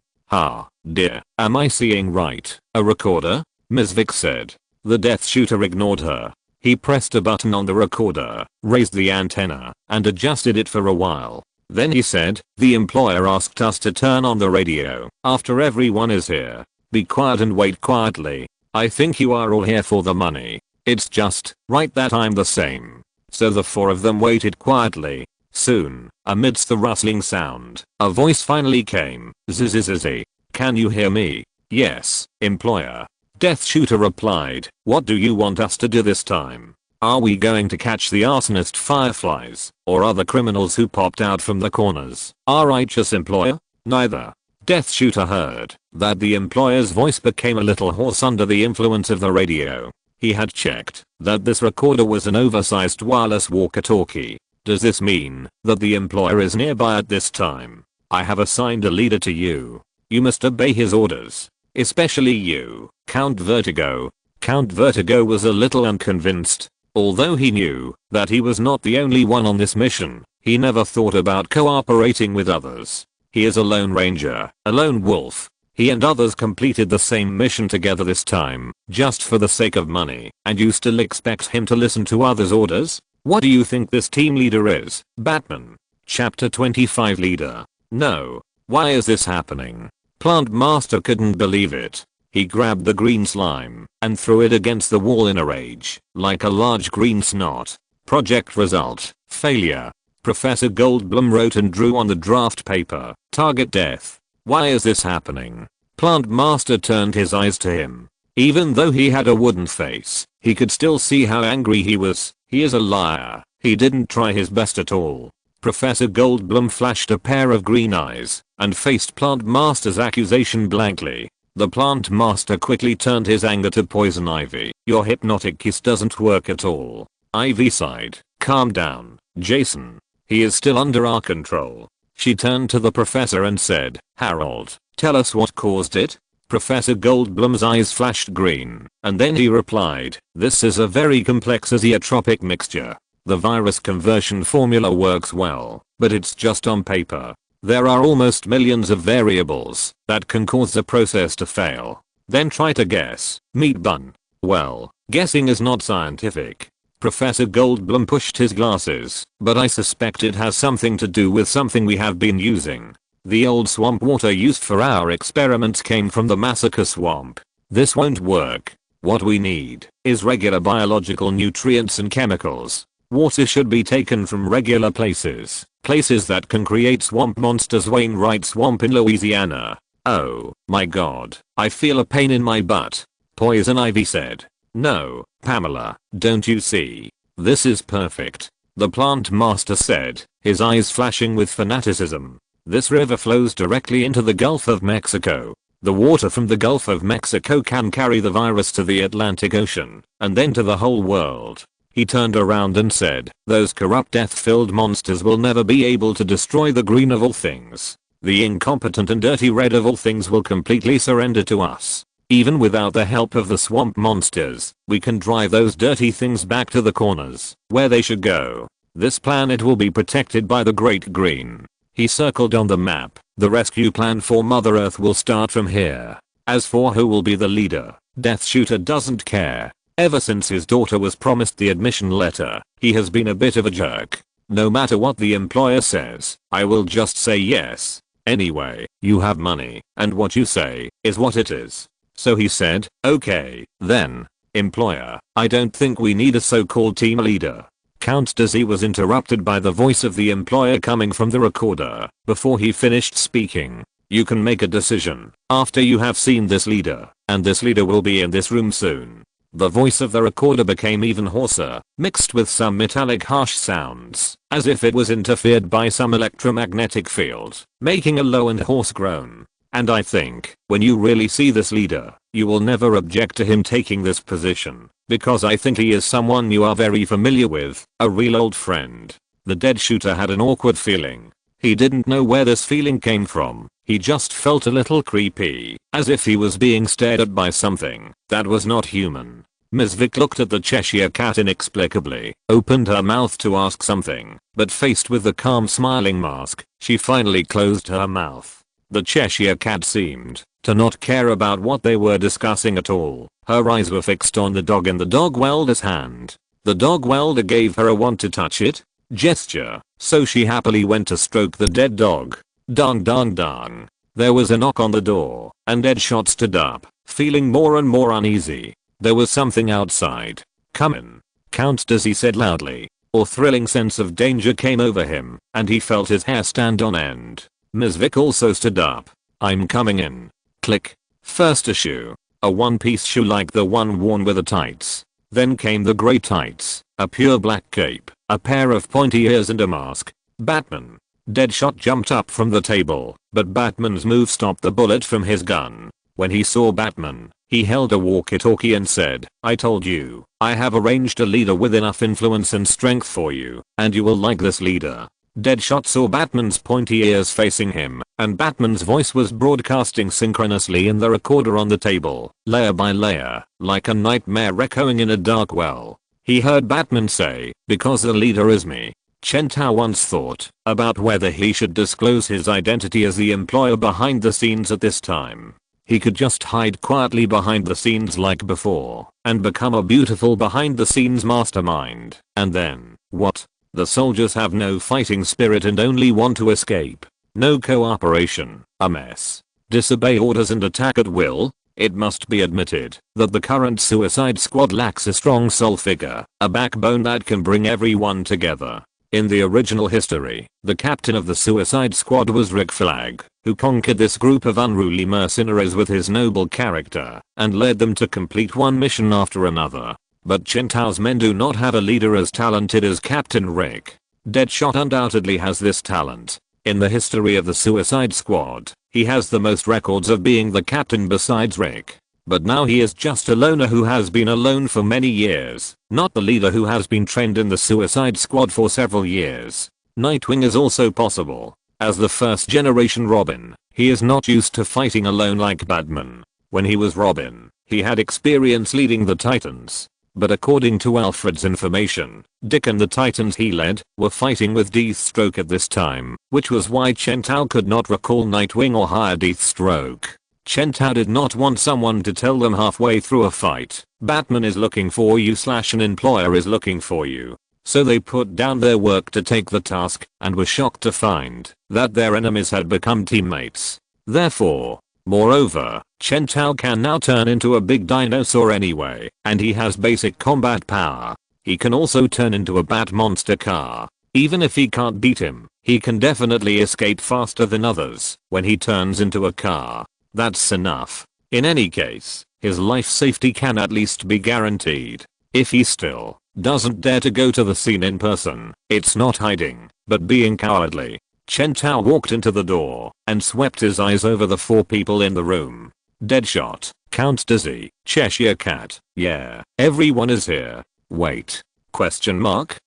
Dear, am I seeing right? A recorder? Ms. Vic said. The Death Shooter ignored her. He pressed a button on the recorder, raised the antenna, and adjusted it for a while. Then he said, the employer asked us to turn on the radio after everyone is here. Be quiet and wait quietly. I think you are all here for the money. It's just right that I'm the same. So the four of them waited quietly. Soon, amidst the rustling sound, a voice finally came. Zzzz. Can you hear me? Yes, employer. Death Shooter replied. What do you want us to do this time? Are we going to catch the arsonist fireflies, or other criminals who popped out from the corners? Our righteous employer? Neither. Death Shooter heard that the employer's voice became a little hoarse under the influence of the radio. He had checked that this recorder was an oversized wireless walkie-talkie. Does this mean that the employer is nearby at this time? I have assigned a leader to you. You must obey his orders. Especially you, Count Vertigo. Count Vertigo was a little unconvinced. Although he knew that he was not the only one on this mission, he never thought about cooperating with others. He is a lone ranger, a lone wolf. He and others completed the same mission together this time, just for the sake of money, and you still expect him to listen to others' orders? What do you think this team leader is, Batman? Chapter 25 Leader. No. Why is this happening? Plant Master couldn't believe it. He grabbed the green slime and threw it against the wall in a rage, like a large green snot. Project result, failure. Professor Goldblum wrote and drew on the draft paper, target death. Why is this happening? Plant Master turned his eyes to him. Even though he had a wooden face, he could still see how angry he was. He is a liar. He didn't try his best at all. Professor Goldblum flashed a pair of green eyes and faced Plant Master's accusation blankly. The Plant Master quickly turned his anger to Poison Ivy. Your hypnotic kiss doesn't work at all. Ivy sighed. Calm down, Jason. He is still under our control. She turned to the professor and said, Harold, tell us what caused it? Professor Goldblum's eyes flashed green, and then he replied, this is a very complex azeotropic mixture. The virus conversion formula works well, but it's just on paper. There are almost millions of variables that can cause the process to fail. Then try to guess. Meat bun. Well, guessing is not scientific. Professor Goldblum pushed his glasses, but I suspect it has something to do with something we have been using. The old swamp water used for our experiments came from the massacre swamp. This won't work. What we need is regular biological nutrients and chemicals. Water should be taken from regular places. Places that can create swamp monsters. Wainwright Swamp in Louisiana. Oh my god, I feel a pain in my butt. Poison Ivy said. No, Pamela, don't you see? This is perfect. The Plant Master said, his eyes flashing with fanaticism. This river flows directly into the Gulf of Mexico. The water from the Gulf of Mexico can carry the virus to the Atlantic Ocean, and then to the whole world. He turned around and said, "Those corrupt death-filled monsters will never be able to destroy the green of all things. The incompetent and dirty red of all things will completely surrender to us. Even without the help of the swamp monsters, we can drive those dirty things back to the corners, where they should go. This planet will be protected by the Great Green." He circled on the map. "The rescue plan for Mother Earth will start from here. As for who will be the leader, Death Shooter doesn't care. Ever since his daughter was promised the admission letter, he has been a bit of a jerk. No matter what the employer says, I will just say yes. Anyway, you have money, and what you say is what it is." So he said, "Okay, then. Employer, I don't think we need a so-called team leader." Count Dizzy was interrupted by the voice of the employer coming from the recorder. Before he finished speaking, "You can make a decision after you have seen this leader, and this leader will be in this room soon." The voice of the recorder became even hoarser, mixed with some metallic harsh sounds, as if it was interfered by some electromagnetic field, making a low and hoarse groan. "And I think, when you really see this leader, you will never object to him taking this position, because I think he is someone you are very familiar with, a real old friend." The dead shooter had an awkward feeling. He didn't know where this feeling came from. He just felt a little creepy, as if he was being stared at by something that was not human. Ms. Vick looked at the Cheshire Cat inexplicably, opened her mouth to ask something, but faced with the calm smiling mask, she finally closed her mouth. The Cheshire Cat seemed to not care about what they were discussing at all. Her eyes were fixed on the dog in the dog welder's hand. The dog welder gave her a "want to touch it" gesture, so she happily went to stroke the dead dog. Dong dong dong. There was a knock on the door, and Deadshot stood up, feeling more and more uneasy. There was something outside. "Come in," Count Dizzy said loudly. A thrilling sense of danger came over him, and he felt his hair stand on end. Ms. Vick also stood up. "I'm coming in." Click. First a shoe. A one-piece shoe like the one worn with the tights. Then came the grey tights, a pure black cape, a pair of pointy ears and a mask. Batman. Deadshot jumped up from the table, but Batman's move stopped the bullet from his gun. When he saw Batman, he held a walkie-talkie and said, "I told you, I have arranged a leader with enough influence and strength for you, and you will like this leader." Deadshot saw Batman's pointy ears facing him, and Batman's voice was broadcasting synchronously in the recorder on the table, layer by layer, like a nightmare echoing in a dark well. He heard Batman say, "Because the leader is me." Chentao once thought about whether he should disclose his identity as the employer behind the scenes at this time. He could just hide quietly behind the scenes like before, and become a beautiful behind the scenes mastermind. And then, what? The soldiers have no fighting spirit and only want to escape. No cooperation, a mess. Disobey orders and attack at will. It must be admitted that the current Suicide Squad lacks a strong soul figure, a backbone that can bring everyone together. In the original history, the captain of the Suicide Squad was Rick Flag, who conquered this group of unruly mercenaries with his noble character and led them to complete one mission after another. But Chentao's men do not have a leader as talented as Captain Rick. Deadshot undoubtedly has this talent. In the history of the Suicide Squad, he has the most records of being the captain besides Rick. But now he is just a loner who has been alone for many years, not the leader who has been trained in the Suicide Squad for several years. Nightwing is also possible. As the first generation Robin, he is not used to fighting alone like Batman. When he was Robin, he had experience leading the Titans. But according to Alfred's information, Dick and the Titans he led were fighting with Deathstroke at this time, which was why Chentao could not recall Nightwing or hire Deathstroke. Chentao did not want someone to tell them halfway through a fight, "Batman is looking for you / an employer is looking for you." So they put down their work to take the task and were shocked to find that their enemies had become teammates. Therefore, moreover, Chentao can now turn into a big dinosaur anyway, and he has basic combat power. He can also turn into a bat monster car. Even if he can't beat him, he can definitely escape faster than others when he turns into a car. That's enough. In any case, his life safety can at least be guaranteed. If he still doesn't dare to go to the scene in person, it's not hiding, but being cowardly. Chentao walked into the door and swept his eyes over the 4 people in the room. Deadshot, Count Dizzy, Cheshire Cat, yeah, everyone is here. Wait. Question mark?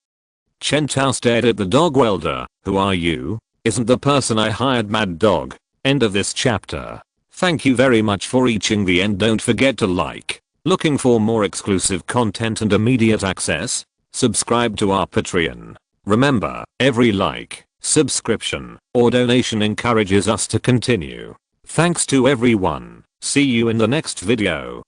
Chentao stared at the dog welder. Who are you? Isn't the person I hired Mad Dog. End of this chapter. Thank you very much for reaching the end. Don't forget to like. Looking for more exclusive content and immediate access? Subscribe to our Patreon. Remember, every like, subscription, or donation encourages us to continue. Thanks to everyone. See you in the next video.